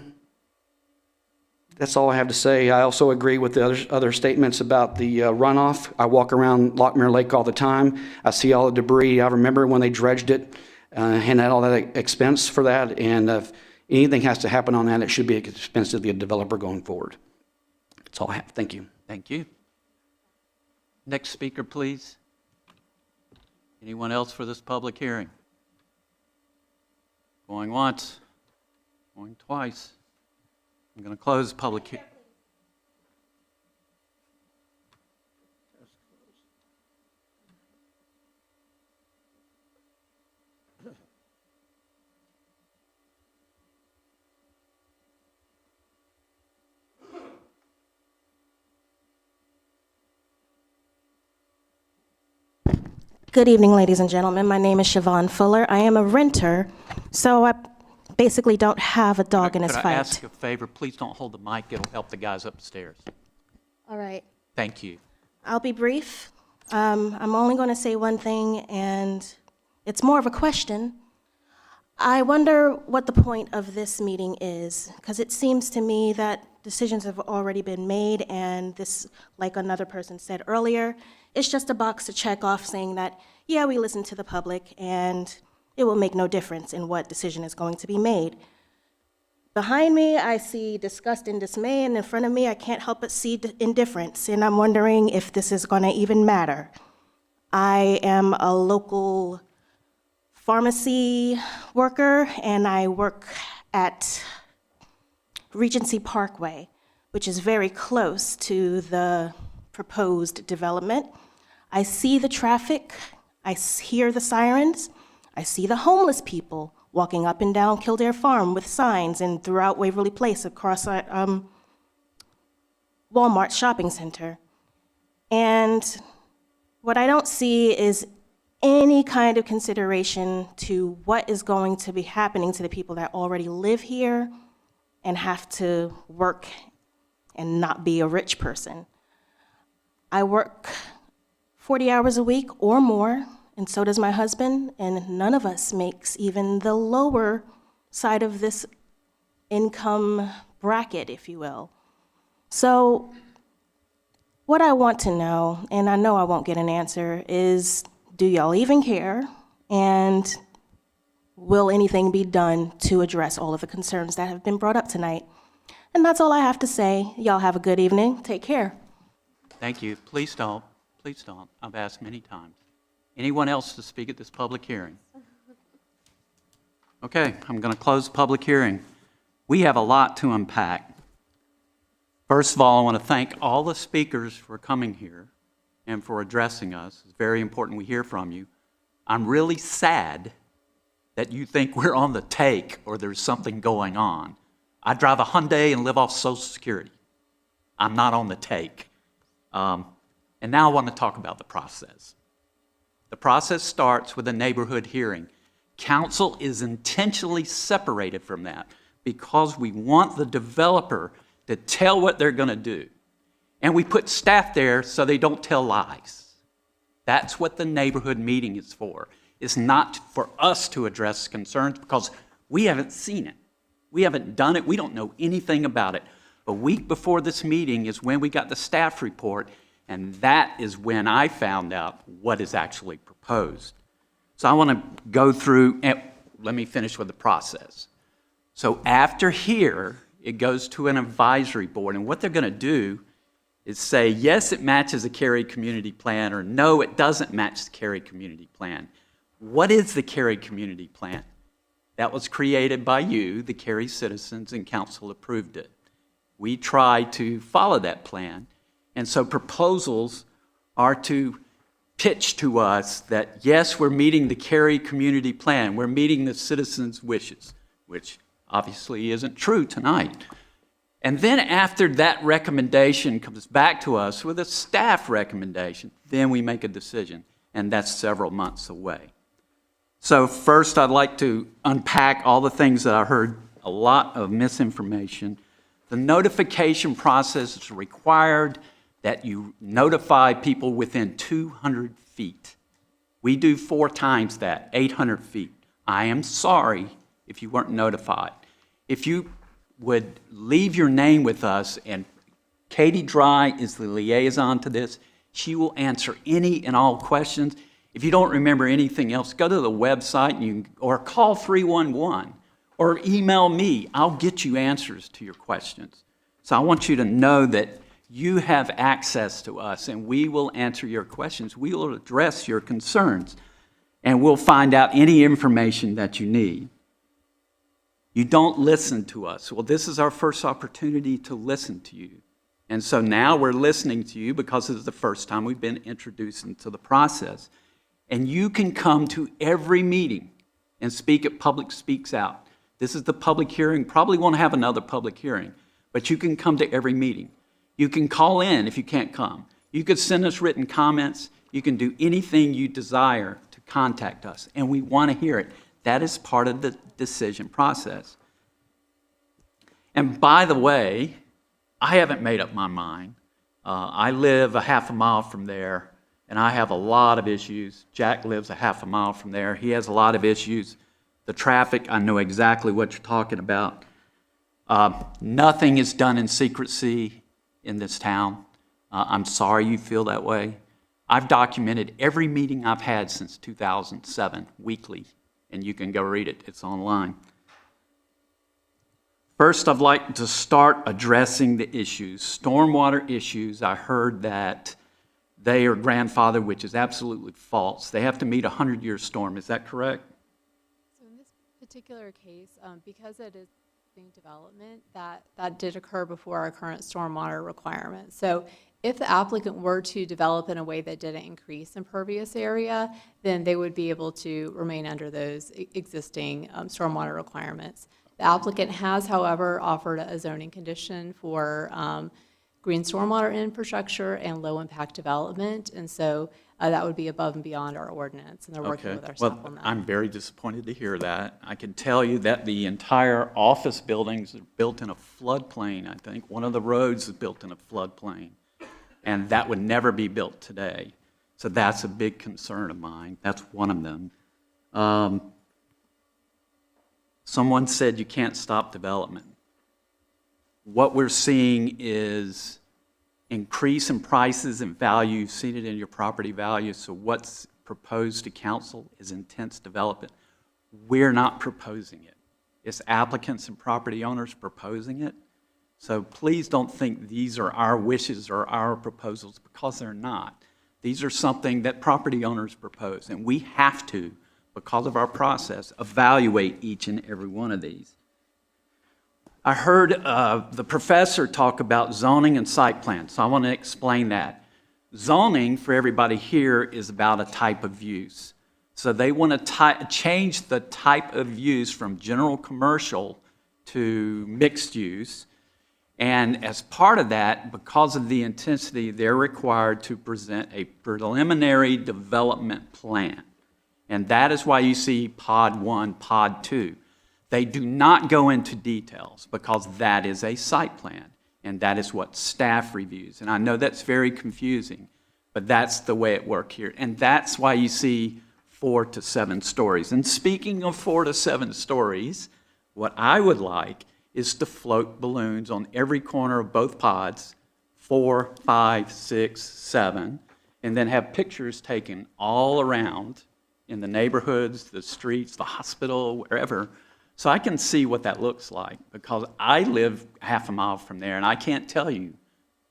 all I have to say. I also agree with the other statements about the runoff. I walk around Lockmere Lake all the time. I see all the debris. I remember when they dredged it and had all that expense for that. And if anything has to happen on that, it should be at expense of the developer going forward. That's all I have. Thank you. Thank you. Next speaker, please. Anyone else for this public hearing? Going once, going twice. I'm going to close public hearing. Good evening, ladies and gentlemen. My name is Siobhan Fuller. I am a renter, so I basically don't have a dog in this Could I fight. ask a favor? Please don't hold the mic. It'll help the guys upstairs. All right. Thank you. I'll be brief. I'm only going to say one thing, and it's more of a question. I wonder what the point of this meeting is, because it seems to me that decisions have already been made, and this, like another person said earlier, it's just a box to check off saying that, yeah, we listened to the public, and it will make no difference in what decision is going to be made. Behind me, I see disgust and dismay, and in front of me, I can't help but see indifference, and I'm wondering if this is going to even matter. I am a local pharmacy worker, and I work at Regency Parkway, which is very close to the proposed development. I see the traffic, I hear the sirens, I see the homeless people walking up and down Kildare Farm with signs and throughout Waverly Place across Walmart shopping center. And what I don't see is any kind of consideration to what is going to be happening to the people that already live here and have to work and not be a rich person. I work 40 hours a week or more, and so does my husband, and none of us makes even the lower side of this income bracket, if you will. So what I want to know, and I know I won't get an answer, is do y'all even care? And will anything be done to address all of the concerns that have been brought up tonight? And that's all I have to say. Y'all have a good evening. Take care. Thank you. Please don't. Please don't. I've asked many times. Anyone else to speak at this public hearing? Okay, I'm going to close the public hearing. We have a lot to unpack. First of all, I want to thank all the speakers for coming here and for addressing us. It's very important we hear from you. I'm really sad that you think we're on the take or there's something going on. I drive a Hyundai and live off Social Security. I'm not on the take. And now I want to talk about the process. The process starts with a neighborhood hearing. Council is intentionally separated from that because we want the developer to tell what they're going to do. And we put staff there so they don't tell lies. That's what the neighborhood meeting is for. It's not for us to address concerns because we haven't seen it. We haven't done it. We don't know anything about it. A week before this meeting is when we got the staff report, and that is when I found out what is actually proposed. So I want to go through, and let me finish with the process. So after here, it goes to an advisory board, and what they're going to do is say, yes, it matches the Cary Community Plan, or no, it doesn't match the Cary Community Plan. What is the Cary Community Plan? That was created by you, the Cary citizens, and council approved it. We try to follow that plan, and so proposals are to pitch to us that, yes, we're meeting the Cary Community Plan, we're meeting the citizens' wishes, which obviously isn't true tonight. And then after that recommendation comes back to us with a staff recommendation, then we make a decision, and that's several months away. So first, I'd like to unpack all the things that I heard, a lot of misinformation. The notification process is required that you notify people within 200 feet. We do 4 times that, 800 feet. I am sorry if you weren't notified. If you would leave your name with us, and Katie Dry is the liaison to this, she will answer any and all questions. If you don't remember anything else, go to the website and or call 311 or email me. I'll get you answers to your questions. So I want you to know that you have access to us, and we will answer your questions. We will address your concerns, and we'll find out any information that you need. You don't listen to us. Well, this is our first opportunity to listen to you. And so now we're listening to you because it's the first time we've been introduced into the process. And you can come to every meeting and speak at Public Speaks Out. This is the public hearing. Probably won't have another public hearing, but you can come to every meeting. You can call in if you can't come. You could send us written comments. You can do anything you desire to contact us, and we want to hear it. That is part of the decision process. And by the way, I haven't made up my mind. I live a half a mile from there, and I have a lot of issues. Jack lives a half a mile from there. He has a lot of issues. The traffic, I know exactly what you're talking about. Nothing is done in secrecy in this town. I'm sorry you feel that way. I've documented every meeting I've had since 2007, weekly, and you can go read it. It's online. First, I'd like to start addressing the issues. Stormwater issues, I heard that they are grandfathered, which is absolutely false. They have to meet a 100-year storm. Is that correct? So in this particular case, because it is development, that did occur before our current stormwater requirements. So if the applicant were to develop in a way that didn't increase impervious area, then they would be able to remain under those existing stormwater requirements. The applicant has, however, offered a zoning condition for green stormwater infrastructure and low-impact development, and so that would be above and beyond our ordinance, and they're working with our staff on that. I'm very disappointed to hear that. I can tell you that the entire office buildings are built in a floodplain, I think. One of the roads is built in a floodplain, and that would never be built today. So that's a big concern of mine. That's one of them. Someone said you can't stop development. What we're seeing is increase in prices and value. You've seen it in your property value. So what's proposed to council is intense development. We're not proposing it. It's applicants and property owners proposing it. So please don't think these are our wishes or our proposals, because they're not. These are something that property owners propose, and we have to, because of our process, evaluate each and every one of these. I heard the professor talk about zoning and site plan, so I want to explain that. Zoning, for everybody here, is about a type of use. So they want to change the type of use from general commercial to mixed use. And as part of that, because of the intensity, they're required to present a preliminary development plan. And that is why you see Pod 1, Pod 2. They do not go into details because that is a site plan, and that is what staff reviews. And I know that's very confusing, but that's the way it works here. And that's why you see 4 to 7 stories. And speaking of 4 to 7 stories, what I would like is to float balloons on every corner of both pods, 4, 5, 6, 7, and then have pictures taken all around in the neighborhoods, the streets, the hospital, wherever, so I can see what that looks like, because I live half a mile from there, and I can't tell you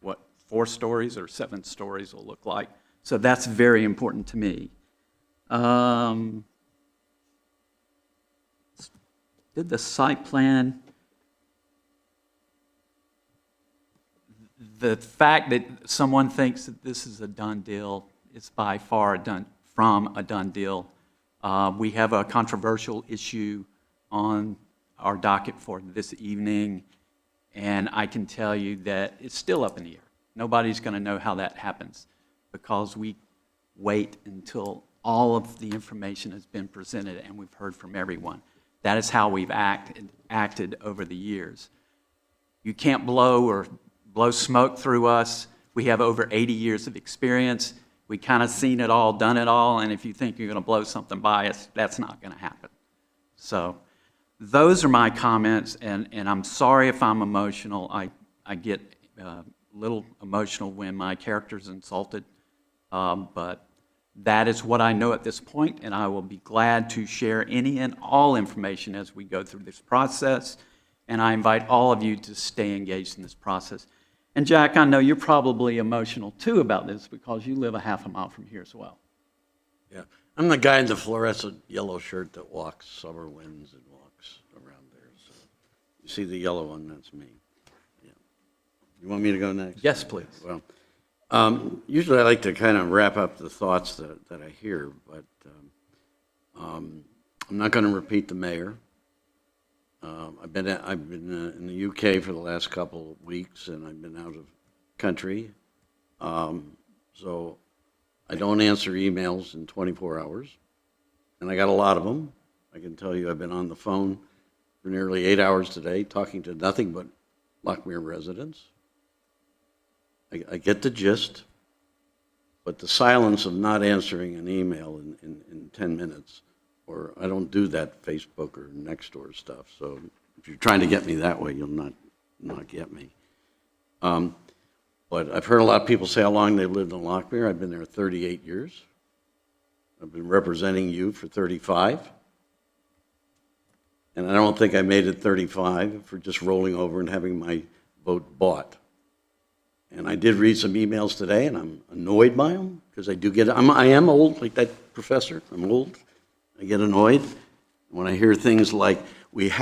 what 4 stories or 7 stories will look like. So that's very important to me. Did the site plan, the fact that someone thinks that this is a done deal is by far a done deal. We have a controversial issue on our docket for this evening, and I can tell you that it's still up in the air. Nobody's going to know how that happens because we wait until all of the information has been presented and we've heard from everyone. That is how we've acted over the years. You can't blow smoke through us. We have over 80 years of experience. We kind of seen it all, done it all, and if you think you're going to blow something by us, that's not going to happen. So those are my comments, and I'm sorry if I'm emotional. I get a little emotional when my character's insulted, but that is what I know at this point, and I will be glad to share any and all information as we go through this process, and I invite all of you to stay engaged in this process. And Jack, I know you're probably emotional too about this because you live a half a mile from here as well. Yeah, I'm the guy in the fluorescent yellow shirt that walks summer winds and walks around there. So you see the yellow one, that's me. Yeah. You want me to go next? Yes, please. Well, usually I like to kind of wrap up the thoughts that I hear, but I'm not going to repeat the mayor. I've been in the UK for the last couple of weeks, and I've been out of country. So I don't answer emails in 24 hours, and I got a lot of them. I can tell you I've been on the phone for nearly 8 hours today talking to nothing but Lockmere residents. I get the gist, but the silence of not answering an email in 10 minutes, or I don't do that Facebook or Nextdoor stuff, so if you're trying to get me that way, you'll not get me. But I've heard a lot of people say how long they've lived in Lockmere. I've been there 38 years. I've been representing you for 35. And I don't think I made it 35 for just rolling over and having my vote bought. And I did read some emails today, and I'm annoyed by them, because I do get, I am old, like that professor. I'm old. I get annoyed when I hear things like, we've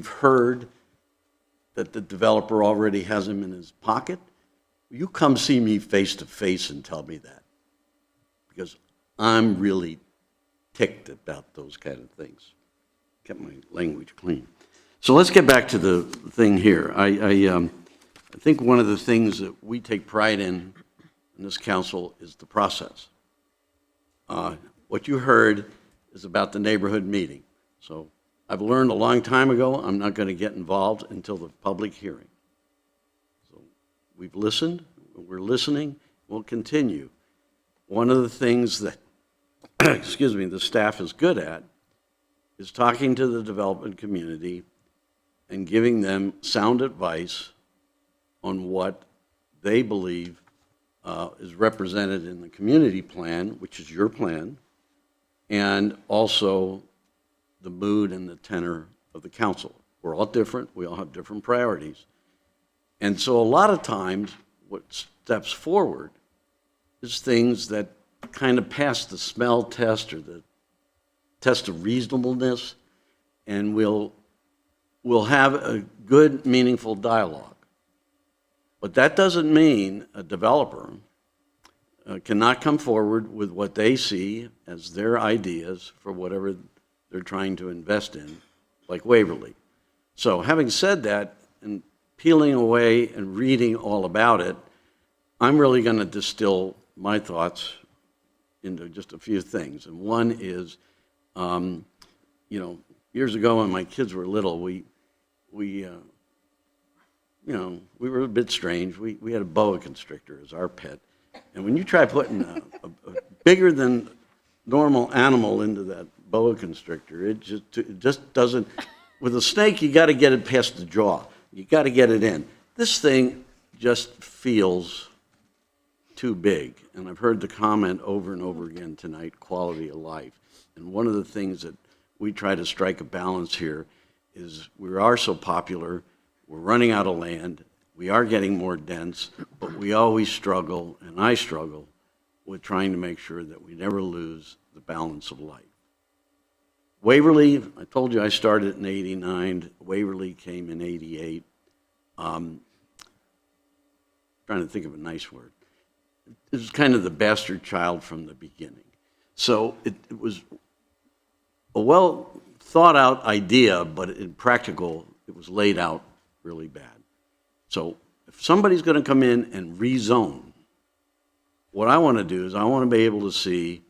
heard that the developer already has him in his pocket. You come see me face to face and tell me that, because I'm really ticked about those kind of things. Kept my language clean. So let's get back to the thing here. I think one of the things that we take pride in this council is the process. What you heard is about the neighborhood meeting. So I've learned a long time ago I'm not going to get involved until the public hearing. So we've listened, we're listening, we'll continue. One of the things that, excuse me, the staff is good at is talking to the development community and giving them sound advice on what they believe is represented in the community plan, which is your plan, and also the mood and the tenor of the council. We're all different. We all have different priorities. And so a lot of times what steps forward is things that kind of pass the smell test or the test of reasonableness, and we'll have a good, meaningful dialogue. But that doesn't mean a developer cannot come forward with what they see as their ideas for whatever they're trying to invest in, like Waverly. So having said that, and peeling away and reading all about it, I'm really going to distill my thoughts into just a few things. And one is, years ago when my kids were little, we were a bit strange. We had a boa constrictor as our pet. And when you try putting a bigger than normal animal into that boa constrictor, it just doesn't. With a snake, you got to get it past the jaw. You got to get it in. This thing just feels too big. And I've heard the comment over and over again tonight, quality of life. And one of the things that we try to strike a balance here is we are so popular, we're running out of land, we are getting more dense, but we always struggle, and I struggle, with trying to make sure that we never lose the balance of life. Waverly, I told you I started in '89. Waverly came in '88. Trying to think of a nice word. It was kind of the bastard child from the beginning. So it was a well thought out idea, but in practical, it was laid out really bad. So if somebody's going to come in and rezone, what I want to do is I want to be able to see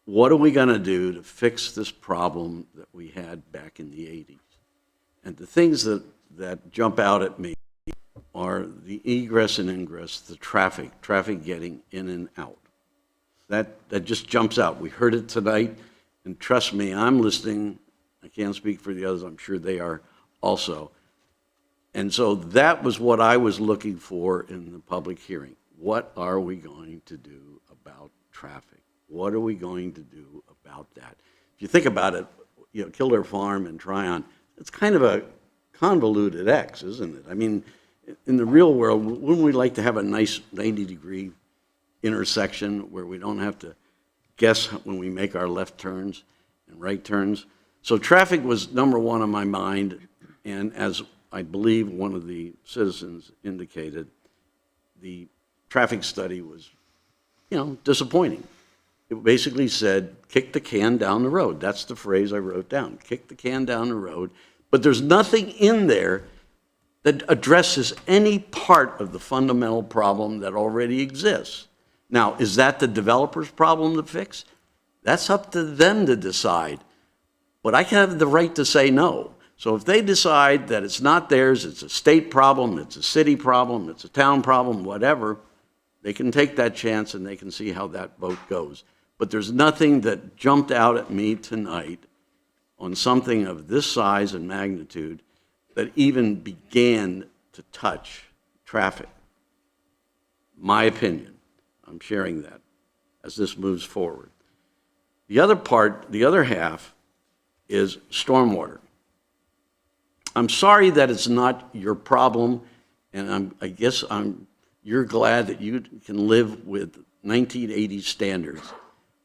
what are we going to do to fix this problem that we had back in the 80s. And the things that jump out at me are the egress and ingress, the traffic getting in and out. That just jumps out. We heard it tonight, and trust me, I'm listening. I can't speak for the others. I'm sure they are also. And so that was what I was looking for in the public hearing. What are we going to do about traffic? What are we going to do about that? If you think about it, Kildare Farm and Tryon, it's kind of a convoluted X, isn't it? I mean, in the real world, wouldn't we like to have a nice 90-degree intersection where we don't have to guess when we make our left turns and right turns? So traffic was number one on my mind, and as I believe one of the citizens indicated, the traffic study was, disappointing. It basically said, kick the can down the road. That's the phrase I wrote down, kick the can down the road. But there's nothing in there that addresses any part of the fundamental problem that already exists. Now, is that the developer's problem to fix? That's up to them to decide. But I have the right to say no. So if they decide that it's not theirs, it's a state problem, it's a city problem, it's a town problem, whatever, they can take that chance and they can see how that vote goes. But there's nothing that jumped out at me tonight on something of this size and magnitude that even began to touch traffic. My opinion. I'm sharing that as this moves forward. The other part, the other half, is stormwater. I'm sorry that it's not your problem, and I guess you're glad that you can live with 1980 standards.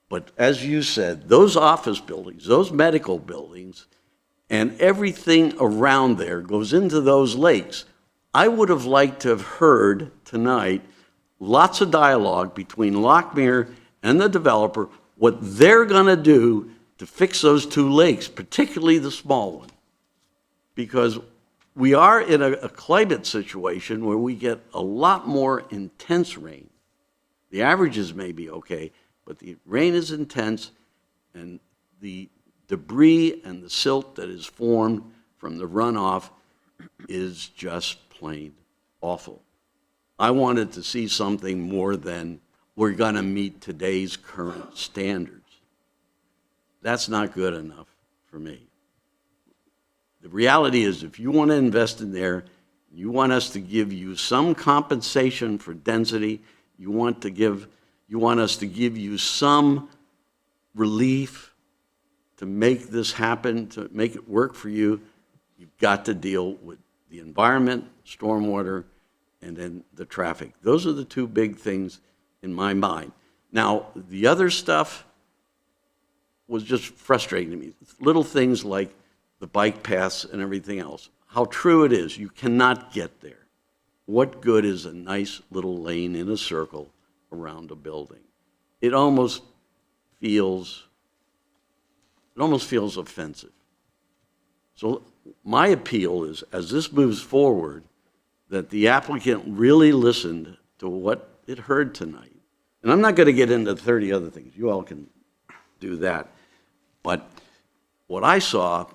But as you said, those office buildings, those medical buildings, and everything around there goes into those lakes. I would have liked to have heard tonight lots of dialogue between Lockmere and the developer, what they're going to do to fix those two lakes, particularly the small one. Because we are in a climate situation where we get a lot more intense rain. The averages may be okay, but the rain is intense, and the debris and the silt that is formed from the runoff is just plain awful. I wanted to see something more than we're going to meet today's current standards. That's not good enough for me. The reality is, if you want to invest in there, you want us to give you some compensation for density, you want us to give you some relief to make this happen, to make it work for you, you've got to deal with the environment, stormwater, and then the traffic. Those are the two big things in my mind. Now, the other stuff was just frustrating to me. Little things like the bike paths and everything else. How true it is, you cannot get there. What good is a nice little lane in a circle around a building? It almost feels offensive. So my appeal is, as this moves forward, that the applicant really listened to what it heard tonight. And I'm not going to get into 30 other things. You all can do that. But what I saw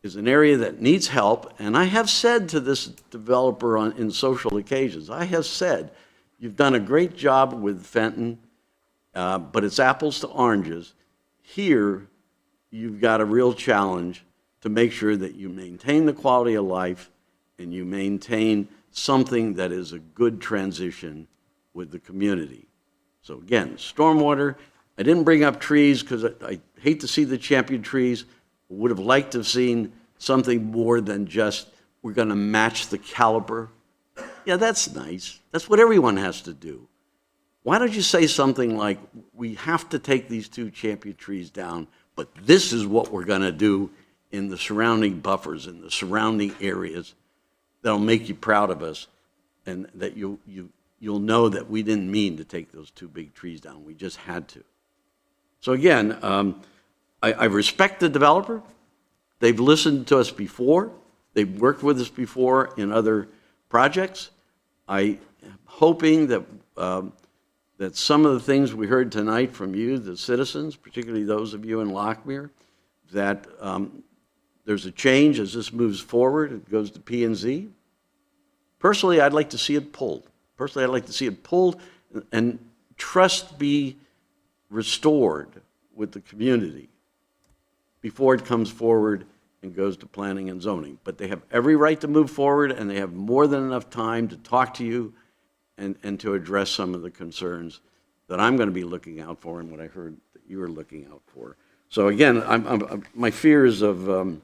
is an area that needs help, and I have said to this developer in social occasions, I have said, you've done a great job with Fenton, but it's apples to oranges. Here, you've got a real challenge to make sure that you maintain the quality of life and you maintain something that is a good transition with the community. So again, stormwater, I didn't bring up trees because I hate to see the champion trees. Would have liked to have seen something more than just, we're going to match the caliber. Yeah, that's nice. That's what everyone has to do. Why don't you say something like, we have to take these two champion trees down, but this is what we're going to do in the surrounding buffers, in the surrounding areas, that'll make you proud of us, and that you'll know that we didn't mean to take those two big trees down. We just had to. So again, I respect the developer. They've listened to us before. They've worked with us before in other projects. I am hoping that that some of the things we heard tonight from you, the citizens, particularly those of you in Lockmere, that there's a change as this moves forward. It goes to P&Z. Personally, I'd like to see it pulled. Personally, I'd like to see it pulled and trust be restored with the community before it comes forward and goes to planning and zoning. But they have every right to move forward, and they have more than enough time to talk to you and to address some of the concerns that I'm going to be looking out for and what I heard that you were looking out for. So again, my fear is of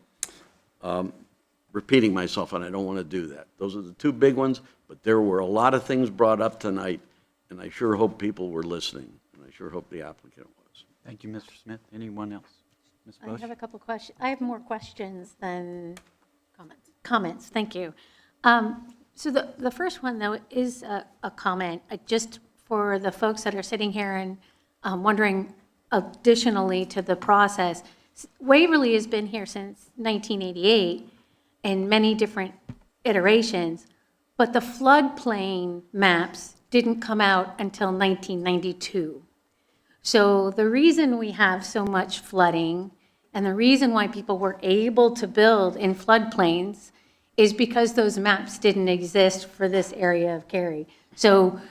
repeating myself, and I don't want to do that. Those are the two big ones, but there were a lot of things brought up tonight, and I sure hope people were listening, and I sure hope the applicant was. Thank you, Mr. Smith. Anyone else? Ms. I Bush? have a couple questions. I have more questions than comments. Thank you. So the first one, though, is a comment, just for the folks that are sitting here and wondering additionally to the process. Waverly has been here since 1988 in many different iterations, but the floodplain maps didn't come out until 1992. So the reason we have so much flooding and the reason why people were able to build in floodplains is because those maps didn't exist for this area of Cary. So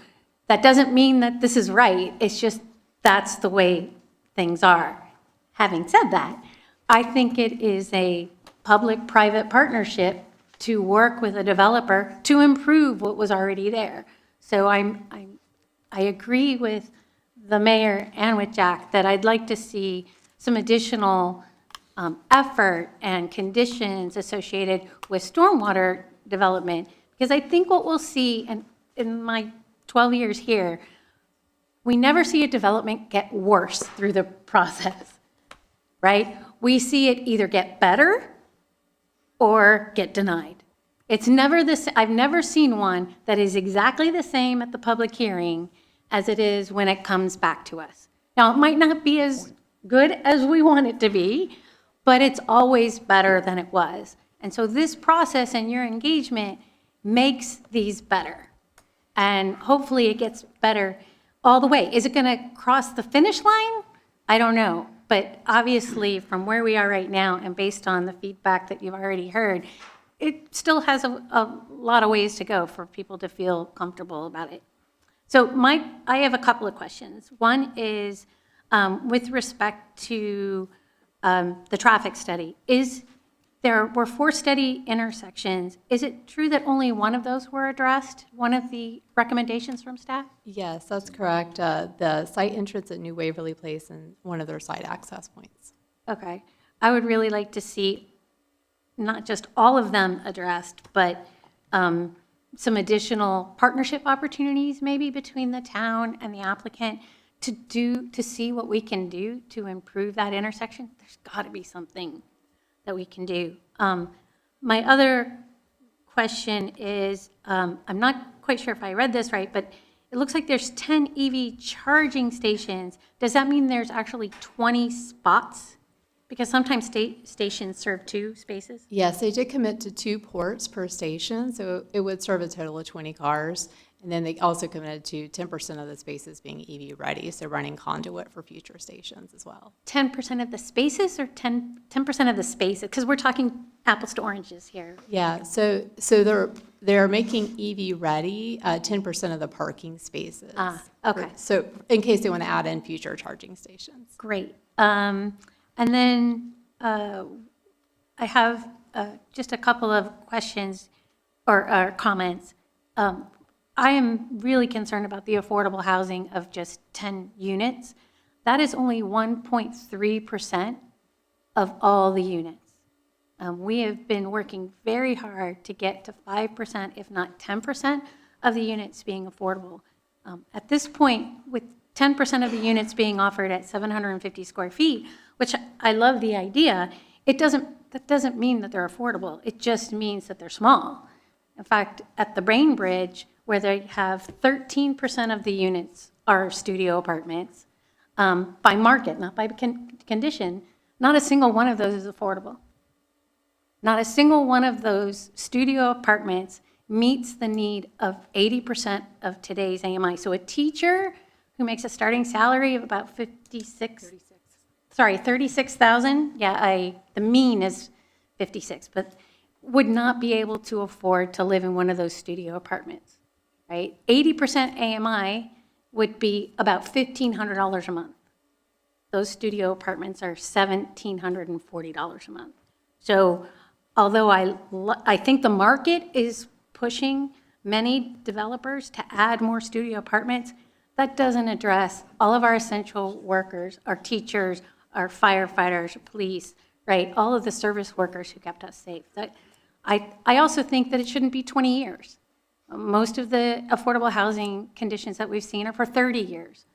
that doesn't mean that this is right. It's just that's the way things are. Having said that, I think it is a public-private partnership to work with a developer to improve what was already there. So I agree with the mayor and with Jack that I'd like to see some additional effort and conditions associated with stormwater development, because I think what we'll see, and in my 12 years here, we never see a development get worse through the process, right? We see it either get better or get denied. It's never this. I've never seen one that is exactly the same at the public hearing as it is when it comes back to us. Now, it might not be as good as we want it to be, but it's always better than it was. And so this process and your engagement makes these better. And hopefully it gets better all the way. Is it going to cross the finish line? I don't know. But obviously, from where we are right now and based on the feedback that you've already heard, it still has a lot of ways to go for people to feel comfortable about it. So I have a couple of questions. One is with respect to the traffic study. There were 4 study intersections. Is it true that only one of those were addressed, one of the recommendations from staff? Yes, that's correct. The site entrance at New Waverly Place and one of their site access points. Okay. I would really like to see not just all of them addressed, but some additional partnership opportunities maybe between the town and the applicant to see what we can do to improve that intersection. There's got to be something that we can do. My other question is, I'm not quite sure if I read this right, but it looks like there's 10 EV charging stations. Does that mean there's actually 20 spots? Because sometimes stations serve 2 spaces? Yes, they did commit to 2 ports per station, so it would serve a total of 20 cars. And then they also committed to 10% of the spaces being EV ready, so running conduit for future stations as well. 10% of the spaces or 10% of the spaces? Because we're talking apples to oranges here. Yeah, so they're making EV ready 10% of the parking spaces. Okay. So in case they want to add in future charging stations. Great. And then I have just a couple of questions or comments. I am really concerned about the affordable housing of just 10 units. That is only 1.3% of all the units. We have been working very hard to get to 5%, if not 10%, of the units being affordable. At this point, with 10% of the units being offered at 750 square feet, which I love the idea, that doesn't mean that they're affordable. It just means that they're small. In fact, at the Brain Bridge, where they have 13% of the units are studio apartments, by market, not by condition, not a single one of those is affordable. Not a single one of those studio apartments meets the need of 80% of today's AMI. So a teacher who makes a starting salary of about 36,000. Yeah, the mean is 56, but would not be able to afford to live in one of those studio apartments, right? 80% AMI would be about $1,500 a month. Those studio apartments are $1,740 a month. So although I think the market is pushing many developers to add more studio apartments, that doesn't address all of our essential workers, our teachers, our firefighters, police, right? All of the service workers who kept us safe. I also think that it shouldn't be 20 years. Most of the affordable housing conditions that we've seen are for 30 years.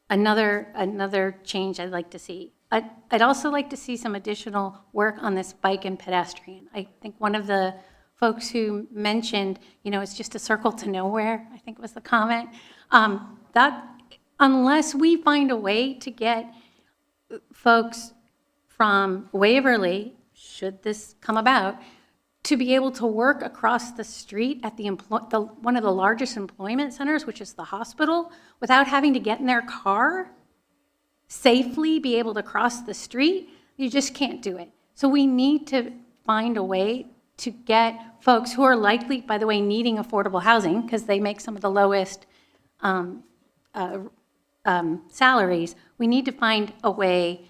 Another change I'd like to see. I'd also like to see some additional work on this bike and pedestrian. I think one of the folks who mentioned, it's just a circle to nowhere, I think was the comment. That unless we find a way to get folks from Waverly, should this come about, to be able to work across the street at one of the largest employment centers, which is the hospital, without having to get in their car, safely be able to cross the street, you just can't do it. So we need to find a way to get folks who are likely, by the way, needing affordable housing, because they make some of the lowest salaries, we need to find a way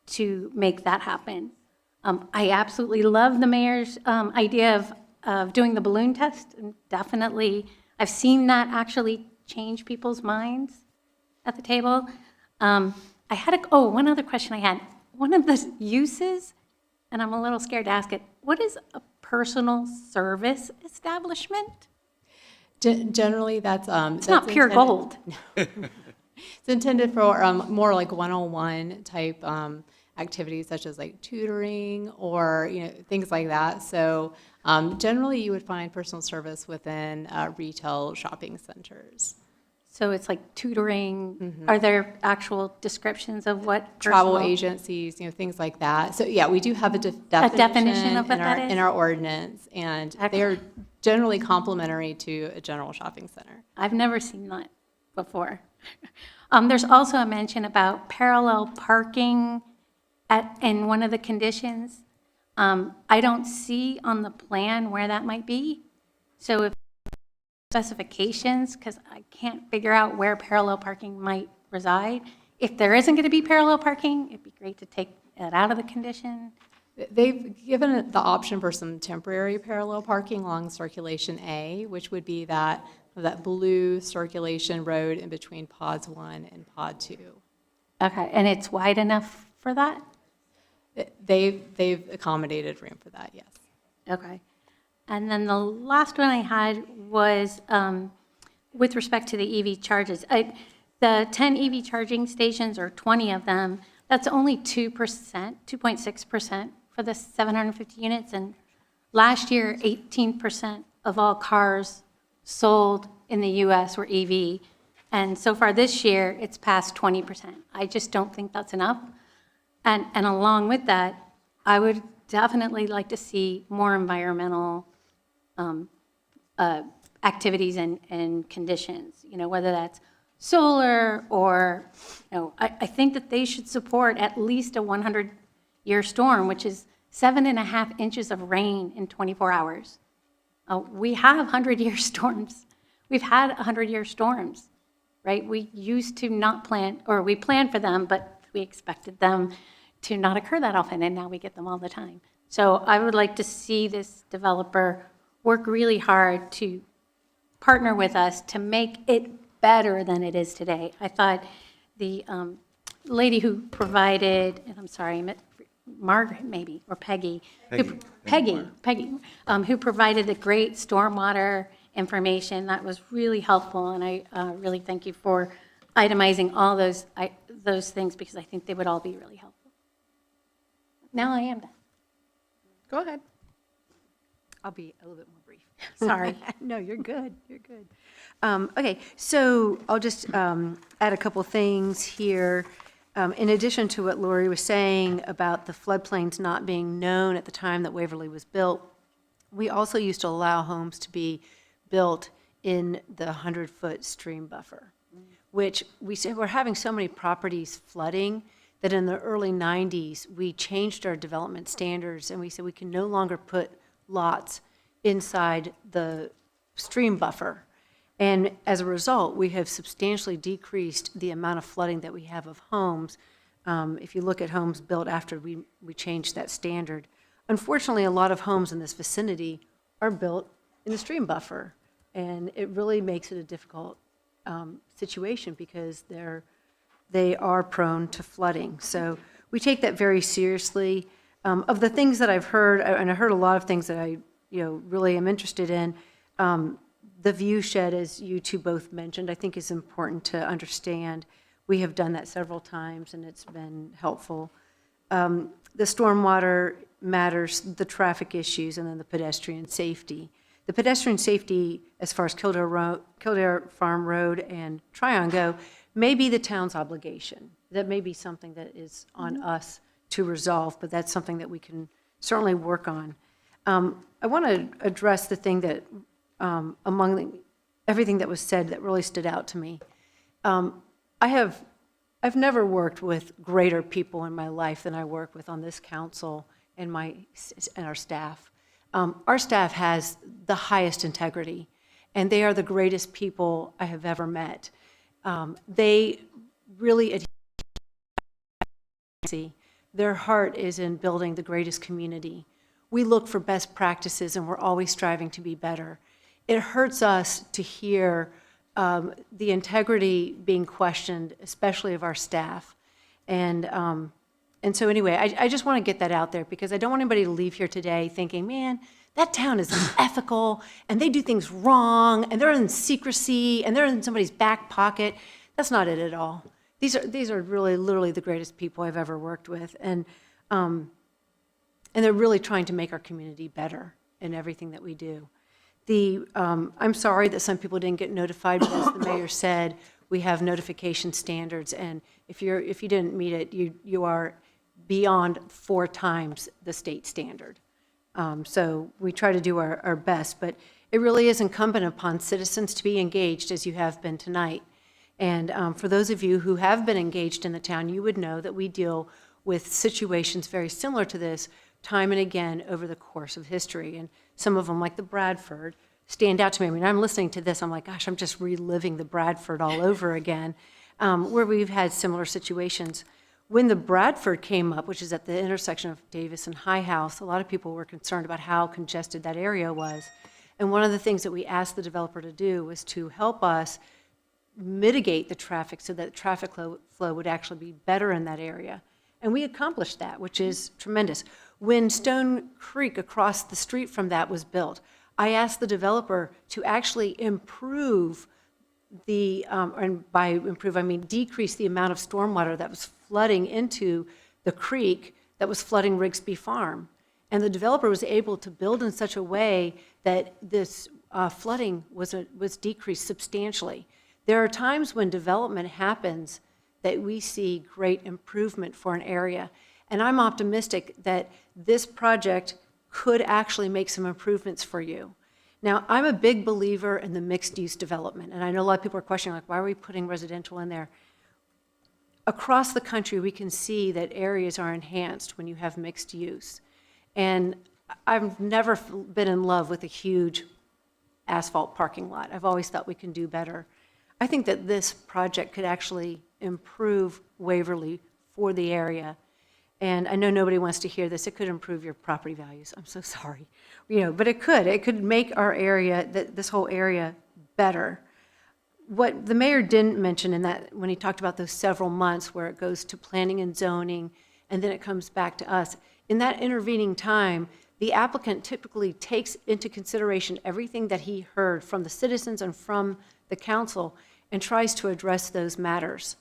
to make that happen. I absolutely love the mayor's idea of doing the balloon test. And definitely, I've seen that actually change people's minds at the table. I had one other question I had. One of the uses, and I'm a little scared to ask it, what is a personal service establishment? Generally, that's It's not pure gold. It's intended for more like one-on-one type activities, such as like tutoring or things like that. So generally, you would find personal service within retail shopping centers. So it's like tutoring. Are there actual descriptions of what Travel agencies, things like that. So yeah, we do have a definition of what that is? in our ordinance, and they're generally complementary to a general shopping center. I've never seen that before. There's also a mention about parallel parking in one of the conditions. I don't see on the plan where that might be. So if specifications, because I can't figure out where parallel parking might reside. If there isn't going to be parallel parking, it'd be great to take it out of the condition. They've given it the option for some temporary parallel parking along Circulation A, which would be that blue circulation road in between pods 1 and pod 2. Okay, and it's wide enough for that? They've accommodated room for that, yes. Okay. And then the last one I had was with respect to the EV charges. The 10 EV charging stations, or 20 of them, that's only 2%, 2.6% for the 750 units. And last year, 18% of all cars sold in the US were EV. And so far this year, it's past 20%. I just don't think that's enough. And along with that, I would definitely like to see more environmental activities and conditions, whether that's solar or, I think that they should support at least a 100-year storm, which is 7.5 inches of rain in 24 hours. We have 100-year storms. We've had 100-year storms, right? We used to not plan, or we planned for them, but we expected them to not occur that often, and now we get them all the time. So I would like to see this developer work really hard to partner with us to make it better than it is today. I thought the lady who provided, and I'm sorry, Margaret maybe, or Peggy, who provided the great stormwater information, that was really helpful, and I really thank you for itemizing all those things, because I think they would all be really helpful. Now I am done. Go ahead. I'll be a little bit more brief. Sorry. No, you're good. You're good. Okay, so I'll just add a couple things here. In addition to what Lori was saying about the floodplains not being known at the time that Waverly was built, we also used to allow homes to be built in the 100-foot stream buffer, which we said we're having so many properties flooding that in the early 90s, we changed our development standards, and we said we can no longer put lots inside the stream buffer. And as a result, we have substantially decreased the amount of flooding that we have of homes. If you look at homes built after we changed that standard. Unfortunately, a lot of homes in this vicinity are built in the stream buffer, and it really makes it a difficult situation because they are prone to flooding. So we take that very seriously. Of the things that I've heard, and I heard a lot of things that I really am interested in, the view shed, as you two both mentioned, I think is important to understand. We have done that several times, and it's been helpful. The stormwater matters, the traffic issues, and then the pedestrian safety. The pedestrian safety, as far as Kildare Farm Road and Tryon go, may be the town's obligation. That may be something that is on us to resolve, but that's something that we can certainly work on. I want to address the thing that, everything that was said that really stood out to me. I've never worked with greater people in my life than I work with on this council and our staff. Our staff has the highest integrity, and they are the greatest people I have ever met. They really adhere. Their heart is in building the greatest community. We look for best practices, and we're always striving to be better. It hurts us to hear the integrity being questioned, especially of our staff. And so anyway, I just want to get that out there because I don't want anybody to leave here today thinking, man, that town is unethical, and they do things wrong, and they're in secrecy, and they're in somebody's back pocket. That's not it at all. These are really literally the greatest people I've ever worked with, and they're really trying to make our community better in everything that we do. I'm sorry that some people didn't get notified, but as the mayor said, we have notification standards, and if you didn't meet it, you are beyond 4 times the state standard. So we try to do our best, but it really is incumbent upon citizens to be engaged as you have been tonight. And for those of you who have been engaged in the town, you would know that we deal with situations very similar to this time and again over the course of history. And some of them, like the Bradford, stand out to me. I mean, I'm listening to this, I'm like, gosh, I'm just reliving the Bradford all over again, where we've had similar situations. When the Bradford came up, which is at the intersection of Davis and High House, a lot of people were concerned about how congested that area was. And one of the things that we asked the developer to do was to help us mitigate the traffic so that traffic flow would actually be better in that area. And we accomplished that, which is tremendous. When Stone Creek across the street from that was built, I asked the developer to actually improve and by improve I mean decrease the amount of stormwater that was flooding into the creek that was flooding Rigsby Farm. And the developer was able to build in such a way that this flooding was decreased substantially. There are times when development happens that we see great improvement for an area. And I'm optimistic that this project could actually make some improvements for you. Now, I'm a big believer in the mixed-use development, and I know a lot of people are questioning, like, why are we putting residential in there? Across the country, we can see that areas are enhanced when you have mixed use. And I've never been in love with a huge asphalt parking lot. I've always thought we can do better. I think that this project could actually improve Waverly for the area. And I know nobody wants to hear this. It could improve your property values. I'm so sorry. But it could. It could make our area, this whole area, better. What the mayor didn't mention in that, when he talked about those several months where it goes to planning and zoning, and then it comes back to us, in that intervening time, the applicant typically takes into consideration everything that he heard from the citizens and from the council and tries to address those matters.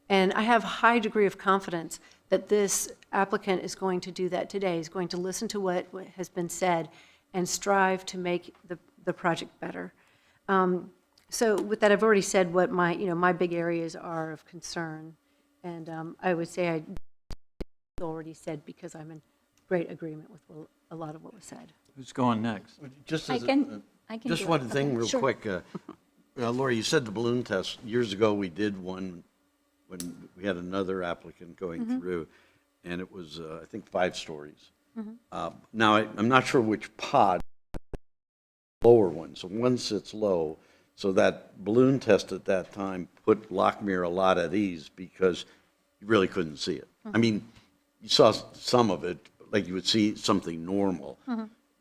And I have a high degree of confidence that this applicant is going to do that today. He's going to listen to what has been said and strive to make the project better. So with that, I've already said what my big areas are of concern. And I would say I already said because I'm in great agreement with a lot of what was said. Who's going next? Just I can just do one it. thing Okay, real sure. quick. Lori, you said the balloon test. Years ago, we did one when we had another applicant going through, and it was, I think, 5 stories. Now, I'm not sure which pod, lower one. So one sits low. So that balloon test at that time put Lockmere a lot at ease because you really couldn't see it. I mean, you saw some of it, like you would see something normal.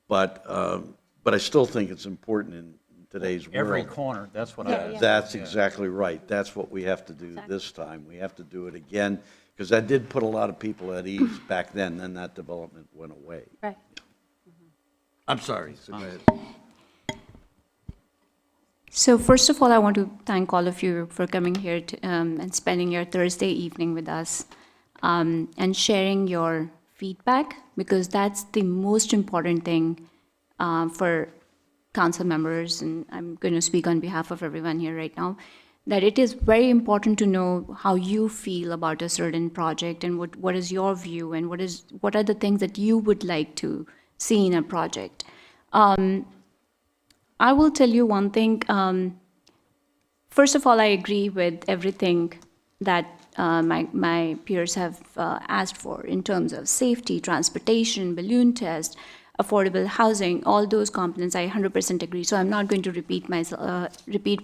But I still think it's important in today's world. Every corner, that's what I... That's exactly right. That's what we have to do this time. We have to do it again, because that did put a lot of people at ease back then that development went away. Right. I'm sorry, so go ahead. So first of all, I want to thank all of you for coming here and spending your Thursday evening with us and sharing your feedback, because that's the most important thing for council members, and I'm going to speak on behalf of everyone here right now, that it is very important to know how you feel about a certain project and what is your view and what are the things that you would like to see in a project. I will tell you one thing. First of all, I agree with everything that my peers have asked for in terms of safety, transportation, balloon test, affordable housing, all those components. I 100% agree. So I'm not going to repeat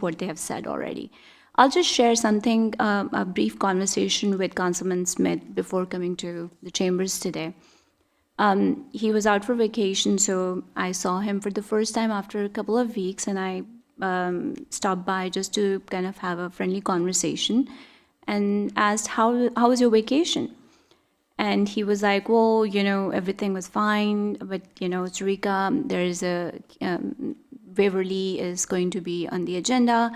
what they have said already. I'll just share something, a brief conversation with Councilman Smith before coming to the chambers today. He was out for vacation, so I saw him for the first time after a couple of weeks, and I stopped by just to kind of have a friendly conversation and asked, how was your vacation? And he was like, well, you know, everything was fine, but, you know, Tarika, there's a, Waverly is going to be on the agenda,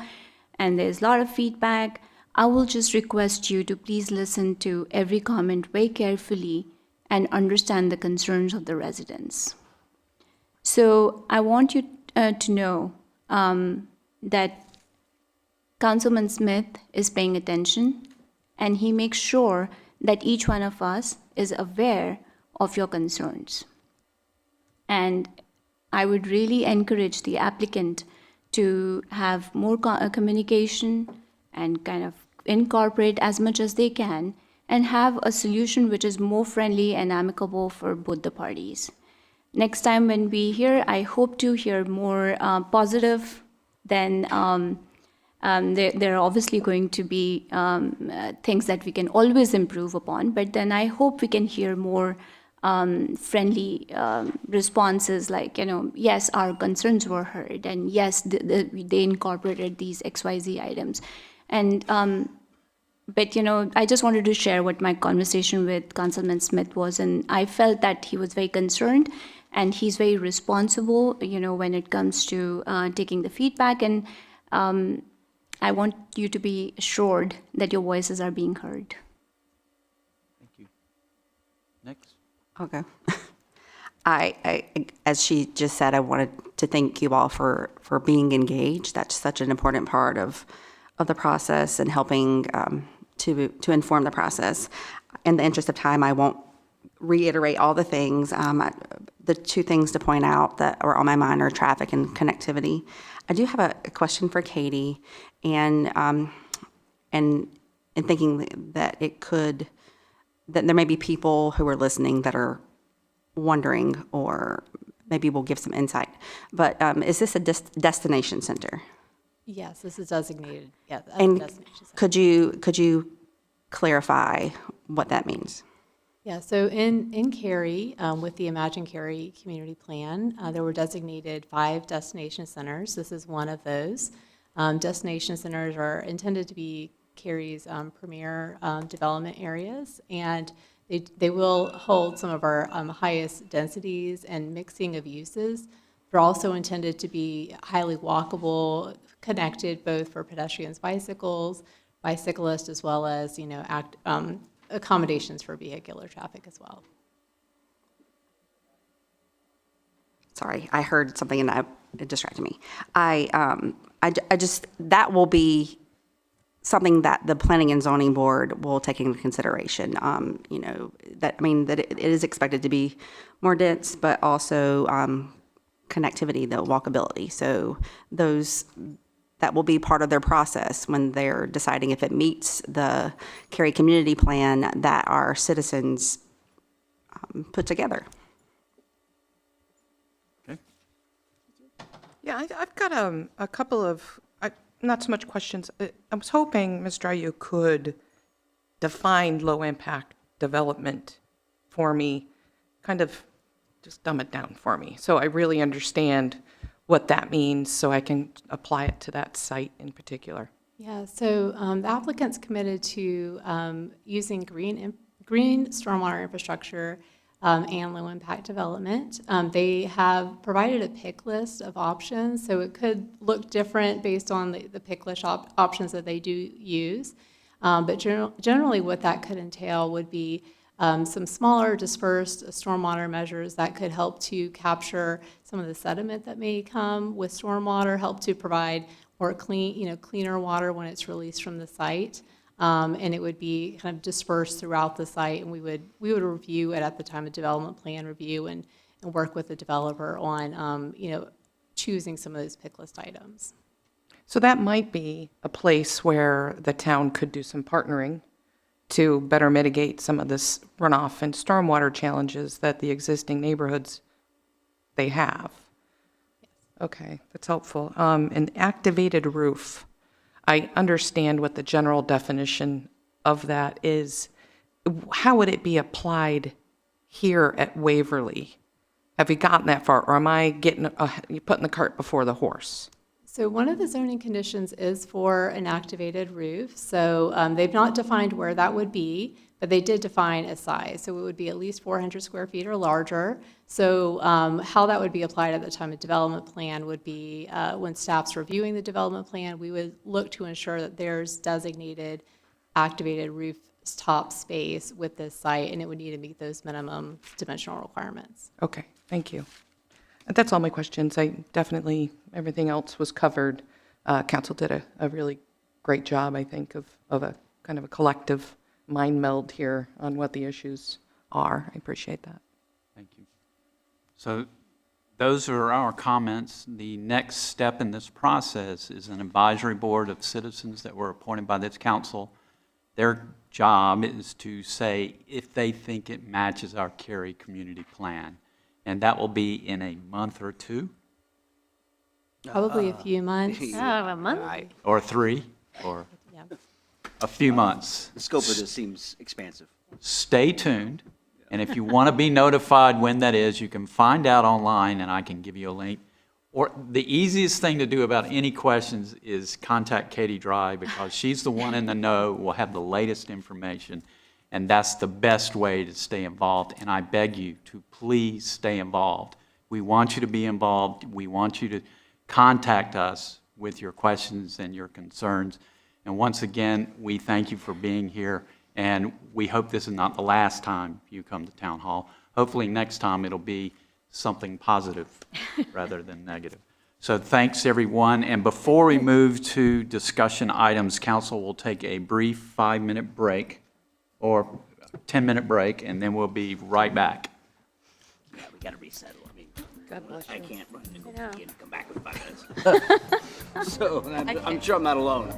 and there's a lot of feedback. I will just request you to please listen to every comment very carefully and understand the concerns of the residents. So I want you to know that Councilman Smith is paying attention, and he makes sure that each one of us is aware of your concerns. And I would really encourage the applicant to have more communication and kind of incorporate as much as they can and have a solution which is more friendly and amicable for both the parties. Next time when we hear, I hope to hear more positive than there are obviously going to be things that we can always improve upon, but then I hope we can hear more friendly responses like, you know, yes, our concerns were heard, and yes, they incorporated these XYZ items. And but, you know, I just wanted to share what my conversation with Councilman Smith was, and I felt that he was very concerned and he's very responsible, you know, when it comes to taking the feedback. And I want you to be assured that your voices are being heard. Thank you. Next. Okay. I, as she just said, I wanted to thank you all for being engaged. That's such an important part of the process and helping to inform the process. In the interest of time, I won't reiterate all the things. The two things to point out that are on my mind are traffic and connectivity. I do have a question for Katie, and thinking that that there may be people who are listening that are wondering, or maybe we'll give some insight. But is this a destination center? Yes, this is designated, yeah, as a And destination center. could you clarify what that means? Yeah, so in Cary, with the Imagine Cary community plan, there were designated 5 destination centers. This is one of those. Destination centers are intended to be Cary's premier development areas, and they will hold some of our highest densities and mixing of uses. They're also intended to be highly walkable, connected both for pedestrians, bicyclists, as well as, you know, accommodations for vehicular traffic as well. Sorry, I heard something and it distracted me. I just, that will be something that the Planning and Zoning Board will take into consideration. You know, that it is expected to be more dense, but also connectivity, the walkability. So that will be part of their process when they're deciding if it meets the Cary community plan that our citizens put together. Okay. Yeah, I've got a couple of, not so much questions. I was hoping, Ms. Dreyu, could define low-impact development for me, kind of just dumb it down for me, so I really understand what that means, so I can apply it to that site in particular. Yeah, so the applicant's committed to using green stormwater infrastructure and low-impact development. They have provided a pick list of options, so it could look different based on the pick list options that they do use. But generally what that could entail would be some smaller dispersed stormwater measures that could help to capture some of the sediment that may come with stormwater, help to provide more cleaner water when it's released from the site. And it would be kind of dispersed throughout the site, and we would review it at the time of development plan review, and work with the developer on, choosing some of those pick list items. So that might be a place where the town could do some partnering to better mitigate some of this runoff and stormwater challenges that the existing neighborhoods they have. Okay, that's helpful. An activated roof. I understand what the general definition of that is. How would it be applied here at Waverly? Have you gotten that far, or am I you putting the cart before the horse? So one of the zoning conditions is for an activated roof. So they've not defined where that would be, but they did define a size. So it would be at least 400 square feet or larger. So how that would be applied at the time of development plan would be when staff's reviewing the development plan, we would look to ensure that there's designated activated rooftop space with this site, and it would need to meet those minimum dimensional requirements. Okay, thank you. That's all my questions. Everything else was covered. Council did a really great job, I think, of a kind of a collective mind meld here on what the issues are. I appreciate that. Thank you. So those are our comments. The next step in this process is an advisory board of citizens that were appointed by this council. Their job is to say if they think it matches our Cary community plan. And that will be in a month or two? Probably a few months. A month? Or 3, or a few months. The scope of this seems expansive. Stay tuned, and if you want to be notified when that is, you can find out online, and I can give you a link. Or the easiest thing to do about any questions is contact Katie Dry, because she's the one in the know, will have the latest information, and that's the best way to stay involved. And I beg you to please stay involved. We want you to be involved. We want you to contact us with your questions and your concerns. And once again, we thank you for being here, and we hope this is not the last time you come to Town Hall. Hopefully next time it'll be something positive rather than negative. So thanks, everyone. And before we move to discussion items, council will take a brief 5-minute break or 10-minute break, and then we'll be right back. Yeah, we got to resettle. I mean, God bless I you. can't run and go and come back with 5 minutes. So I'm sure I'm not alone.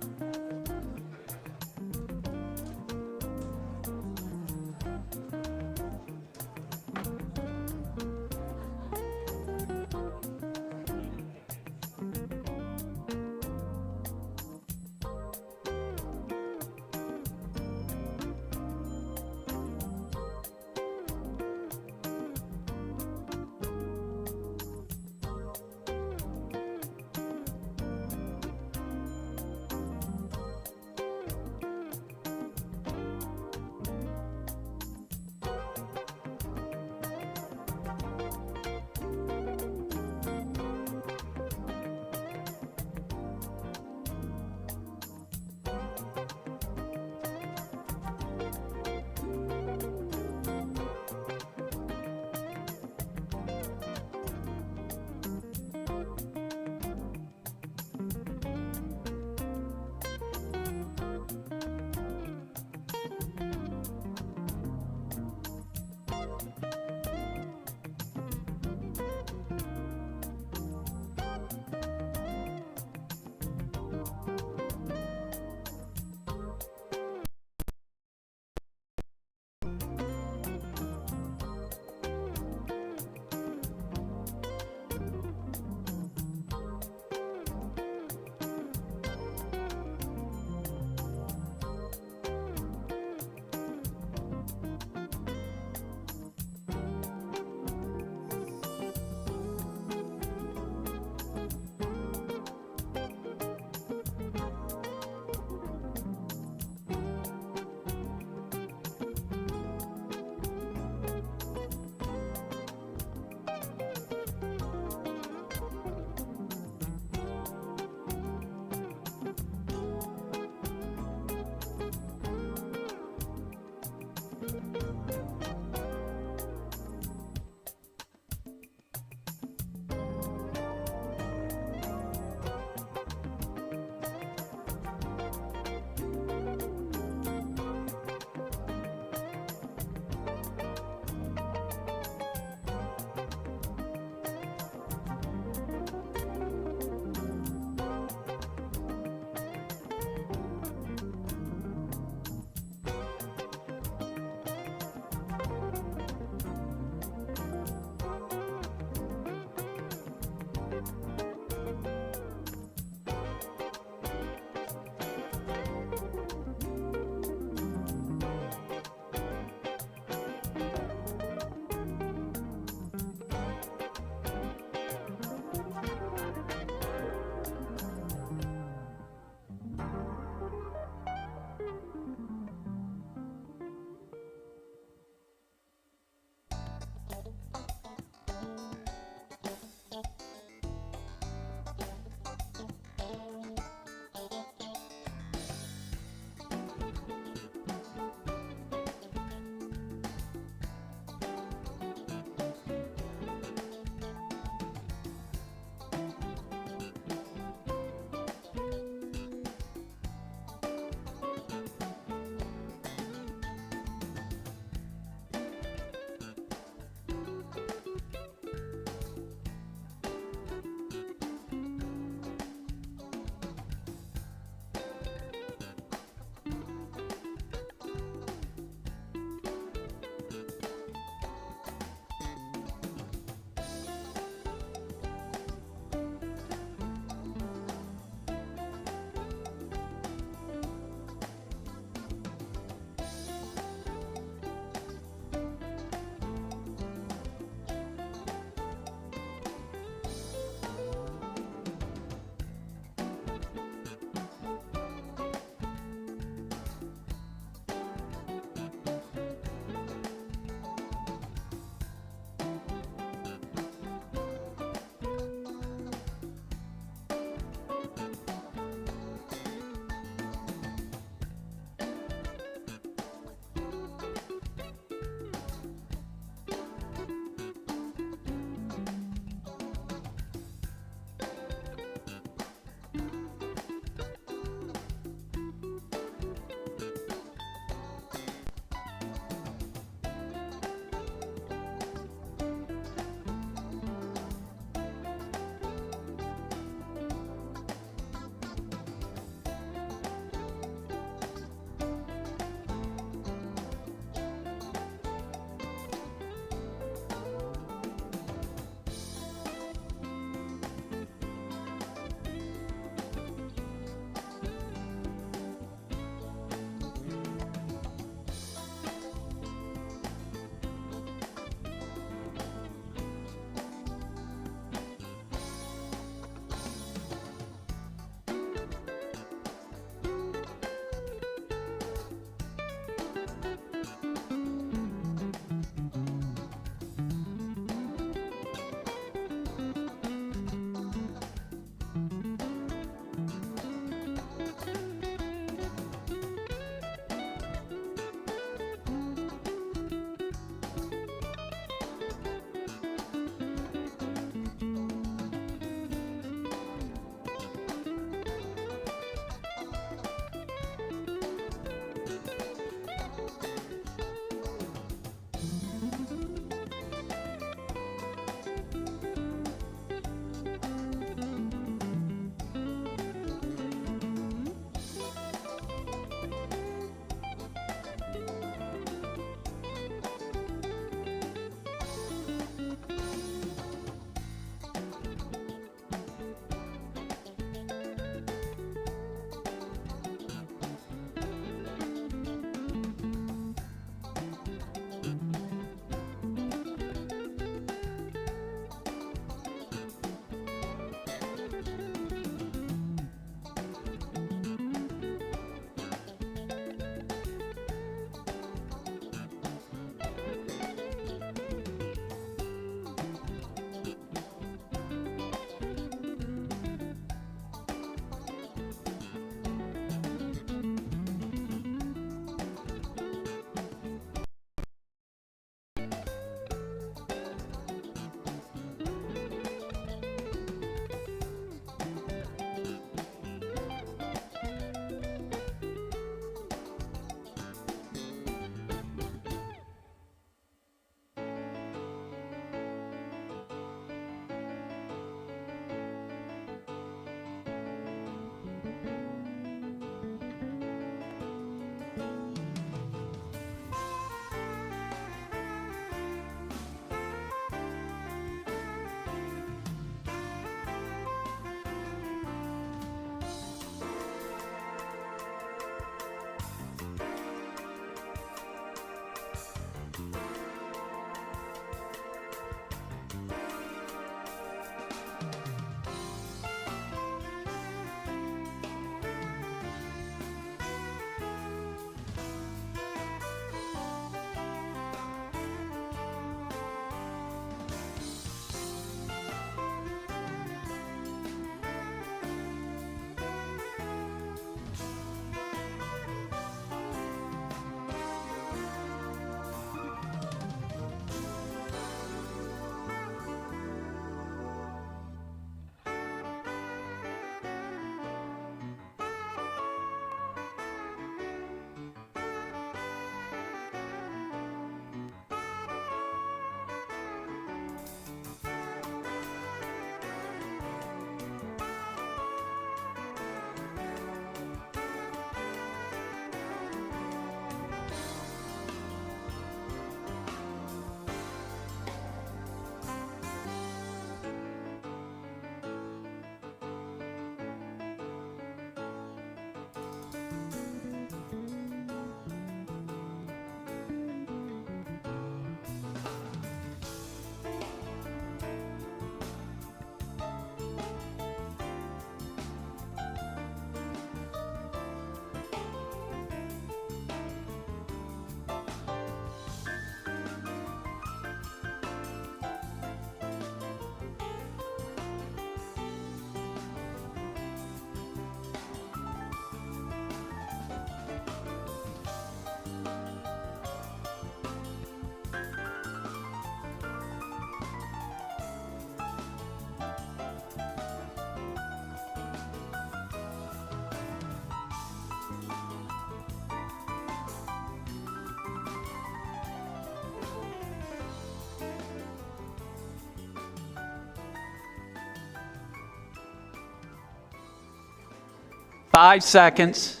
5 seconds.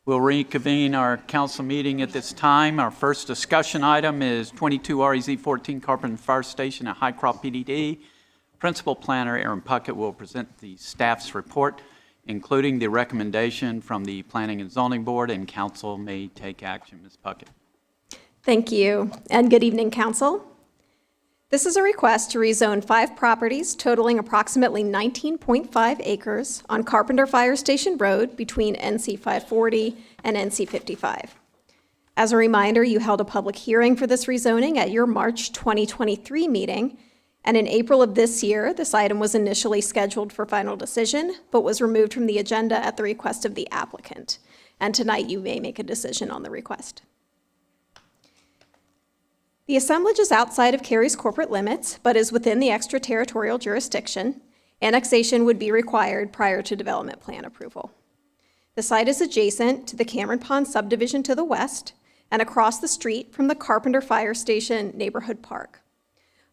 We'll reconvene our council meeting at this time. Our first discussion item is 22 REZ 14 Carpenter Fire Station at Highcroft PDD. Principal Planner Aaron Puckett will present the staff's report, including the recommendation from the Planning and Zoning Board, and council may take action. Ms. Puckett. Thank you, and good evening, council. This is a request to rezone 5 properties totaling approximately 19.5 acres on Carpenter Fire Station Road between NC 540 and NC 55. As a reminder, you held a public hearing for this rezoning at your March 2023 meeting, and in April of this year, this item was initially scheduled for final decision, but was removed from the agenda at the request of the applicant. And tonight, you may make a decision on the request. The assemblage is outside of Cary's corporate limits, but is within the extraterritorial jurisdiction. Annexation would be required prior to development plan approval. The site is adjacent to the Cameron Pond subdivision to the west and across the street from the Carpenter Fire Station Neighborhood Park.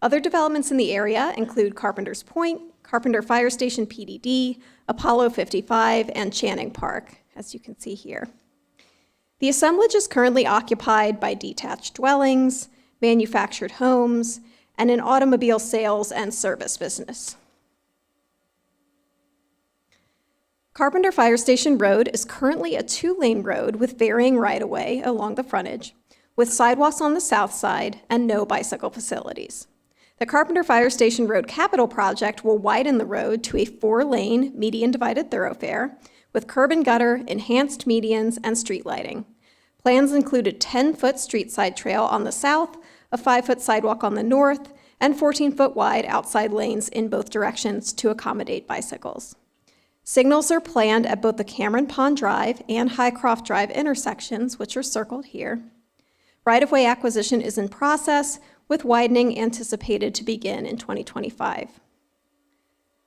Other developments in the area include Carpenter's Point, Carpenter Fire Station PDD, Apollo 55, and Channing Park, as you can see here. The assemblage is currently occupied by detached dwellings, manufactured homes, and an automobile sales and service business. Carpenter Fire Station Road is currently a 2-lane road with varying right-of-way along the frontage, with sidewalks on the south side and no bicycle facilities. The Carpenter Fire Station Road Capital Project will widen the road to a 4-lane median divided thoroughfare with curb and gutter, enhanced medians, and street lighting. Plans include a 10-foot street side trail on the south, a 5-foot sidewalk on the north, and 14-foot wide outside lanes in both directions to accommodate bicycles. Signals are planned at both the Cameron Pond Drive and Highcroft Drive intersections, which are circled here. Right-of-way acquisition is in process, with widening anticipated to begin in 2025.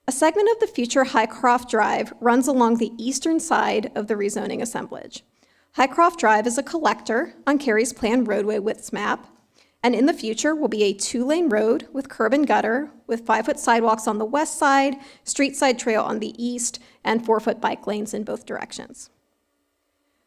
A segment of the future Highcroft Drive runs along the eastern side of the rezoning assemblage. Highcroft Drive is a collector on Cary's planned roadway widths map, and in the future will be a 2-lane road with curb and gutter, with 5-foot sidewalks on the west side, street side trail on the east, and 4-foot bike lanes in both directions.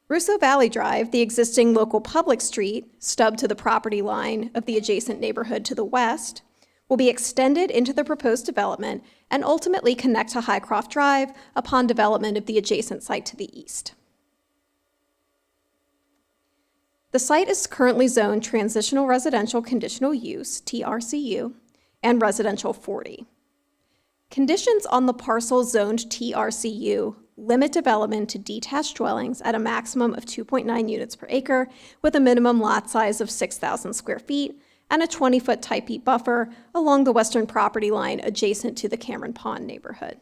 Russo Valley Drive, the existing local public street, stubbed to the property line of the adjacent neighborhood to the west, will be extended into the proposed development and ultimately connect to Highcroft Drive upon development of the adjacent site to the east. The site is currently zoned Transitional Residential Conditional Use, TRCU, and Residential 40. Conditions on the parcel zoned TRCU limit development to detached dwellings at a maximum of 2.9 units per acre with a minimum lot size of 6,000 square feet and a 20-foot type E buffer along the western property line adjacent to the Cameron Pond neighborhood.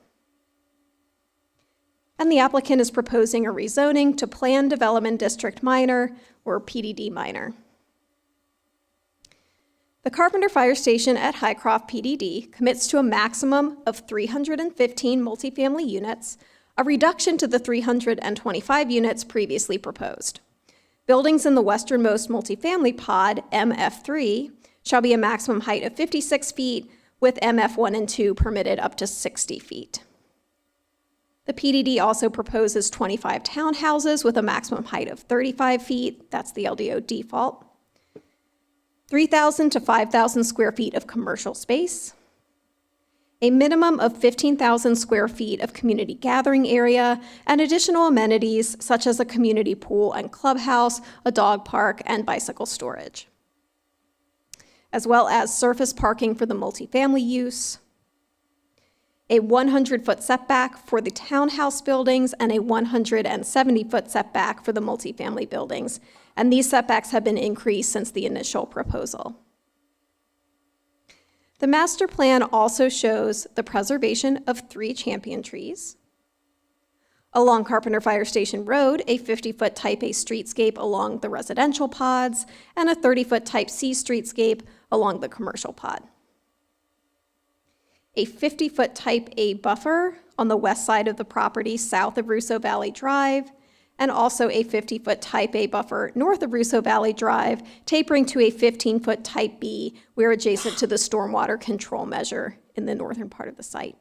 And the applicant is proposing a rezoning to Planned Development District Minor, or PDD Minor. The Carpenter Fire Station at Highcroft PDD commits to a maximum of 315 multifamily units, a reduction to the 325 units previously proposed. Buildings in the westernmost multifamily pod, MF3, shall be a maximum height of 56 feet, with MF1 and 2 permitted up to 60 feet. The PDD also proposes 25 townhouses with a maximum height of 35 feet. That's the LDO default. 3,000 to 5,000 square feet of commercial space. A minimum of 15,000 square feet of community gathering area and additional amenities such as a community pool and clubhouse, a dog park, and bicycle storage. As well as surface parking for the multifamily use. A 100-foot setback for the townhouse buildings and a 170-foot setback for the multifamily buildings, and these setbacks have been increased since the initial proposal. The master plan also shows the preservation of 3 champion trees. Along Carpenter Fire Station Road, a 50-foot type A streetscape along the residential pods, and a 30-foot type C streetscape along the commercial pod. A 50-foot type A buffer on the west side of the property south of Russo Valley Drive, and also a 50-foot type A buffer north of Russo Valley Drive, tapering to a 15-foot type B where adjacent to the stormwater control measure in the northern part of the site.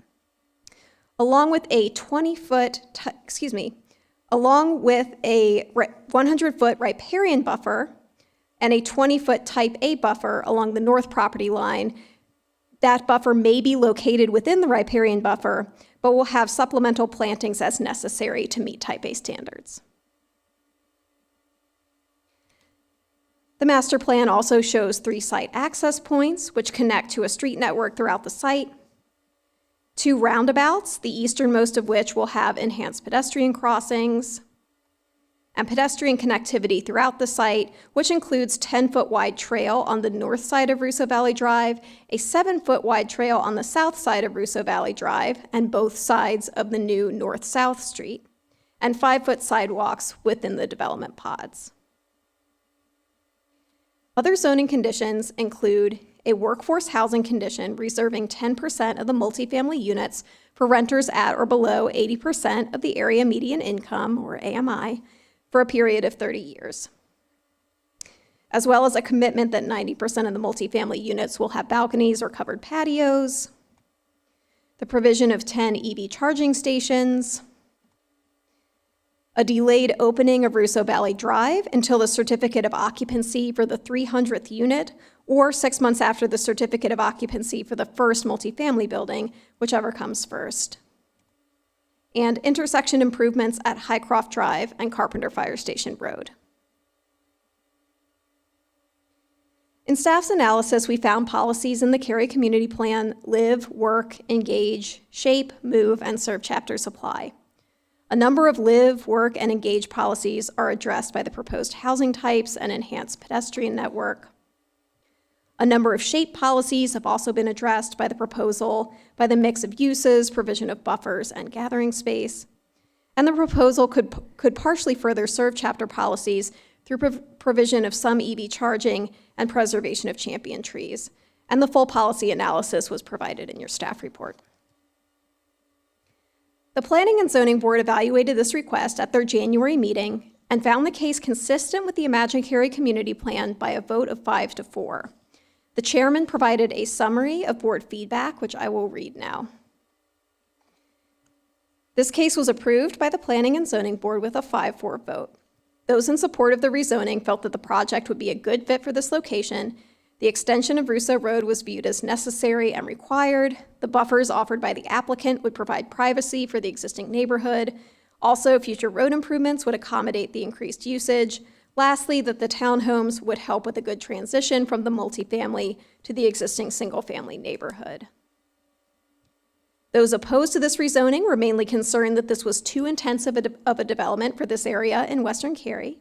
along with a 100-foot riparian buffer and a 20-foot type A buffer along the north property line. That buffer may be located within the riparian buffer, but will have supplemental plantings as necessary to meet type A standards. The master plan also shows 3 site access points, which connect to a street network throughout the site, 2 roundabouts, the easternmost of which will have enhanced pedestrian crossings, and pedestrian connectivity throughout the site, which includes 10-foot wide trail on the north side of Russo Valley Drive, a 7-foot wide trail on the south side of Russo Valley Drive, and both sides of the new north-south street, and 5-foot sidewalks within the development pods. Other zoning conditions include a workforce housing condition reserving 10% of the multifamily units for renters at or below 80% of the area median income, or AMI, for a period of 30 years, as well as a commitment that 90% of the multifamily units will have balconies or covered patios, the provision of 10 EV charging stations, a delayed opening of Russo Valley Drive until the certificate of occupancy for the 300th unit, or 6 months after the certificate of occupancy for the first multifamily building, whichever comes first, and intersection improvements at Highcroft Drive and Carpenter Fire Station Road. In staff's analysis, we found policies in the Cary Community Plan live, work, engage, shape, move, and serve chapters apply. A number of live, work, and engage policies are addressed by the proposed housing types and enhanced pedestrian network. A number of shape policies have also been addressed by the proposal by the mix of uses, provision of buffers, and gathering space. And the proposal could partially further serve chapter policies through provision of some EV charging and preservation of champion trees. And the full policy analysis was provided in your staff report. The Planning and Zoning Board evaluated this request at their January meeting and found the case consistent with the Imagine Cary Community Plan by a vote of 5 to 4. The chairman provided a summary of board feedback, which I will read now. This case was approved by the Planning and Zoning Board with a 5-4 vote. Those in support of the rezoning felt that the project would be a good fit for this location. The extension of Russo Road was viewed as necessary and required. The buffers offered by the applicant would provide privacy for the existing neighborhood. Also, future road improvements would accommodate the increased usage. Lastly, that the townhomes would help with a good transition from the multifamily to the existing single-family neighborhood. Those opposed to this rezoning were mainly concerned that this was too intensive of a development for this area in Western Cary.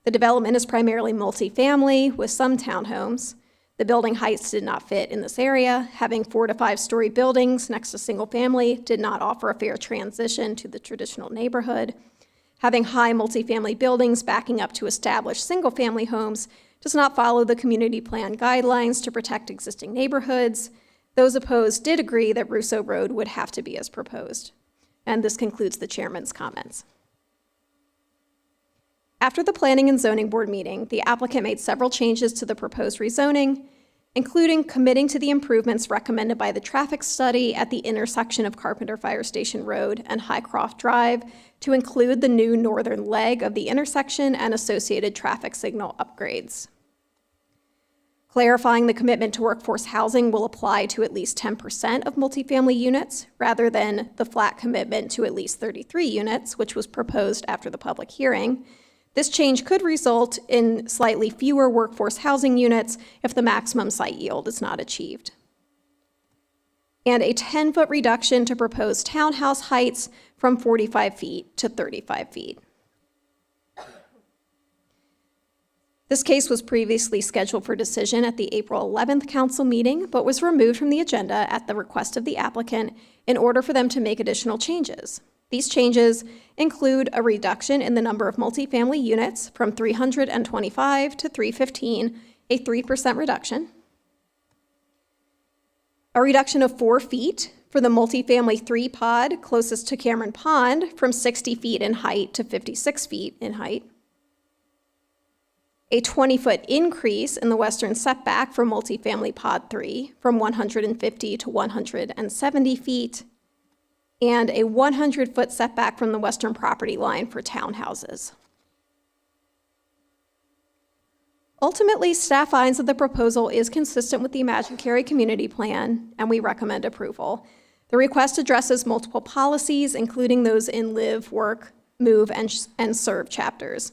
The development is primarily multifamily with some townhomes. The building heights did not fit in this area. Having 4 to 5 story buildings next to single family did not offer a fair transition to the traditional neighborhood. Having high multifamily buildings backing up to established single family homes does not follow the community plan guidelines to protect existing neighborhoods. Those opposed did agree that Russo Road would have to be as proposed. And this concludes the chairman's comments. After the Planning and Zoning Board meeting, the applicant made several changes to the proposed rezoning, including committing to the improvements recommended by the traffic study at the intersection of Carpenter Fire Station Road and Highcroft Drive to include the new northern leg of the intersection and associated traffic signal upgrades. Clarifying the commitment to workforce housing will apply to at least 10% of multifamily units rather than the flat commitment to at least 33 units, which was proposed after the public hearing. This change could result in slightly fewer workforce housing units if the maximum site yield is not achieved. And a 10-foot reduction to proposed townhouse heights from 45 feet to 35 feet. This case was previously scheduled for decision at the April 11th council meeting, but was removed from the agenda at the request of the applicant in order for them to make additional changes. These changes include a reduction in the number of multifamily units from 325 to 315, a 3% reduction. A reduction of 4 feet for the multifamily 3-pod closest to Cameron Pond from 60 feet in height to 56 feet in height. A 20-foot increase in the western setback for multifamily pod 3 from 150 to 170 feet. and a 100-foot setback from the western property line for townhouses. Ultimately, staff finds that the proposal is consistent with the Imagine Cary Community Plan, and we recommend approval. The request addresses multiple policies, including those in Live, Work, Move, and Serve chapters.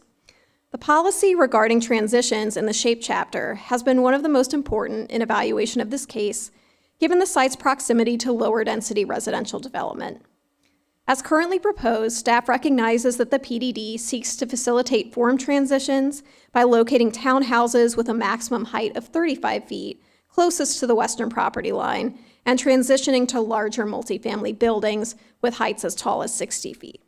The policy regarding transitions in the SHAPE chapter has been one of the most important in evaluation of this case, given the site's proximity to lower density residential development. As currently proposed, staff recognizes that the PDD seeks to facilitate form transitions by locating townhouses with a maximum height of 35 feet closest to the western property line and transitioning to larger multifamily buildings with heights as tall as 60 feet.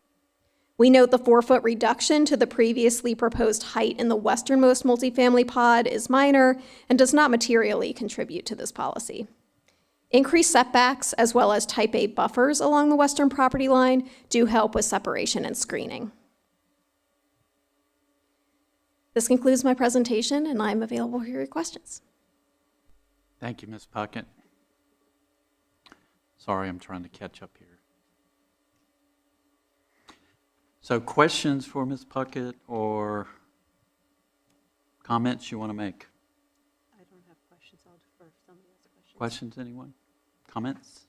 We note the 4-foot reduction to the previously proposed height in the westernmost multifamily pod is minor and does not materially contribute to this policy. Increased setbacks, as well as type A buffers along the western property line, do help with separation and screening. This concludes my presentation, and I'm available for your questions. Thank you, Ms. Puckett. Sorry, I'm trying to catch up here. So questions for Ms. Puckett or comments you want to make? I don't have questions. I'll defer if somebody has questions. Questions, anyone? Comments?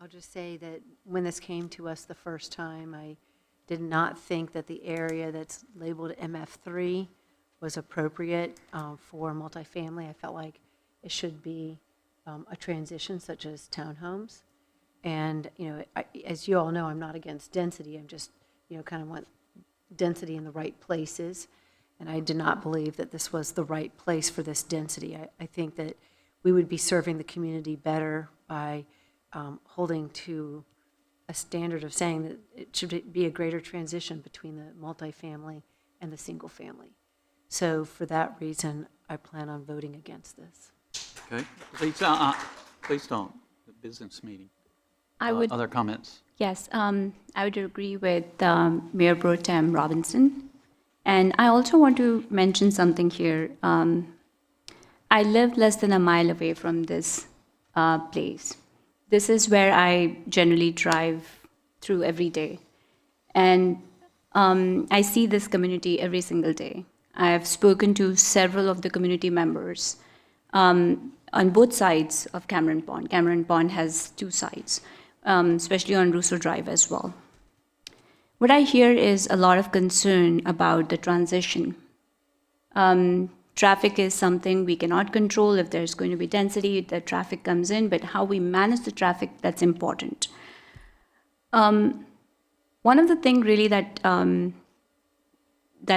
I'll just say that when this came to us the first time, I did not think that the area that's labeled MF3 was appropriate for multifamily. I felt like it should be a transition such as townhomes. And, you know, as you all know, I'm not against density. I'm just, you know, kind of want density in the right places. And I did not believe that this was the right place for this density. I think that we would be serving the community better by holding to a standard of saying that it should be a greater transition between the multifamily and the single family. So for that reason, I plan on voting against this. Okay. Please don't. The business meeting. Other comments? Yes, I would agree with Mayor Pro Tem Robinson. And I also want to mention something here. I live less than a mile away from this place. This is where I generally drive through every day. And I see this community every single day. I have spoken to several of the community members on both sides of Cameron Pond. Cameron Pond has two sides, especially on Russo Drive as well. What I hear is a lot of concern about the transition. Traffic is something we cannot control. If there's going to be density, the traffic comes in, but how we manage the traffic, that's important. One of the things really that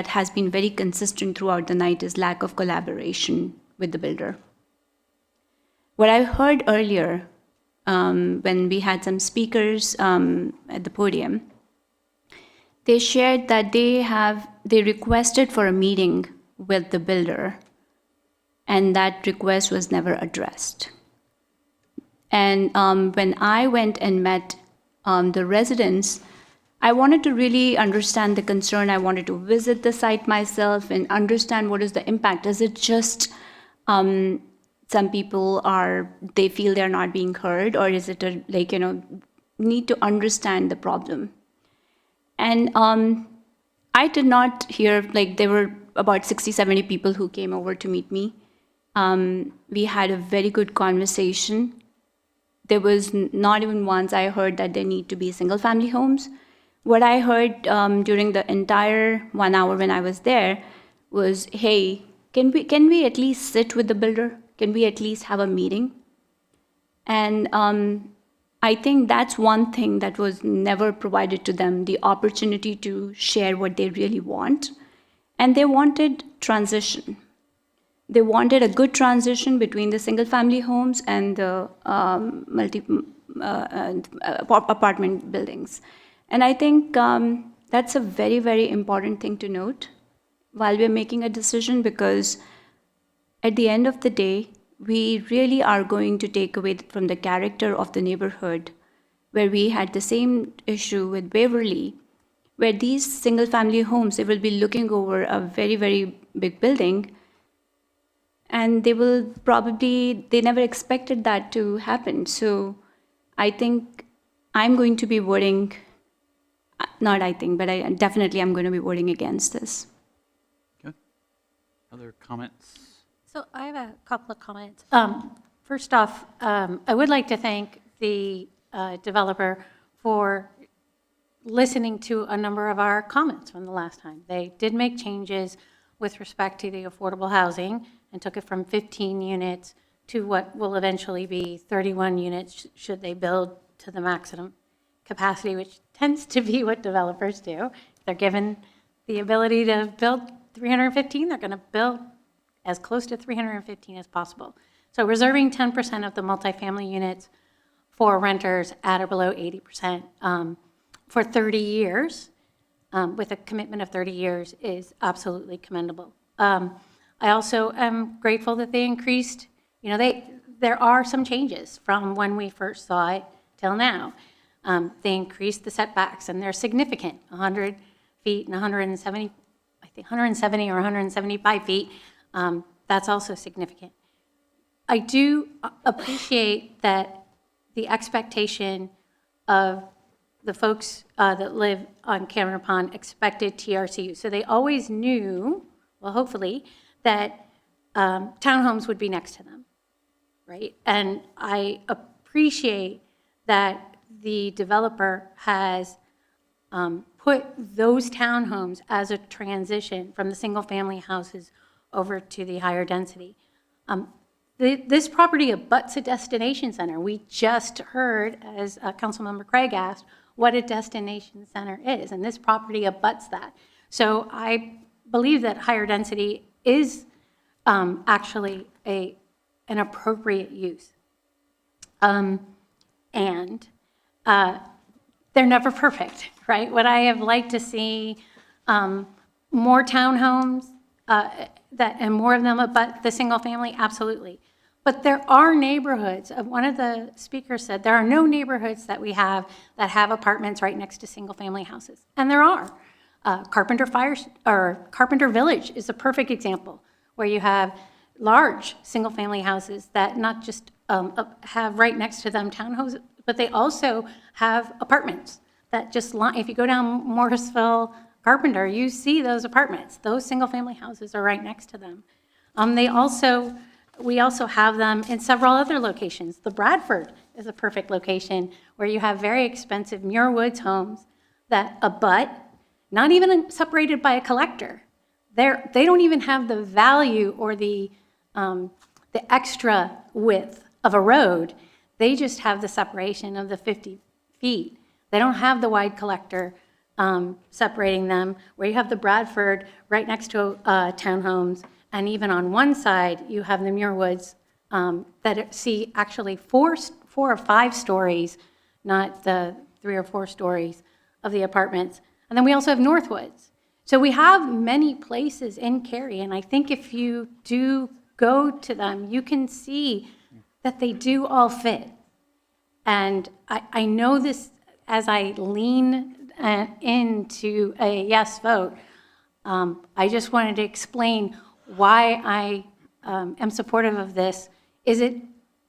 has been very consistent throughout the night is lack of collaboration with the builder. What I heard earlier when we had some speakers at the podium, they shared that they requested for a meeting with the builder, and that request was never addressed. And when I went and met the residents, I wanted to really understand the concern. I wanted to visit the site myself and understand what is the impact. Is it just some people they feel they're not being heard, or is it need to understand the problem? And I did not hear, there were about 60, 70 people who came over to meet me. We had a very good conversation. There was not even once I heard that there need to be single-family homes. What I heard during the entire 1 hour when I was there was, hey, can we at least sit with the builder? Can we at least have a meeting? And I think that's one thing that was never provided to them, the opportunity to share what they really want. And they wanted transition. They wanted a good transition between the single-family homes and the apartment buildings. And I think that's a very, very important thing to note while we're making a decision, because at the end of the day, we really are going to take away from the character of the neighborhood, where we had the same issue with Waverly, where these single-family homes, they will be looking over a very, very big building, and they never expected that to happen. So I think I'm going to be voting, not I think, but I definitely am going to be voting against this. Okay. Other comments? So I have a couple of comments. First off, I would like to thank the developer for listening to a number of our comments from the last time. They did make changes with respect to the affordable housing and took it from 15 units to what will eventually be 31 units should they build to the maximum capacity, which tends to be what developers do. If they're given the ability to build 315, they're going to build as close to 315 as possible. So reserving 10% of the multifamily units for renters at or below 80% for 30 years, with a commitment of 30 years, is absolutely commendable. I also am grateful that they increased, there are some changes from when we first saw it till now. They increased the setbacks, and they're significant, 100 feet and 170, I think 170 or 175 feet. That's also significant. I do appreciate that the expectation of the folks that live on Cameron Pond expected TRCU. So they always knew, well, hopefully, that townhomes would be next to them, right? And I appreciate that the developer has put those townhomes as a transition from the single-family houses over to the higher density. This property abuts a destination center. We just heard, as Councilmember Craig asked, what a destination center is, and this property abuts that. So I believe that higher density is actually an appropriate use. And they're never perfect, right? Would I have liked to see more townhomes and more of them abut the single family? Absolutely. But there are neighborhoods, one of the speakers said, there are no neighborhoods that we have that have apartments right next to single family houses. And there are. Carpenter Village is a perfect example where you have large single family houses that not just have right next to them townhouses, but they also have apartments that just, if you go down Morrisville, Carpenter, you see those apartments. Those single-family houses are right next to them. We also have them in several other locations. The Bradford is a perfect location where you have very expensive Muir Woods homes that abut, not even separated by a collector. They don't even have the value or the extra width of a road. They just have the separation of the 50 feet. They don't have the wide collector separating them, where you have the Bradford right next to townhomes, and even on one side, you have the Muir Woods that see actually four or five stories, not the 3 or 4 stories of the apartments. And then we also have Northwoods. So we have many places in Cary, and I think if you do go to them, you can see that they do all fit. And I know this as I lean into a yes vote. I just wanted to explain why I am supportive of this. Is it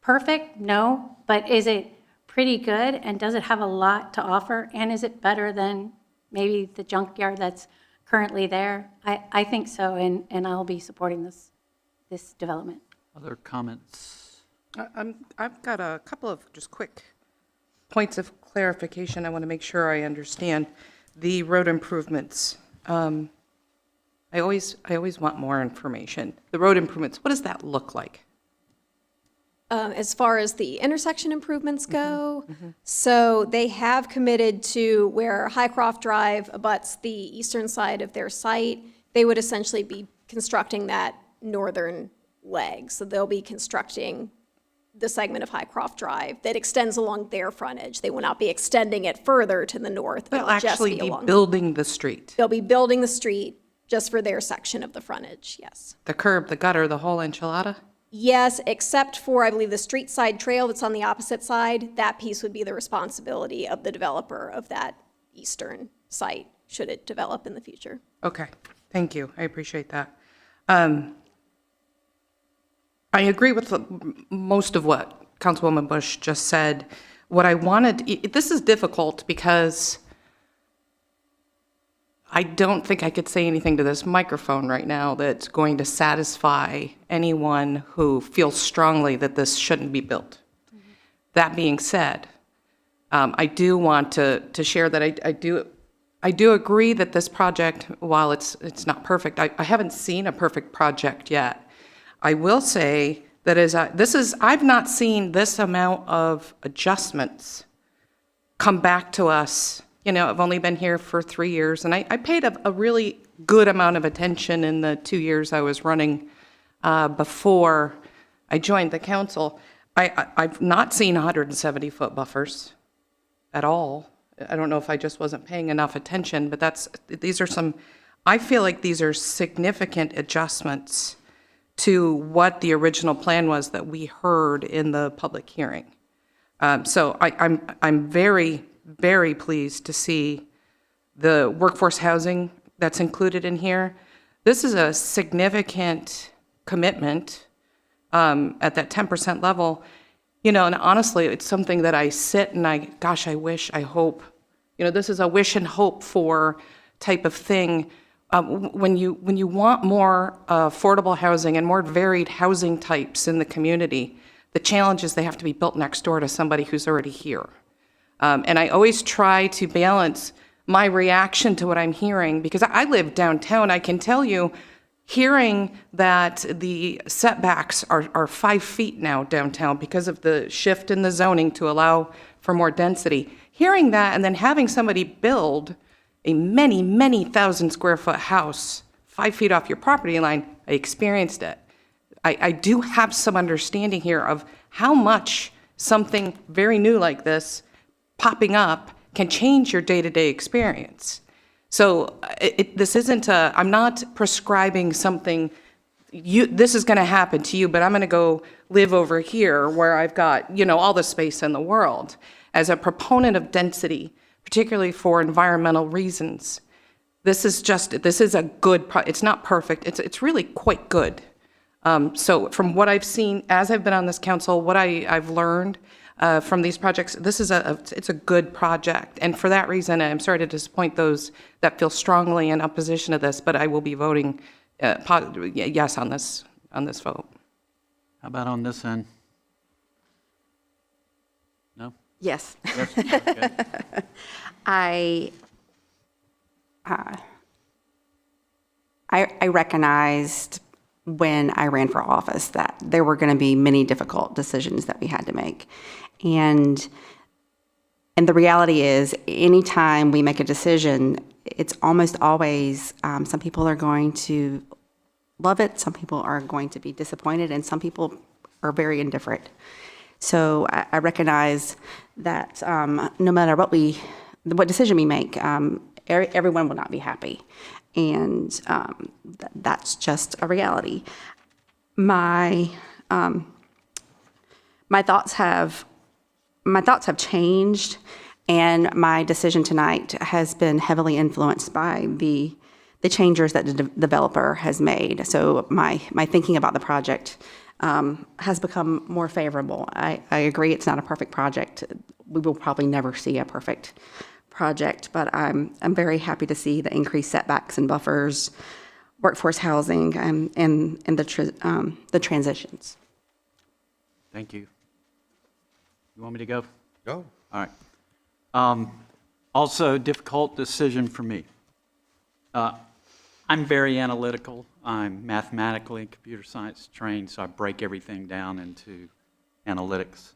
perfect? No. But is it pretty good? And does it have a lot to offer? And is it better than maybe the junkyard that's currently there? I think so, and I'll be supporting this development. Other comments? I've got a couple of just quick points of clarification. I want to make sure I understand the road improvements. I always want more information. The road improvements, what does that look like? As far as the intersection improvements go, so they have committed to where Highcroft Drive abuts the eastern side of their site, they would essentially be constructing that northern leg. So they'll be constructing the segment of Highcroft Drive that extends along their frontage. They will not be extending it further to the north. They'll It'll just actually be along. building the street. They'll be building the street just for their section of the frontage, yes. The curb, the gutter, the whole enchilada? Yes, except for, I believe, the street side trail that's on the opposite side. That piece would be the responsibility of the developer of that eastern site, should it develop in the future. Okay, thank you. I appreciate that. I agree with most of what Councilwoman Bush just said. What I wanted, this is difficult because I don't think I could say anything to this microphone right now that's going to satisfy anyone who feels strongly that this shouldn't be built. That being said, I do want to share that I do agree that this project, while it's not perfect, I haven't seen a perfect project yet. I will say that I've not seen this amount of adjustments come back to us. You know, I've only been here for 3 years, and I paid a really good amount of attention in the 2 years I was running before I joined the council. I've not seen 170-foot buffers at all. I don't know if I just wasn't paying enough attention, but I feel like these are significant adjustments to what the original plan was that we heard in the public hearing. So I'm very, very pleased to see the workforce housing that's included in here. This is a significant commitment at that 10% level. You know, and honestly, it's something that I sit and I wish, I hope. You know, this is a wish and hope for type of thing. When you want more affordable housing and more varied housing types in the community, the challenge is they have to be built next door to somebody who's already here. And I always try to balance my reaction to what I'm hearing, because I live downtown. I can tell you, hearing that the setbacks are 5 feet now downtown because of the shift in the zoning to allow for more density, hearing that and then having somebody build a many, many thousand square foot house 5 feet off your property line, I experienced it. I do have some understanding here of how much something very new like this popping up can change your day-to-day experience. So this isn't I'm not prescribing something, this is gonna happen to you, but I'm gonna go live over here where I've got, you know, all the space in the world. As a proponent of density, particularly for environmental reasons, this is a good, it's not perfect, it's really quite good. So from what I've seen, as I've been on this council, what I've learned from these projects, it's a good project. And for that reason, I'm sorry to disappoint those that feel strongly in opposition to this, but I will be voting yes on this vote. How about on this end? No? Yes. Yes, okay. I recognized when I ran for office that there were going to be many difficult decisions that we had to make. And the reality is, anytime we make a decision, it's almost always, some people are going to love it, some people are going to be disappointed, and some people are very indifferent. So I recognize that no matter what decision we make, everyone will not be happy. And that's just a reality. My thoughts have changed, and my decision tonight has been heavily influenced by the changes that the developer has made. So my thinking about the project has become more favorable. I agree it's not a perfect project. We will probably never see a perfect project, but I'm very happy to see the increased setbacks and buffers, workforce housing, and the transitions. Thank you. You want me to go? Go. All right. Also, difficult decision for me. I'm very analytical. I'm mathematically and computer science trained, so I break everything down into analytics.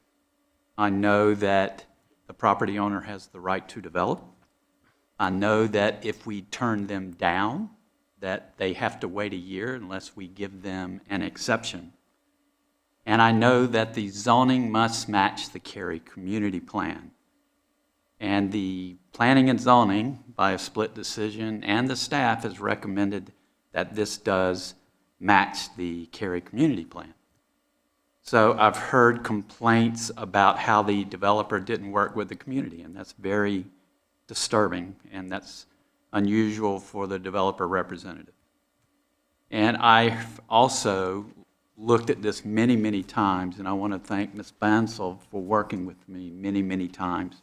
I know that the property owner has the right to develop. I know that if we turn them down, that they have to wait a year unless we give them an exception. And I know that the zoning must match the Cary community plan. And the planning and zoning, by a split decision, and the staff has recommended that this does match the Cary community plan. So I've heard complaints about how the developer didn't work with the community, and that's very disturbing, and that's unusual for the developer representative. And I also looked at this many, many times, and I want to thank Ms. Bansal for working with me many, many times.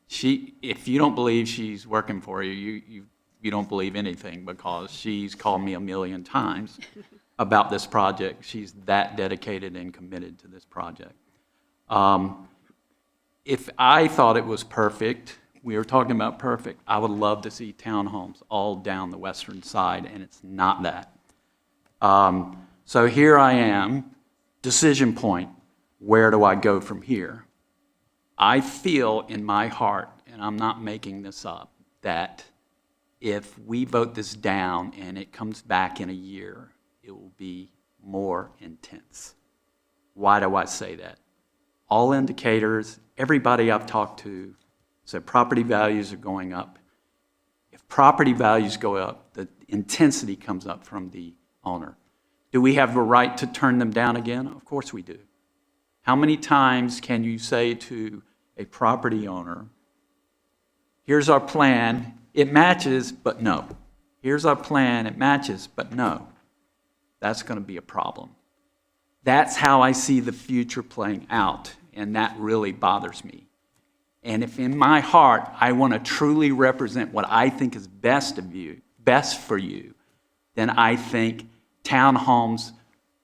If you don't believe she's working for you, you don't believe anything, because she's called me a million times about this project. She's that dedicated and committed to this project. If I thought it was perfect, we were talking about perfect, I would love to see townhomes all down the western side, and it's not that. So here I am, decision point, where do I go from here? I feel in my heart, and I'm not making this up, that if we vote this down and it comes back in a year, it will be more intense. Why do I say that? All indicators, everybody I've talked to said property values are going up. If property values go up, the intensity comes up from the owner. Do we have the right to turn them down again? Of course we do. How many times can you say to a property owner, here's our plan, it matches, but no. Here's our plan, it matches, but no. That's going to be a problem. That's how I see the future playing out, and that really bothers me. And if in my heart I want to truly represent what I think is best for you, then I think townhomes,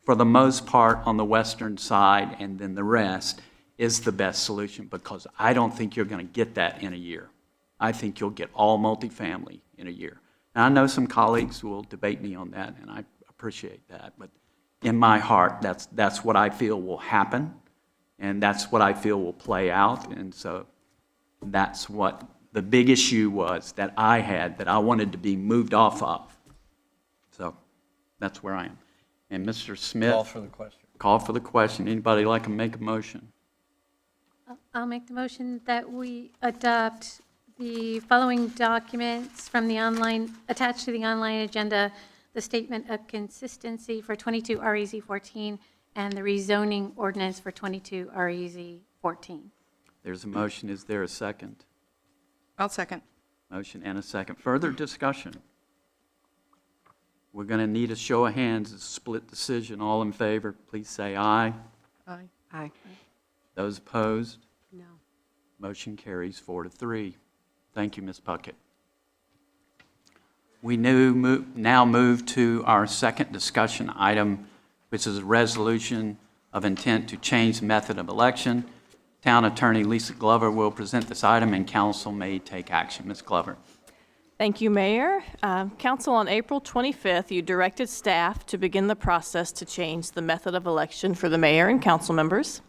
for the most part on the western side, and then the rest, is the best solution, because I don't think you're going to get that in a year. I think you'll get all multifamily in a year. And I know some colleagues will debate me on that, and I appreciate that. But in my heart, that's what I feel will happen, and that's what I feel will play out. And so that's what the big issue was that I had, that I wanted to be moved off of. So that's where I am. And Mr. Smith. Call for the question. Call for the question. Anybody like to make a motion? I'll make the motion that we adopt the following documents from the online, attached to the online agenda: the statement of consistency for 22 REZ 14 and the rezoning ordinance for 22 REZ 14. There's a motion. Is there a second? I'll second. Motion and a second. Further discussion? We're going to need a show of hands. It's a split decision. All in favor, please say aye. Aye. Aye. Those opposed? No. Motion carries 4-3. Thank you, Ms. Puckett. We now move to our second discussion item, which is a resolution of intent to change the method of election. Town Attorney Lisa Glover will present this item, and council may take action. Ms. Glover. Thank you, Mayor. Council, on April 25th, you directed staff to begin the process to change the method of election for the mayor and council members.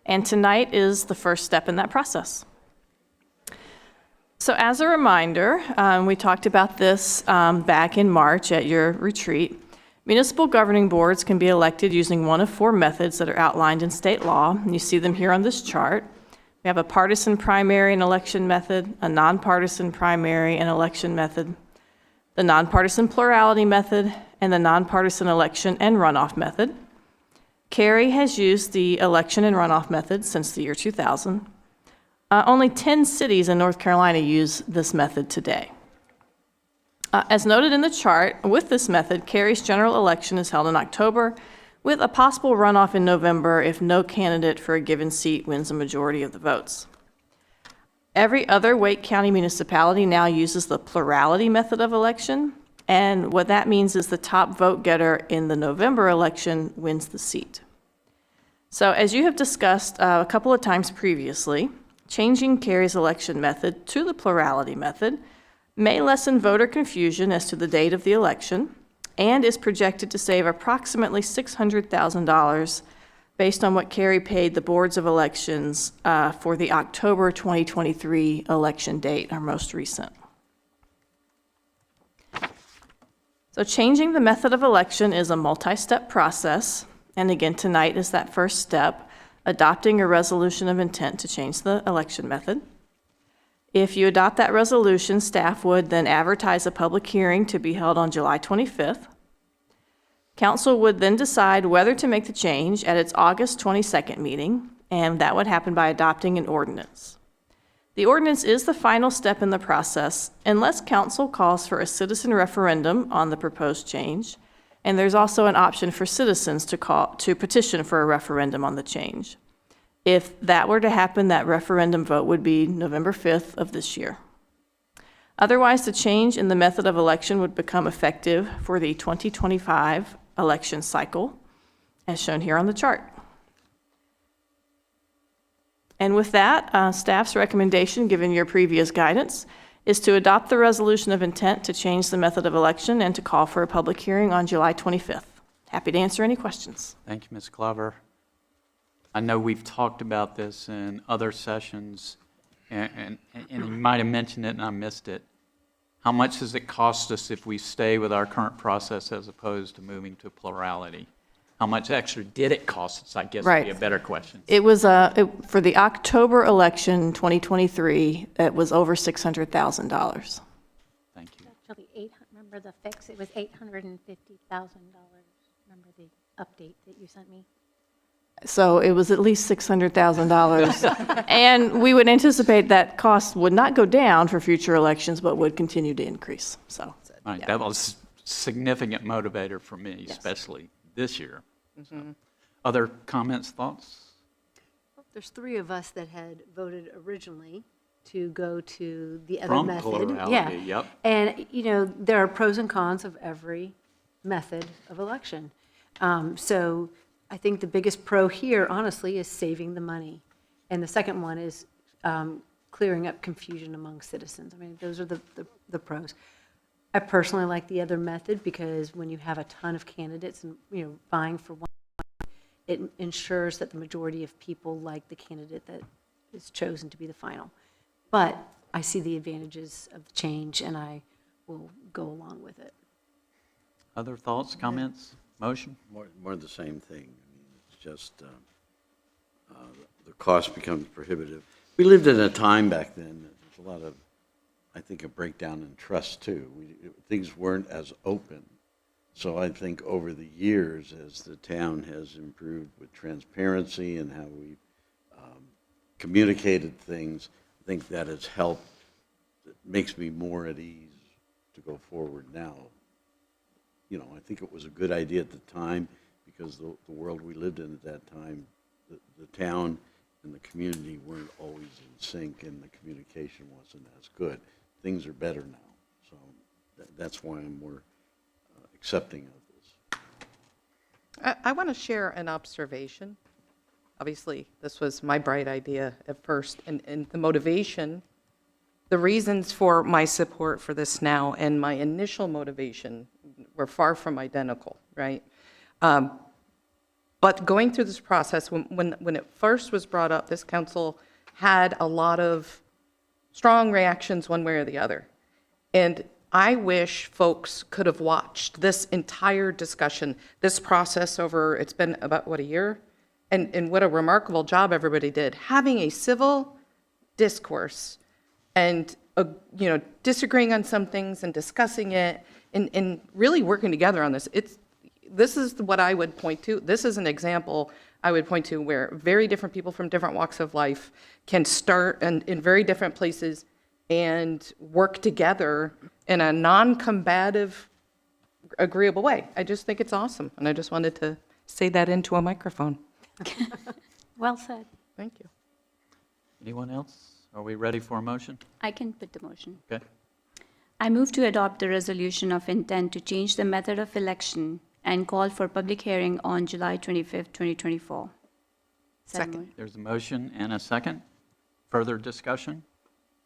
And tonight is the first step in that process. So as a reminder, we talked about this back in March at your retreat. Municipal governing boards can be elected using one of four methods that are outlined in state law. And you see them here on this chart. We have a partisan primary and election method, a nonpartisan primary and election method, the nonpartisan plurality method, and the nonpartisan election and runoff method. Cary has used the election and runoff method since the year 2000. Only 10 cities in North Carolina use this method today. As noted in the chart, with this method, Cary's general election is held in October, with a possible runoff in November if no candidate for a given seat wins a majority of the votes. Every other Wake County municipality now uses the plurality method of election, and what that means is the top vote getter in the November election wins the seat. So as you have discussed a couple of times previously, changing Cary's election method to the plurality method may lessen voter confusion as to the date of the election and is projected to save approximately $600,000 based on what Cary paid the boards of elections for the October 2023 election date, our most recent. So changing the method of election is a multi-step process, and again, tonight is that first step, adopting a resolution of intent to change the election method. If you adopt that resolution, staff would then advertise a public hearing to be held on July 25th. Council would then decide whether to make the change at its August 22nd meeting, and that would happen by adopting an ordinance. The ordinance is the final step in the process unless council calls for a citizen referendum on the proposed change, And there's also an option for citizens to petition for a referendum on the change. If that were to happen, that referendum vote would be November 5th of this year. Otherwise, the change in the method of election would become effective for the 2025 election cycle, as shown here on the chart. And with that, staff's recommendation, given your previous guidance, is to adopt the resolution of intent to change the method of election and to call for a public hearing on July 25th. Happy to answer any questions. Thank you, Ms. Glover. I know we've talked about this in other sessions, and you might have mentioned it and I missed it. How much does it cost us if we stay with our current process as opposed to moving to plurality? How much extra did it cost us, I guess would be a better question. It was, for the October election, 2023, it was over $600,000. Thank you. Actually, remember the fix? It was $850,000. Remember the update that you sent me? So it was at least $600,000. And we would anticipate that cost would not go down for future elections, but would continue to increase. So, Right, that was a significant motivator for me, especially this year. So, other comments, thoughts? There's three of us that had voted originally to go to the other From method. plurality, yep. And, there are pros and cons of every method of election. So I think the biggest pro here, honestly, is saving the money. And the second one is clearing up confusion among citizens. I mean, those are the pros. I personally like the other method because when you have a ton of candidates and, vying for one, it ensures that the majority of people like the candidate that is chosen to be the final. But I see the advantages of the change, and I will go along with it. Other thoughts, comments, motion? More of the same thing. I mean, it's just the cost becomes prohibitive. We lived in a time back then, there's a lot of, I think, a breakdown in trust too. Things weren't as open. So I think over the years, as the town has improved with transparency and how we've communicated things, I think that has helped. It makes me more at ease to go forward now. I think it was a good idea at the time because the world we lived in at that time, the town and the community weren't always in sync and the communication wasn't as good. Things are better now. So that's why I'm more accepting of this. I want to share an observation. Obviously, this was my bright idea at first, and the motivation, the reasons for my support for this now and my initial motivation were far from identical, right? But going through this process, when it first was brought up, this council had a lot of strong reactions one way or the other. And I wish folks could have watched this entire discussion, this process over, it's been about, a year? And what a remarkable job everybody did. Having a civil discourse and, disagreeing on some things and discussing it and really working together on this. This is what I would point to. This is an example I would point to where very different people from different walks of life can start in very different places and work together in a non-combative, agreeable way. I just think it's awesome, and I just wanted to say that into a microphone. Well said. Thank you. Anyone else? Are we ready for a motion? I can put the motion. Okay. I move to adopt the resolution of intent to change the method of election and call for public hearing on July 25th, 2024. Second. There's a motion and a second. Further discussion?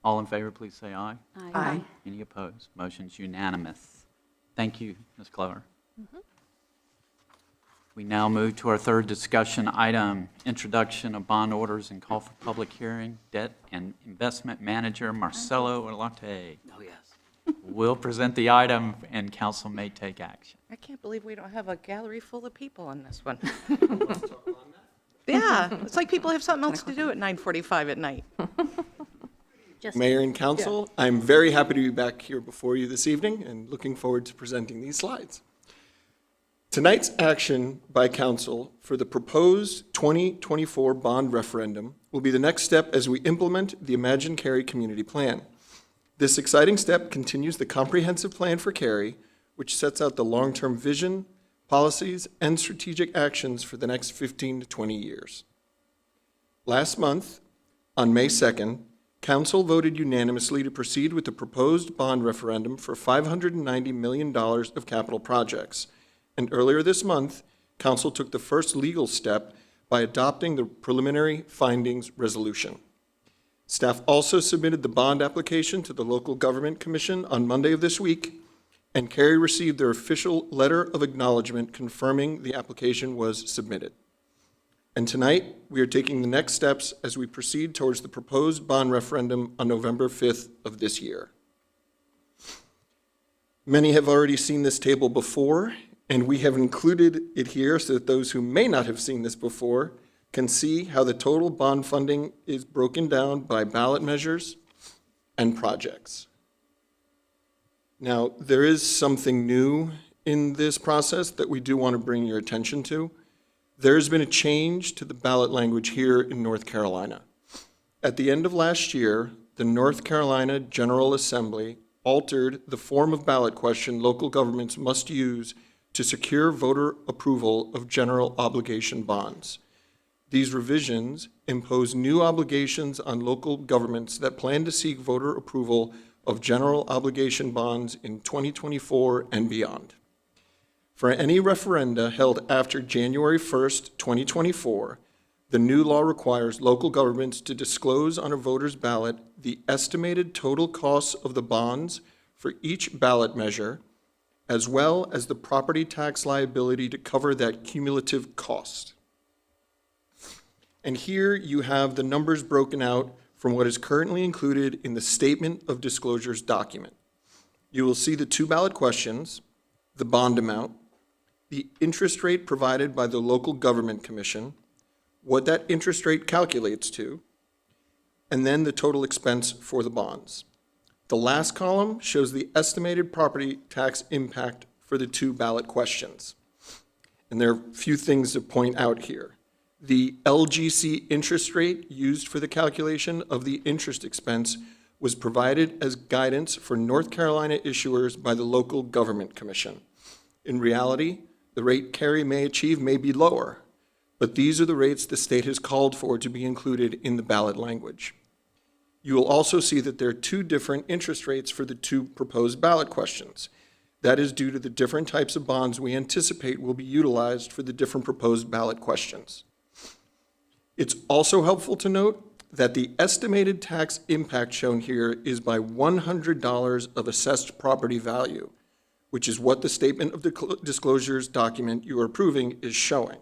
All in favor, please say aye. Aye. Any opposed? Motion's unanimous. Thank you, Ms. Clover. We now move to our third discussion item, introduction of bond orders and call for public hearing. Debt and Investment Manager Marcelo Olarte. Oh, yes. Will present the item and council may take action. I can't believe we don't have a gallery full of people on this one. Yeah, it's like people have something else to do at 9:45 at night. Mayor and Council, I'm very happy to be back here before you this evening and looking forward to presenting these slides. Tonight's action by Council for the proposed 2024 bond referendum will be the next step as we implement the Imagine Cary Community Plan. This exciting step continues the comprehensive plan for Cary, which sets out the long-term vision, policies, and strategic actions for the next 15 to 20 years. Last month, on May 2nd, Council voted unanimously to proceed with the proposed bond referendum for $590 million of capital projects. And earlier this month, Council took the first legal step by adopting the preliminary findings resolution. Staff also submitted the bond application to the Local Government Commission on Monday of this week, and Cary received their official letter of acknowledgement confirming the application was submitted. And tonight, we are taking the next steps as we proceed towards the proposed bond referendum on November 5th of this year. Many have already seen this table before, and we have included it here so that those who may not have seen this before can see how the total bond funding is broken down by ballot measures and projects. Now, there is something new in this process that we do want to bring your attention to. There's been a change to the ballot language here in North Carolina. At the end of last year, the North Carolina General Assembly altered the form of ballot question local governments must use to secure voter approval of general obligation bonds. These revisions impose new obligations on local governments that plan to seek voter approval of general obligation bonds in 2024 and beyond. For any referenda held after January 1st, 2024, the new law requires local governments to disclose on a voter's ballot the estimated total costs of the bonds for each ballot measure, as well as the property tax liability to cover that cumulative cost. And here you have the numbers broken out from what is currently included in the Statement of Disclosures document. You will see the two ballot questions, the bond amount, the interest rate provided by the Local Government Commission, what that interest rate calculates to, and then the total expense for the bonds. The last column shows the estimated property tax impact for the two ballot questions. And there are a few things to point out here. The LGC interest rate used for the calculation of the interest expense was provided as guidance for North Carolina issuers by the Local Government Commission. In reality, the rate Cary may achieve may be lower, but these are the rates the state has called for to be included in the ballot language. You will also see that there are two different interest rates for the two proposed ballot questions. That is due to the different types of bonds we anticipate will be utilized for the different proposed ballot questions. It's also helpful to note that the estimated tax impact shown here is by $100 of assessed property value, which is what the Statement of Disclosures document you are approving is showing.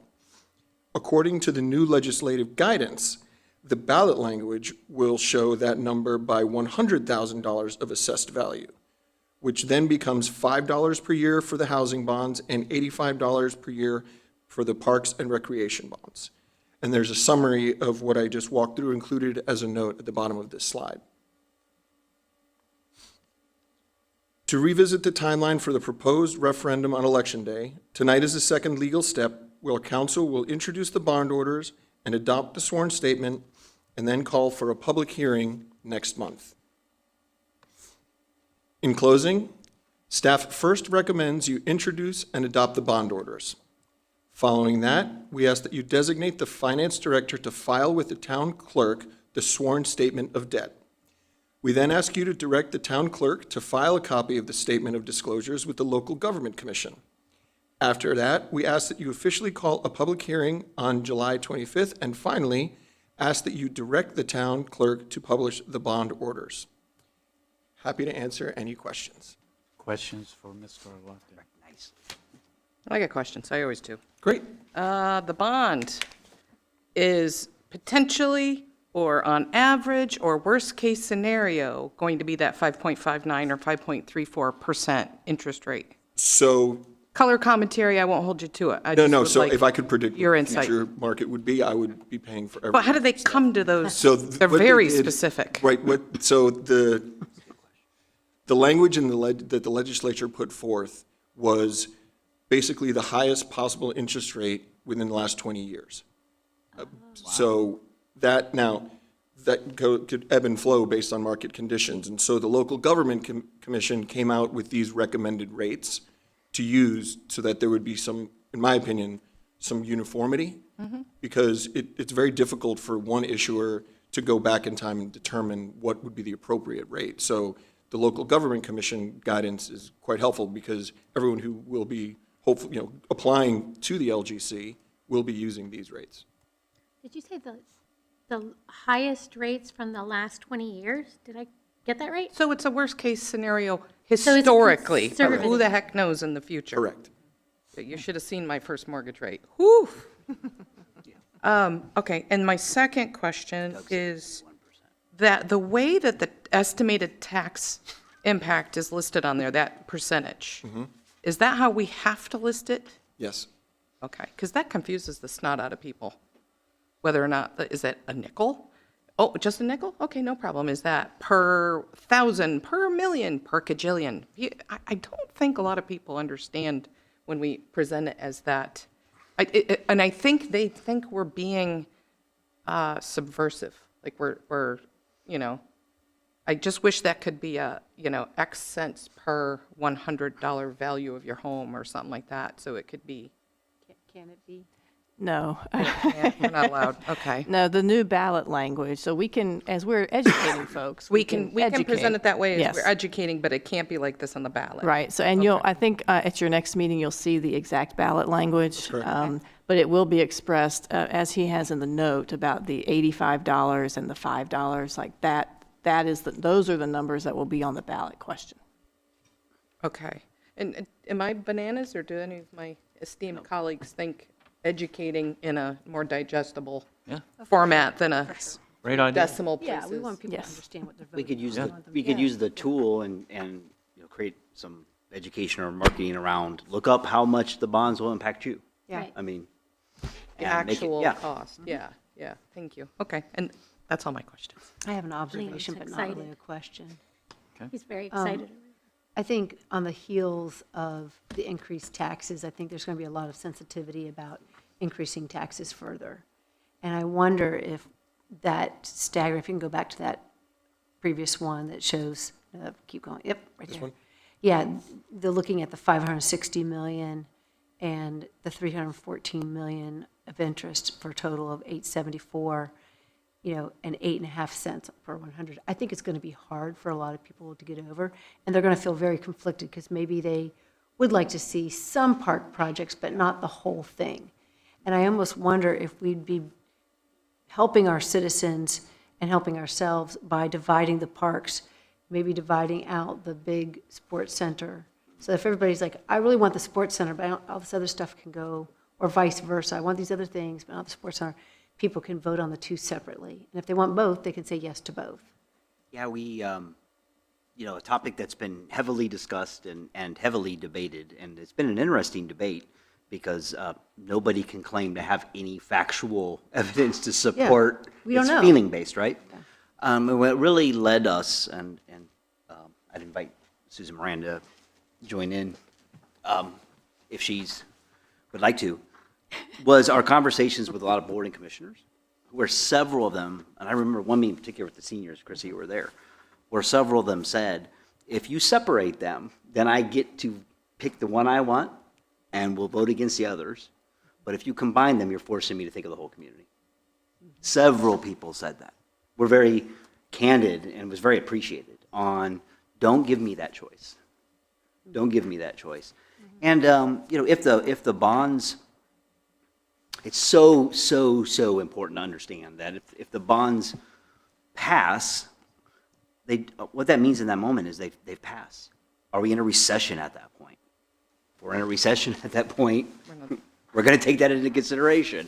According to the new legislative guidance, the ballot language will show that number by $100,000 of assessed value, which then becomes $5 per year for the housing bonds and $85 per year for the parks and recreation bonds. And there's a summary of what I just walked through included as a note at the bottom of this slide. To revisit the timeline for the proposed referendum on Election Day, tonight is the second legal step where Council will introduce the bond orders and adopt the sworn statement, and then call for a public hearing next month. In closing, staff first recommends you introduce and adopt the bond orders. Following that, we ask that you designate the finance director to file with the town clerk the sworn statement of debt. We then ask you to direct the town clerk to file a copy of the Statement of Disclosures with the Local Government Commission. After that, we ask that you officially call a public hearing on July 25th, and finally, ask that you direct the town clerk to publish the bond orders. Happy to answer any questions. Questions for Mr. Arlott? Nice. I got questions. I always do. Great. The bond is potentially or on average or worst case scenario going to be that 5.59 or 5.34% interest rate? So color commentary, I won't hold you to it. So if I could predict your what the insight. future market would be, I would be paying for everything. But how do they come to those? So They're what they very did- specific. Right, so the language that the legislature put forth was basically the highest possible interest rate within the last 20 years. So that could ebb and flow based on market conditions. And so the Local Government Commission came out with these recommended rates to use so that there would be some in my opinion, some uniformity, because it's very difficult for one issuer to go back in time and determine what would be the appropriate rate. So the local government commission guidance is quite helpful, because everyone who will be hopefully, applying to the LGC will be using these rates. Did you say the highest rates from the last 20 years? Did I get that right? So it's a worst-case scenario it's a historically, but who conservative. the heck knows in the future? Correct. You should have seen my first mortgage rate. Whew. Okay, and my second question is that the way that the estimated tax impact is listed on there, that percentage, is that how we have to list it? Yes. Okay, because that confuses the snot out of people. Whether or not, is that a nickel? Oh, just a nickel? Okay, no problem. Is that per thousand, per million, per cajillion? I don't think a lot of people understand when we present it as that. And I think they think we're being subversive. Like we're, I just wish that could be a, X cents per $100 value of your home or something like that, so it could be. Can it be? No. We're not allowed, okay. No, the new ballot language, so we can, as we're educating folks, We can present it that way as Yes. we're educating, but it can't be like this on the ballot. Right, so, and I think at your next meeting, you'll see the exact ballot language. But it will be expressed, as he has in the note, about the $85 and the $5, like those are the numbers that will be on the ballot question. Okay. And am I bananas, or do any of my esteemed colleagues think educating in a more digestible format than a Great idea. decimal places? Yeah, we want people to understand what they're We voting could use on. we could use the tool and create some education or marketing around, look up how much the bonds will impact you. Yeah. Right. I mean, The and make it- actual yeah. cost, yeah, thank you. Okay, and that's all my questions. I have an observation, Liam's but not really excited. a question. He's very excited. I think on the heels of the increased taxes, I think there's going to be a lot of sensitivity about increasing taxes further. And I wonder if that stagger, if you can go back to that previous one that shows, keep going, yep, right there. one? Yeah, they're looking at the 560 million and the 314 million of interest for a total of 874, and 8.5 cents per 100. I think it's going to be hard for a lot of people to get over, and they're going to feel very conflicted because maybe they would like to see some park projects, but not the whole thing. And I almost wonder if we'd be helping our citizens and helping ourselves by dividing the parks, maybe dividing out the big sports center. So if everybody's like, I really want the sports center, but all this other stuff can go, or vice versa. I want these other things, but not the sports center. People can vote on the two separately. And if they want both, they can say yes to both. Yeah, we, a topic that's been heavily discussed and heavily debated, and it's been an interesting debate because nobody can claim to have any factual evidence to support. we don't it's know. feeling-based, right? And what really led us, and I'd invite Susan Moran to join in if she's would like to, was our conversations with a lot of board and commissioners, where several of them, and I remember one meeting in particular with the seniors, Chrissy, you were there, where several of them said, if you separate them, then I get to pick the one I want, and we'll vote against the others. But if you combine them, you're forcing me to think of the whole community. Several people said that. We're very candid and was very appreciated on, don't give me that choice. Don't give me that choice. And, if the bonds, it's so important to understand that if the bonds pass, what that means in that moment is they've passed. Are we in a recession at that point? If we're in a recession at that point, we're going to take that into consideration.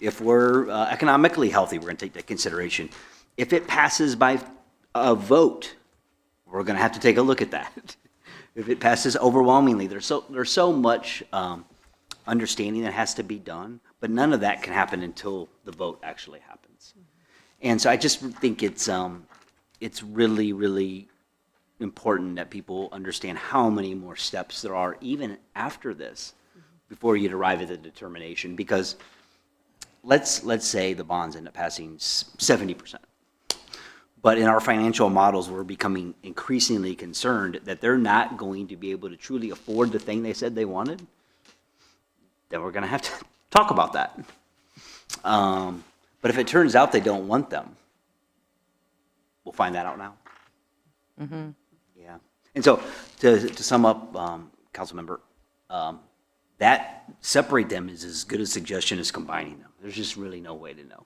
If we're economically healthy, we're going to take that into consideration. If it passes by a vote, we're going to have to take a look at that. If it passes overwhelmingly, there's so much understanding that has to be done, but none of that can happen until the vote actually happens. And so I just think it's really, really important that people understand how many more steps there are even after this before you'd arrive at the determination. Because let's say the bonds end up passing 70%. But in our financial models, we're becoming increasingly concerned that they're not going to be able to truly afford the thing they said they wanted. then we're going to have to talk about that. But if it turns out they don't want them, we'll find that out now. Mm-hmm. Yeah. And so to sum up, Councilmember, that separate them is as good a suggestion as combining them. There's just really no way to know.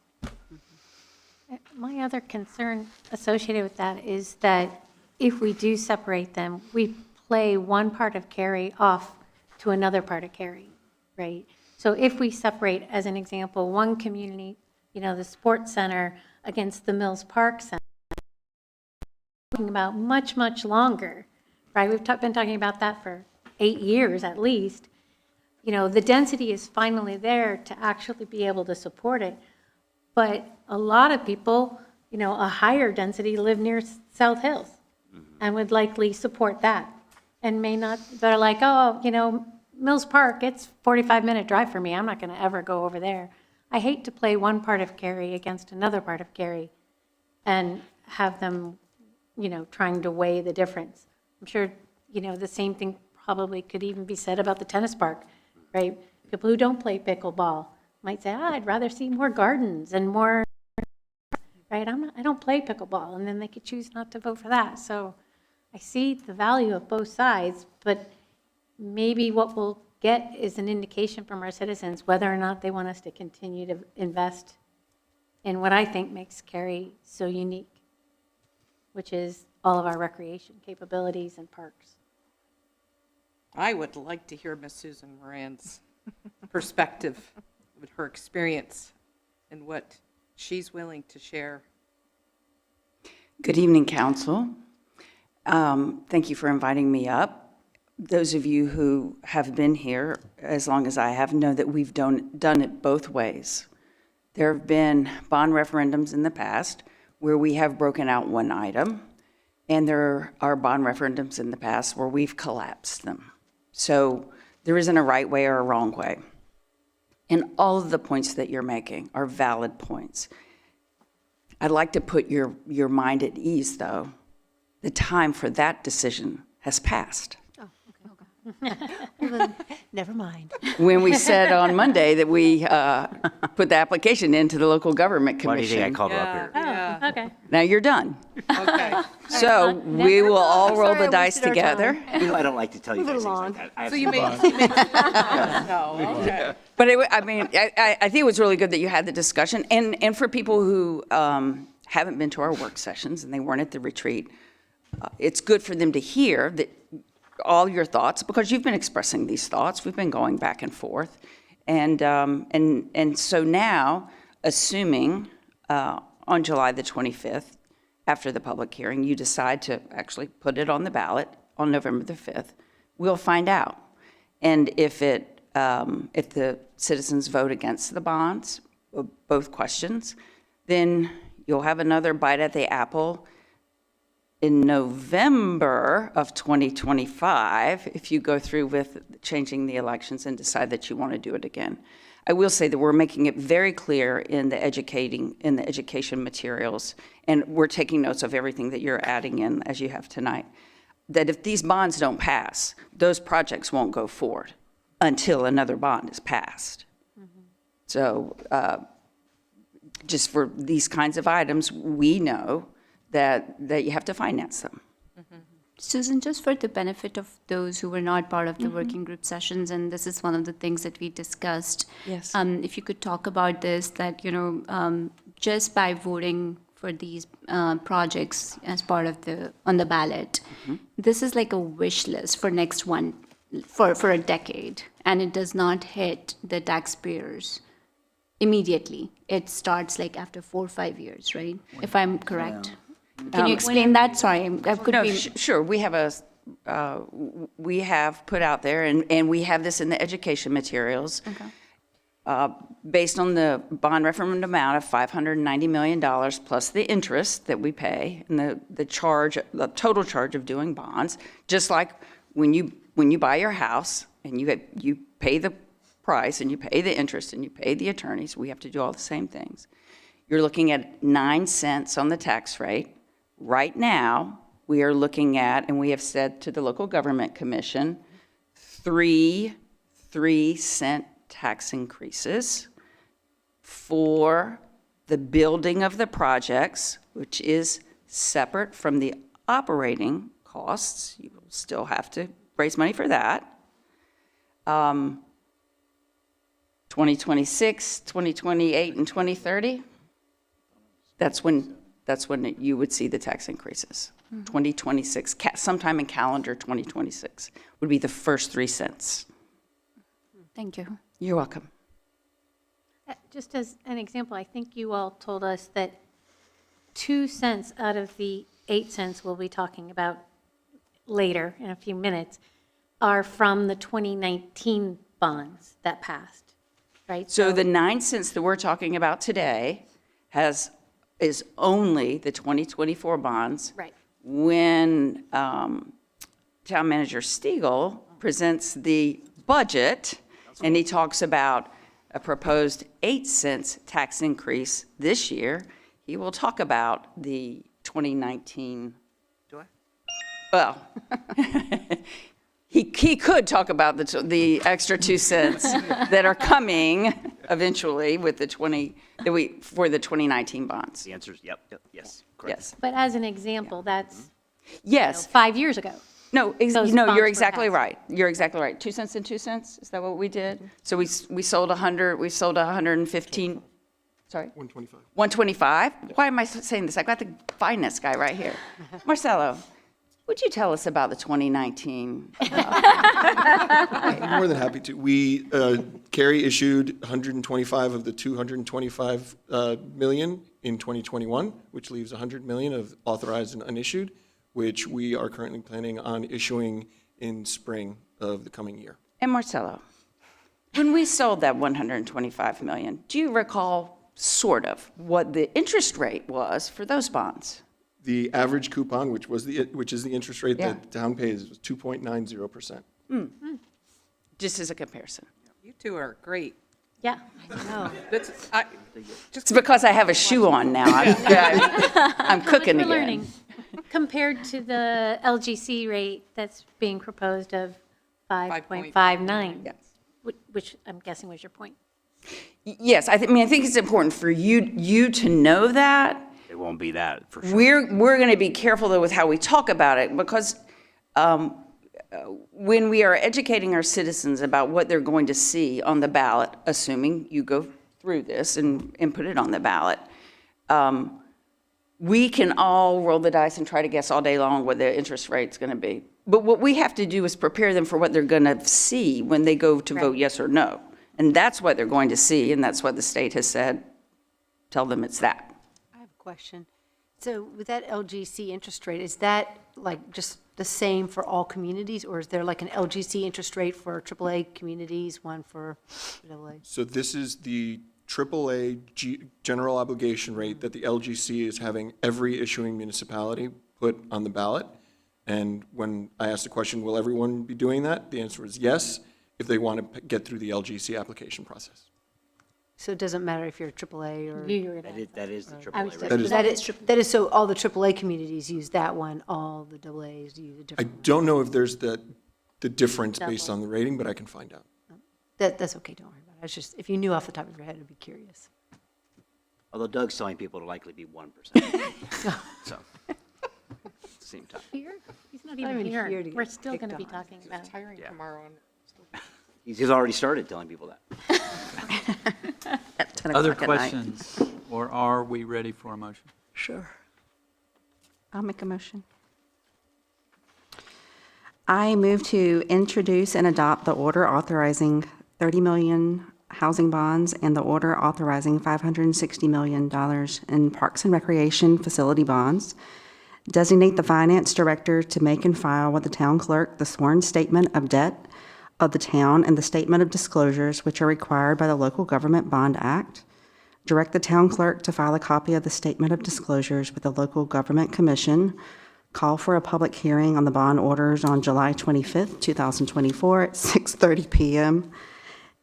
My other concern associated with that is that if we do separate them, we play one part of Cary off to another part of Cary, right? So if we separate, as an example, one community, the sports center against the Mills Park Center, talking about much, much longer, right? We've been talking about that for 8 years at least. The density is finally there to actually be able to support it. But a lot of people, a higher density live near South Hills and would likely support that and may not, they're like, oh, Mills Park, it's 45-minute drive for me. I'm not going to ever go over there. I hate to play one part of Cary against another part of Cary and have them, trying to weigh the difference. I'm sure, the same thing probably could even be said about the tennis park, right? People who don't play pickleball might say, I'd rather see more gardens and more, right? I don't play pickleball, and then they could choose not to vote for that. So I see the value of both sides, but maybe what we'll get is an indication from our citizens whether or not they want us to continue to invest in what I think makes Cary so unique, which is all of our recreation capabilities and parks. I would like to hear Miss Susan Moran's perspective with her experience and what she's willing to share. Good evening, Council. Thank you for inviting me up. Those of you who have been here as long as I have know that we've done it both ways. There have been bond referendums in the past where we have broken out one item, and there are bond referendums in the past where we've collapsed them. So there isn't a right way or a wrong way. And all of the points that you're making are valid points. I'd like to put your mind at ease, though. The time for that decision has passed. Never mind. When we said on Monday that we put the application into the local government commission. Why do you think I called her up here? Oh, okay. Now you're done. Okay. So we will all roll the dice together. I don't like to tell you guys things like that. I have So to you move made, on. no, okay. But I think it was really good that you had the discussion. And for people who haven't been to our work sessions and they weren't at the retreat, it's good for them to hear that all your thoughts, because you've been expressing these thoughts. We've been going back and forth. And so now, assuming on July the 25th, after the public hearing, you decide to actually put it on the ballot on November the 5th, we'll find out. And if the citizens vote against the bonds, both questions, then you'll have another bite at the apple in November of 2025, if you go through with changing the elections and decide that you want to do it again. I will say that we're making it very clear in the education materials, and we're taking notes of everything that you're adding in as you have tonight, that if these bonds don't pass, those projects won't go forward until another bond is passed. Mm-hmm. So just for these kinds of items, we know that you have to finance them. Susan, just for the benefit of those who were not part of the working group sessions, and this is one of the things that we discussed. Yes. If you could talk about this, that, just by voting for these projects as part of on the ballot, this is like a wish list for for a decade, and it does not hit the taxpayers immediately. It starts like after 4 or 5 years, right? If I'm correct. Can you explain that? Sorry, I could No, be. sure. We have put out there, and we have this in the education materials. Okay. Based on the bond referendum amount of $590 million plus the interest that we pay and the total charge of doing bonds, just like when you buy your house and you pay the price and you pay the interest and you pay the attorneys, we have to do all the same things. You're looking at 9 cents on the tax rate. Right now, we are looking at, and we have said to the Local Government Commission, 3 cent tax increases for the building of the projects, which is separate from the operating costs. You will still have to raise money for that. 2026, 2028, and 2030, that's when you would see the tax increases. 2026, sometime in calendar 2026 would be the first 3 cents. Thank you. You're welcome. Just as an example, I think you all told us that 2 cents out of the 8 cents we'll be talking about later in a few minutes are from the 2019 bonds that passed, right? So the 9 cents that we're talking about today is only the 2024 bonds. Right. When Town Manager Stiegel presents the budget, and he talks about a proposed 8 cents tax increase this year, he will talk about the 2019. Do I? Well, he could talk about the extra 2 cents that are coming eventually with for the 2019 bonds. The answer is yep, yes, correct. Yes. But as an example, that's Yes. 5 years ago. No, Those bonds you're were exactly passed. right. You're exactly right. 2 cents and 2 cents, is that what we did? So we sold 115, sorry? 125. 125? Why am I saying this? I got the finance guy right here. Marcelo, would you tell us about the 2019? I'm more than happy to. Cary issued 125 of the 225 million in 2021, which leaves 100 million of authorized and unissued, which we are currently planning on issuing in spring of the coming year. And Marcelo, when we sold that 125 million, do you recall sort of what the interest rate was for those bonds? The average coupon, which is the interest rate Yeah. that the town pays, was 2.90%. Just as a comparison. You two are great. Yeah. It's because I have a shoe on now. I'm cooking We're again. learning. Compared to the LGC rate that's being proposed of 5.59. Yes. Which I'm guessing was your point. Yes, I think it's important for you to know that. It won't be that, for sure. We're going to be careful, though, with how we talk about it, because when we are educating our citizens about what they're going to see on the ballot, assuming you go through this and put it on the ballot, we can all roll the dice and try to guess all day long what the interest rate's going to be. But what we have to do is prepare them for what they're going to see when they go to vote yes or no. And that's what they're going to see, and that's what the state has said. Tell them it's that. I have a question. So with that LGC interest rate, is that like just the same for all communities, or is there like an LGC interest rate for AAA communities, one for AA? So this is the AAA general obligation rate that the LGC is having every issuing municipality put on the ballot. And when I asked the question, will everyone be doing that? The answer is yes, if they want to get through the LGC application process. So it doesn't matter if you're AAA or? That is the I was AAA just- rate. That is, so all the AAA communities use that one, all the AA's use a I different? don't know if there's the difference based on the rating, but I can find out. That's okay, don't worry about it. It's just, if you knew off the top of your head, I'd be curious. Although Doug's telling people it'll likely be 1%. So, at the same time. Here? He's not Not even even here here. to get We're still going to be picked on. talking about it. Tiring Yeah. tomorrow. He's already started telling people that. At 10 Other o'clock at night. questions, or are we ready for a motion? Sure. I'll make a motion. I move to introduce and adopt the order authorizing 30 million housing bonds and the order authorizing $560 million in Parks and Recreation facility bonds. Designate the finance director to make and file with the town clerk the sworn statement of debt of the town and the statement of disclosures which are required by the Local Government Bond Act. Direct the town clerk to file a copy of the statement of disclosures with the Local Government Commission. Call for a public hearing on the bond orders on July 25th, 2024 at 6:30 p.m.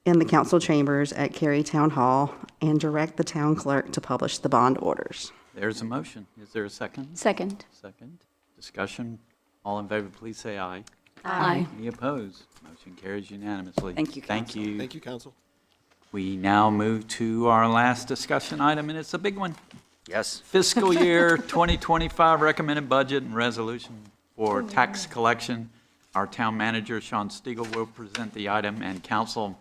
in the council chambers at Cary Town Hall, and direct the town clerk to publish the bond orders. There's a motion. Is there a second? Second. Second. Discussion. All in favor, please say aye. Aye. Any opposed? Motion carries unanimously. Thank you, Thank council. you. Thank you, council. We now move to our last discussion item, and it's a big one. Yes. Fiscal year 2025 recommended budget and resolution for tax collection. Our town manager, Sean Stiegel, will present the item, and council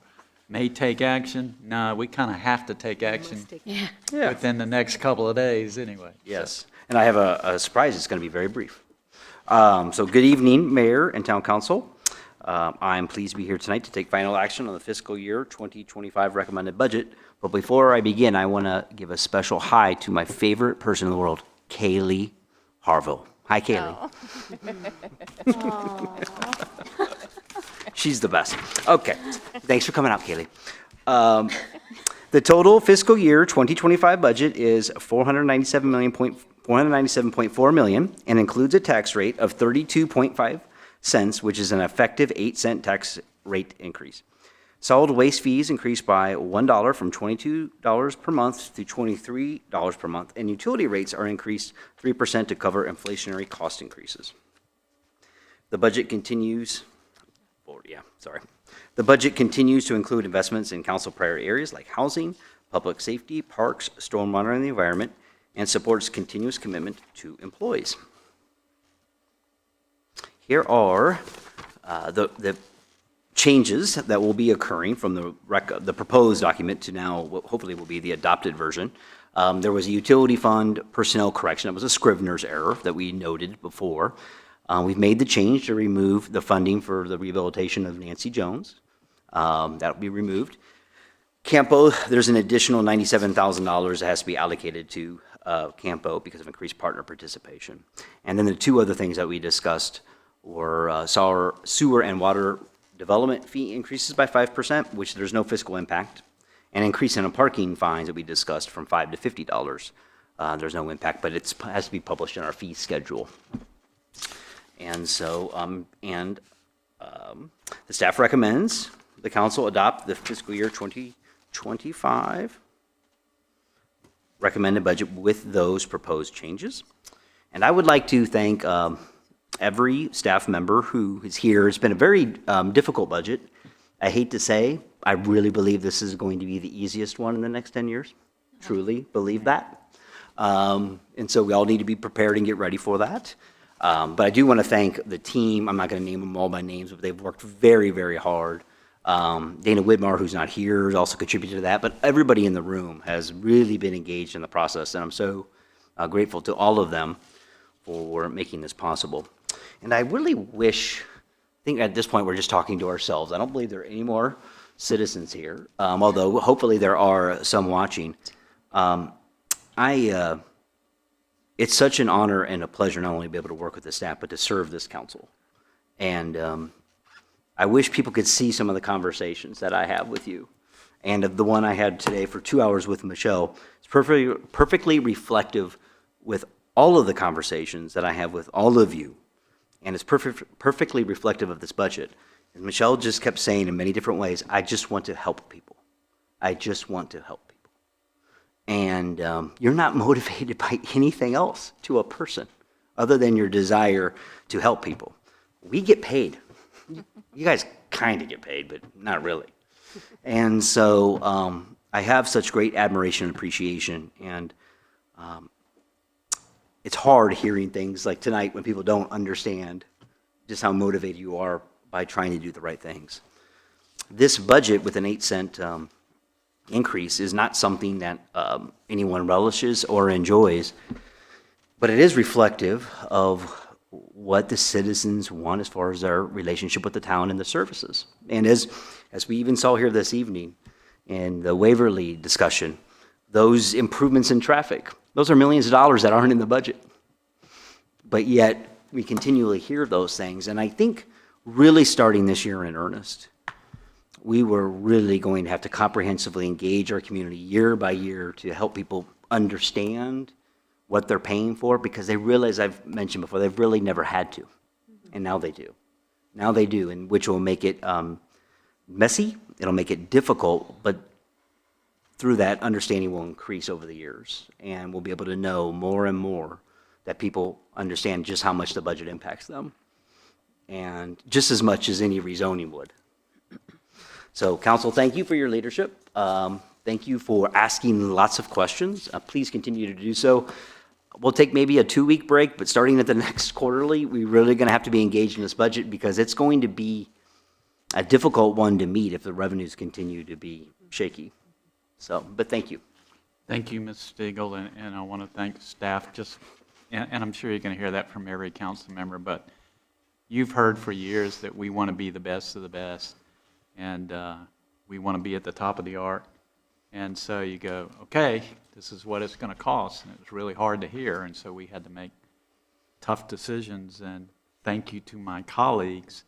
may take action. No, we kind of have to take action within the next couple of days, anyway. Yes, and I have a surprise. It's going to be very brief. So good evening, Mayor and Town Council. I'm pleased to be here tonight to take final action on the fiscal year 2025 recommended budget. But before I begin, I want to give a special hi to my favorite person in the world, Kaylee Harville. Hi, Kaylee. She's the best. Okay, thanks for coming out, Kaylee. The total fiscal year 2025 budget is $497.4 million and includes a tax rate of 32.5 cents, which is an effective 8-cent tax rate increase. Solid waste fees increased by $1 from $22 per month to $23 per month, and utility rates are increased 3% to cover inflationary cost increases. The budget continues. The budget continues to include investments in council priority areas like housing, public safety, parks, stormwater, and the environment, and supports continuous commitment to employees. Here are the changes that will be occurring from the proposed document to now what hopefully will be the adopted version. There was a utility fund personnel correction. It was a Scrivener's error that we noted before. We've made the change to remove the funding for the rehabilitation of Nancy Jones. That will be removed. Campo, there's an additional $97,000 that has to be allocated to Campo because of increased partner participation. And then the two other things that we discussed were sewer and water development fee increases by 5%, which there's no fiscal impact, and increase in parking fines that we discussed from $5 to $50. There's no impact, but it has to be published in our fee schedule. And so, the staff recommends the council adopt the fiscal year 2025 recommended budget with those proposed changes. And I would like to thank every staff member who is here. It's been a very difficult budget. I hate to say, I really believe this is going to be the easiest one in the next 10 years. Truly believe that. And so we all need to be prepared and get ready for that. But I do want to thank the team. I'm not going to name them all by names, but they've worked very, very hard. Dana Widmar, who's not here, has also contributed to that. But everybody in the room has really been engaged in the process, and I'm so grateful to all of them for making this possible. And I really wish, I think at this point we're just talking to ourselves. I don't believe there are any more citizens here, although hopefully there are some watching. It's such an honor and a pleasure not only to be able to work with the staff, but to serve this council. And I wish people could see some of the conversations that I have with you. And of the one I had today for 2 hours with Michelle, it's perfectly reflective with all of the conversations that I have with all of you. And it's perfectly reflective of this budget. And Michelle just kept saying in many different ways, I just want to help people. I just want to help people. And you're not motivated by anything else to a person other than your desire to help people. We get paid. You guys kind of get paid, but not really. And so I have such great admiration and appreciation. And it's hard hearing things like tonight when people don't understand just how motivated you are by trying to do the right things. This budget with an 8-cent increase is not something that anyone relishes or enjoys, but it is reflective of what the citizens want as far as their relationship with the town and the services. And as we even saw here this evening in the Waverly discussion, those improvements in traffic, those are millions of dollars that aren't in the budget. But yet we continually hear those things. And I think really starting this year in earnest, we were really going to have to comprehensively engage our community year by year to help people understand what they're paying for, because they realize, I've mentioned before, they've really never had to. And now they do. Now they do, and which will make it messy, it'll make it difficult, but through that, understanding will increase over the years, and we'll be able to know more and more that people understand just how much the budget impacts them, and just as much as any rezoning would. So council, thank you for your leadership. Thank you for asking lots of questions. Please continue to do so. We'll take maybe a 2-week break, but starting at the next quarterly, we're really going to have to be engaged in this budget because it's going to be a difficult one to meet if the revenues continue to be shaky. So, but thank you. Thank you, Ms. Stiegel, and I want to thank staff and I'm sure you're going to hear that from every council member, but you've heard for years that we want to be the best of the best, and we want to be at the top of the arc. And so you go, okay, this is what it's going to cost. And it was really hard to hear, and so we had to make tough decisions. And thank you to my colleagues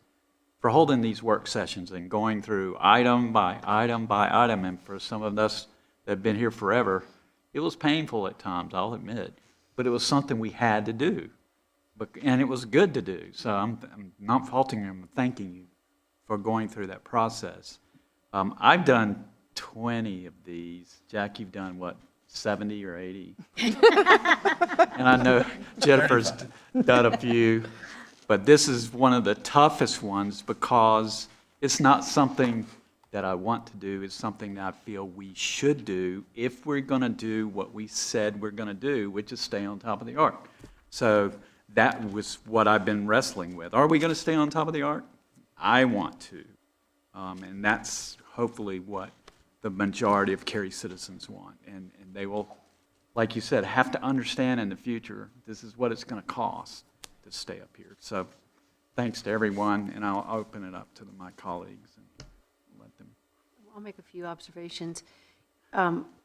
for holding these work sessions and going through item by item by item. And for some of us that have been here forever, it was painful at times, I'll admit, but it was something we had to do. And it was good to do. So I'm not faulting you, I'm thanking you for going through that process. I've done 20 of these. Jack, you've done what, 70 or 80? And I know Jennifer's done a few, but this is one of the toughest ones because it's not something that I want to do. It's something that I feel we should do if we're going to do what we said we're going to do, which is stay on top of the arc. So that was what I've been wrestling with. Are we going to stay on top of the arc? I want to. And that's hopefully what the majority of Cary citizens want. And they will, like you said, have to understand in the future, this is what it's going to cost to stay up here. So thanks to everyone, and I'll open it up to my colleagues and let them. I'll make a few observations.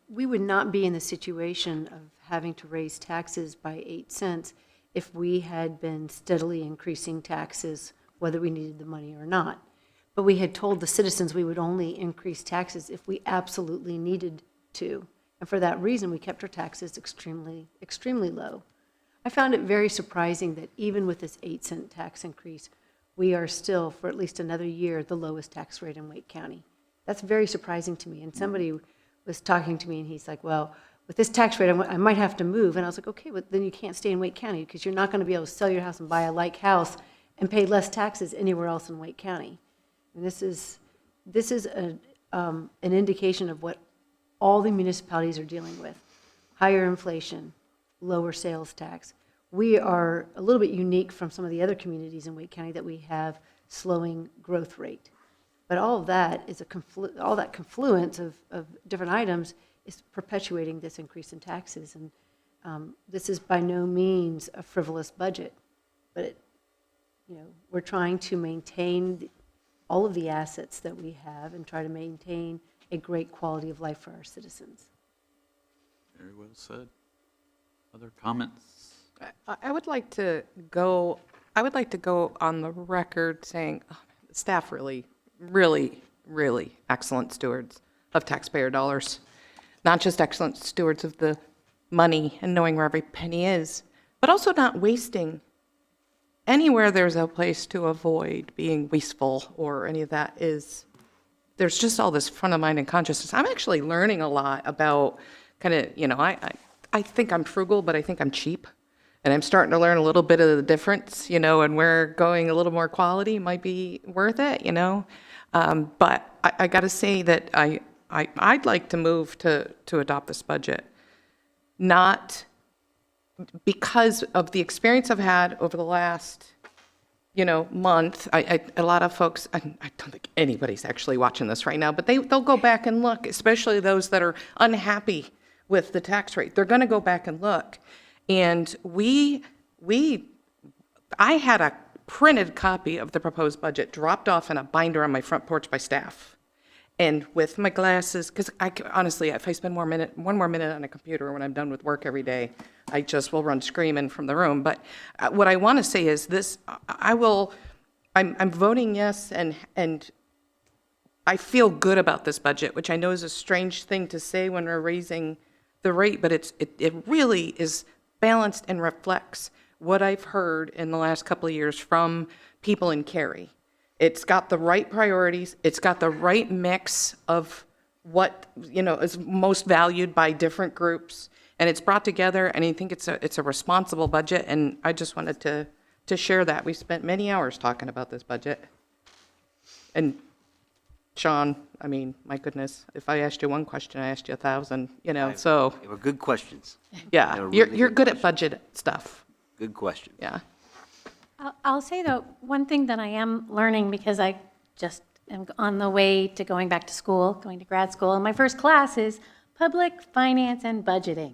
We would not be in the situation of having to raise taxes by 8 cents if we had been steadily increasing taxes, whether we needed the money or not. But we had told the citizens we would only increase taxes if we absolutely needed to. And for that reason, we kept our taxes extremely, extremely low. I found it very surprising that even with this 8-cent tax increase, we are still, for at least another year, the lowest tax rate in Wake County. That's very surprising to me. And somebody was talking to me, and he's like, well, with this tax rate, I might have to move. And I was like, okay, but then you can't stay in Wake County because you're not going to be able to sell your house and buy a like house and pay less taxes anywhere else in Wake County. And this is an indication of what all the municipalities are dealing with. Higher inflation, lower sales tax. We are a little bit unique from some of the other communities in Wake County that we have slowing growth rate. But all of that is all that confluence of different items is perpetuating this increase in taxes. And this is by no means a frivolous budget, but we're trying to maintain all of the assets that we have and try to maintain a great quality of life for our citizens. Very well said. Other comments? I would like to go on the record saying the staff really, really excellent stewards of taxpayer dollars. Not just excellent stewards of the money and knowing where every penny is, but also not wasting anywhere there's a place to avoid being wasteful or any of that there's just all this front of mind and consciousness. I'm actually learning a lot about kind of, I think I'm frugal, but I think I'm cheap. And I'm starting to learn a little bit of the difference, and where going a little more quality might be worth it, But I got to say that I'd like to move to adopt this budget, not because of the experience I've had over the last, month. A lot of folks, I don't think anybody's actually watching this right now, but they'll go back and look, especially those that are unhappy with the tax rate. They're going to go back and look. And I had a printed copy of the proposed budget dropped off in a binder on my front porch by staff. And with my glasses, because honestly, if I spend one more minute on a computer when I'm done with work every day, I just will run screaming from the room. But what I want to say is this: I'm voting yes, and I feel good about this budget, which I know is a strange thing to say when we're raising the rate, but it really is balanced and reflects what I've heard in the last couple of years from people in Cary. It's got the right priorities. It's got the right mix of what is most valued by different groups, and it's brought together. And I think it's a responsible budget. And I just wanted to share that. We spent many hours talking about this budget, and Sean, I mean, my goodness, if I asked you one question, I asked you 1,000, They so, were good questions. yeah, They were you're, really you're good good at budget stuff, Good questions. yeah. I'll say though, one thing that I am learning because I just am on the way to going back to school, going to grad school, and my first class is public finance and budgeting.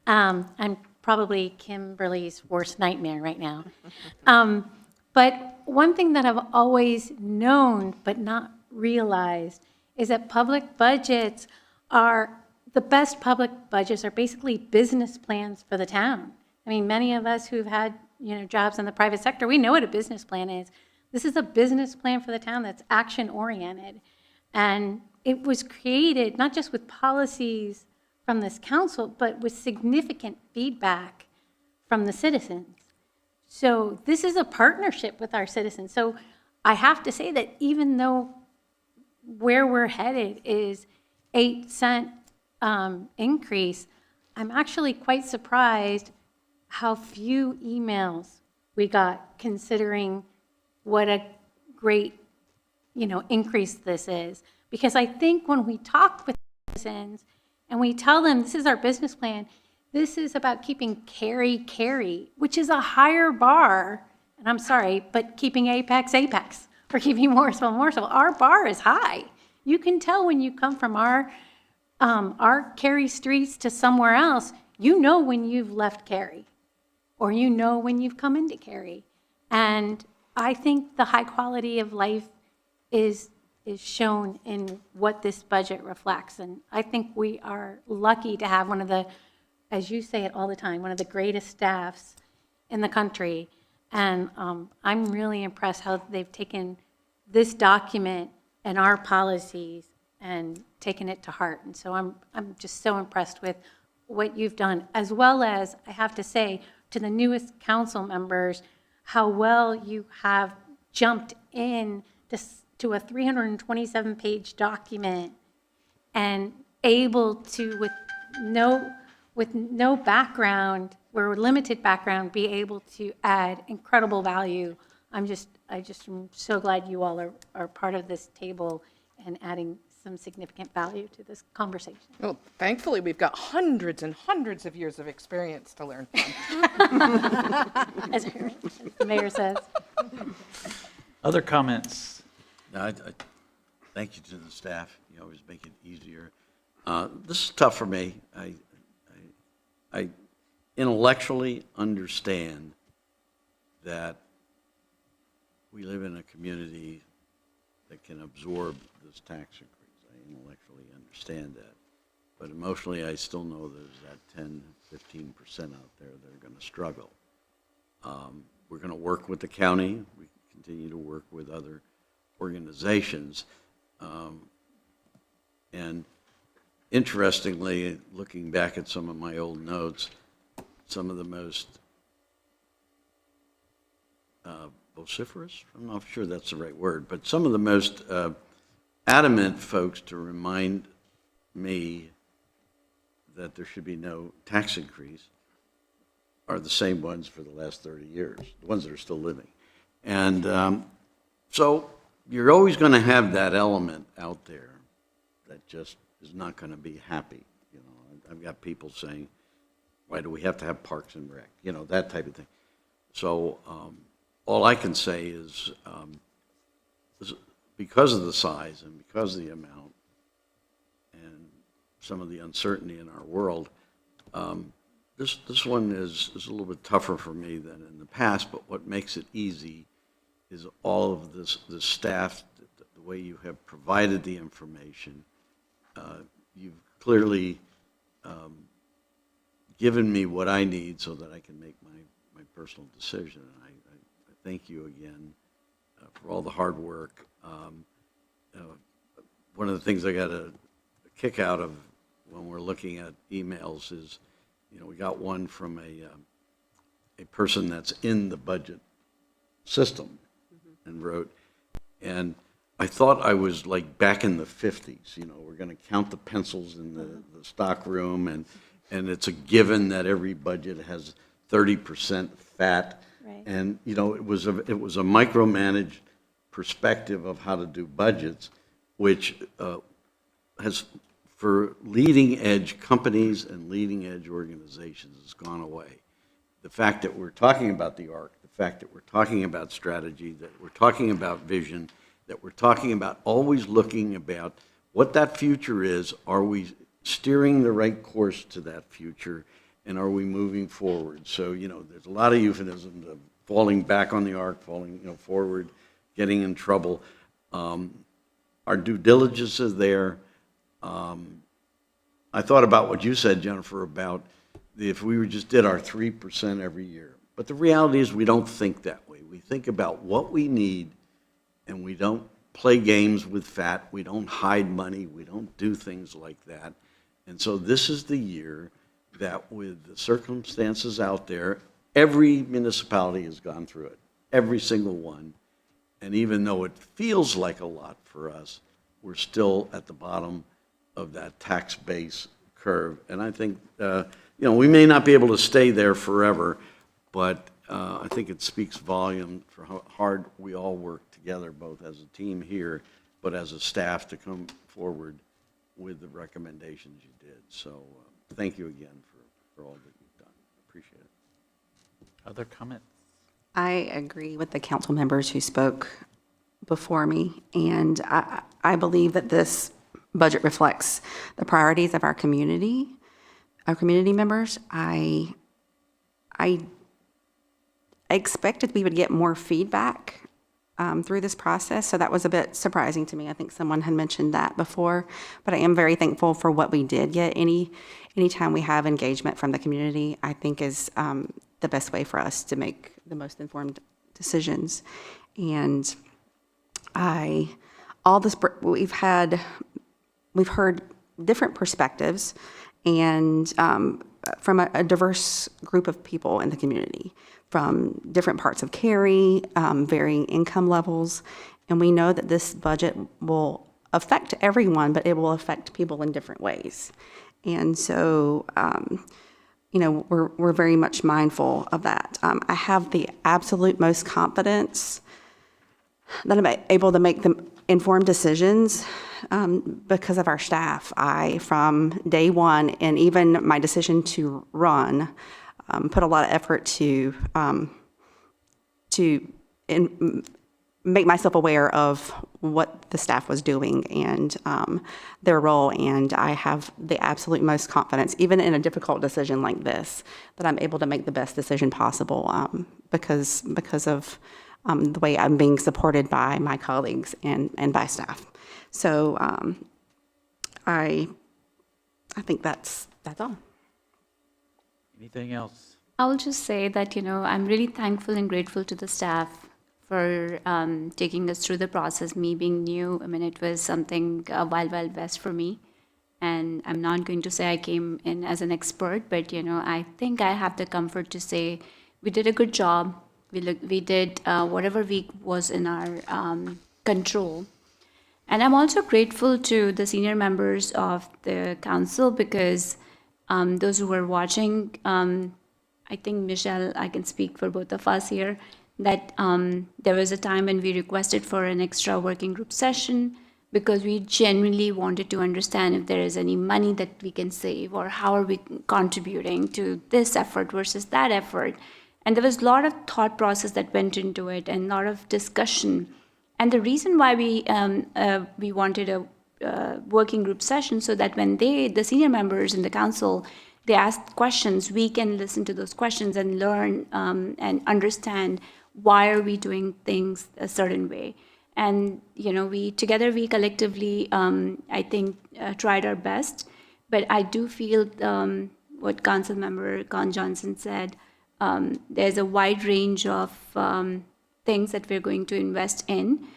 I'm probably Kimberly's worst nightmare right now. But one thing that I've always known but not realized is that public budgets are, the best public budgets are basically business plans for the town. I mean, many of us who've had, jobs in the private sector, we know what a business plan is. This is a business plan for the town that's action-oriented. And it was created not just with policies from this council, but with significant feedback from the citizens. So this is a partnership with our citizens. So I have to say that even though where we're headed is 8-cent increase, I'm actually quite surprised how few emails we got considering what a great, increase this is. Because I think when we talk with citizens and we tell them this is our business plan, this is about keeping Cary, which is a higher bar, and I'm sorry, but keeping Apex, or keeping Morrisville. Our bar is high. You can tell when you come from our Cary streets to somewhere else, when you've left Cary, or when you've come into Cary. And I think the high quality of life is shown in what this budget reflects. And I think we are lucky to have one of the, as you say it all the time, one of the greatest staffs in the country. And I'm really impressed how they've taken this document and our policies and taken it to heart. And so I'm just so impressed with what you've done, as well as, I have to say, to the newest council members, how well you have jumped in to a 327-page document and able to, with no background, or limited background, be able to add incredible value. I just am so glad you all are part of this table and adding some significant value to this conversation. Well, thankfully, we've got hundreds and hundreds of years of experience to learn from. As the mayor says. Other comments? No, I thank you to the staff. You always make it easier. This is tough for me. I intellectually understand that we live in a community that can absorb this tax increase. I intellectually understand that. But emotionally, I still know there's that 10, 15% out there that are going to struggle. We're going to work with the county. We continue to work with other organizations. And interestingly, looking back at some of my old notes, some of the most vociferous, I'm not sure that's the right word, but some of the most adamant folks to remind me that there should be no tax increase are the same ones for the last 30 years, the ones that are still living. And so you're always going to have that element out there that just is not going to be happy. I've got people saying, why do we have to have Parks and Rec? That type of thing. So all I can say is because of the size and because of the amount and some of the uncertainty in our world, this one is a little bit tougher for me than in the past, but what makes it easy is all of the staff, the way you have provided the information. You've clearly given me what I need so that I can make my personal decision. And I thank you again for all the hard work. One of the things I got a kick out of when we're looking at emails is, we got one from a person that's in the budget system and wrote, and I thought I was like back in the 50s, we're going to count the pencils in the stock room, and it's a given that every budget has 30% fat. Right. And, it was a micromanaged perspective of how to do budgets, which has, for leading edge companies and leading edge organizations, has gone away. The fact that we're talking about the ARC, the fact that we're talking about strategy, that we're talking about vision, that we're talking about always looking about what that future is, are we steering the right course to that future, and are we moving forward? So, there's a lot of euphemisms of falling back on the ARC, falling, forward, getting in trouble. Our due diligence is there. I thought about what you said, Jennifer, about if we just did our 3% every year. But the reality is we don't think that way. We think about what we need, and we don't play games with fat. We don't hide money. We don't do things like that. And so this is the year that, with the circumstances out there, every municipality has gone through it, every single one. And even though it feels like a lot for us, we're still at the bottom of that tax base curve. And I think, we may not be able to stay there forever, but I think it speaks volume for how hard we all work together, both as a team here, but as a staff, to come forward with the recommendations you did. So thank you again for all that you've done. Appreciate it. Other comments? I agree with the council members who spoke before me, and I believe that this budget reflects the priorities of our community members. I expected we would get more feedback through this process, so that was a bit surprising to me. I think someone had mentioned that before, but I am very thankful for what we did get. Anytime we have engagement from the community, I think is the best way for us to make the most informed decisions. And we've heard different perspectives and from a diverse group of people in the community, from different parts of Cary, varying income levels. And we know that this budget will affect everyone, but it will affect people in different ways. And so, we're very much mindful of that. I have the absolute most confidence that I'm able to make the informed decisions because of our staff. From day one, and even my decision to run, put a lot of effort to make myself aware of what the staff was doing and their role. And I have the absolute most confidence, even in a difficult decision like this, that I'm able to make the best decision possible because of the way I'm being supported by my colleagues and by staff. So I think that's all. Anything else? I'll just say that, I'm really thankful and grateful to the staff for taking us through the process. Me being new, it was something wild west for me. And I'm not going to say I came in as an expert, but, I think I have the comfort to say we did a good job. We did whatever was in our control. And I'm also grateful to the senior members of the council because those who were watching, I think, Michelle, I can speak for both of us here, that there was a time when we requested for an extra working group session because we genuinely wanted to understand if there is any money that we can save or how are we contributing to this effort versus that effort. And there was a lot of thought process that went into it and a lot of discussion. And the reason why we wanted a working group session so that when the senior members in the council, they ask questions, we can listen to those questions and learn and understand why are we doing things a certain way. And, we collectively, I think, tried our best. But I do feel what Council Member Con Johnson said, there's a wide range of things that we're going to invest in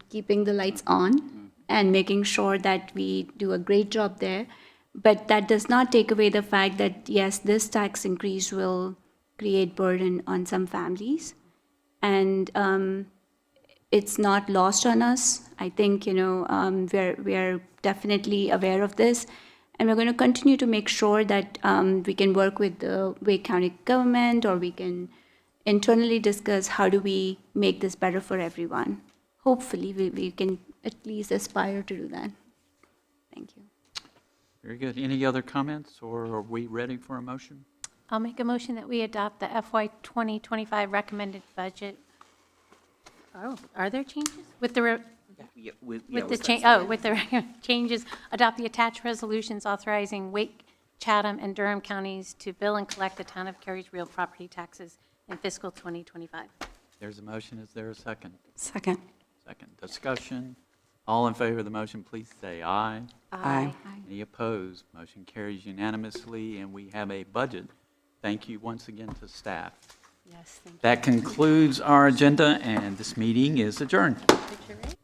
keeping the lights on and making sure that we do a great job there. But that does not take away the fact that, yes, this tax increase will create burden on some families. And it's not lost on us. I think, we're definitely aware of this. And we're going to continue to make sure that we can work with the Wake County government, or we can, internally discuss how do we make this better for everyone. Hopefully, we can at least aspire to do that. Thank you. Very good. Any other comments, or are we ready for a motion? I'll make a motion that we adopt the FY 2025 recommended budget. Oh, are there changes? With the changes, adopt the attached resolutions authorizing Wake, Chatham, and Durham counties to bill and collect the town of Cary's real property taxes in fiscal 2025. There's a motion. Is there a second? Second. Second. Discussion. All in favor of the motion, please say aye. Aye. Any opposed? Motion carries unanimously, and we have a budget. Thank you once again to staff. Yes, thank you. That concludes our agenda, and this meeting is adjourned. Picture, right?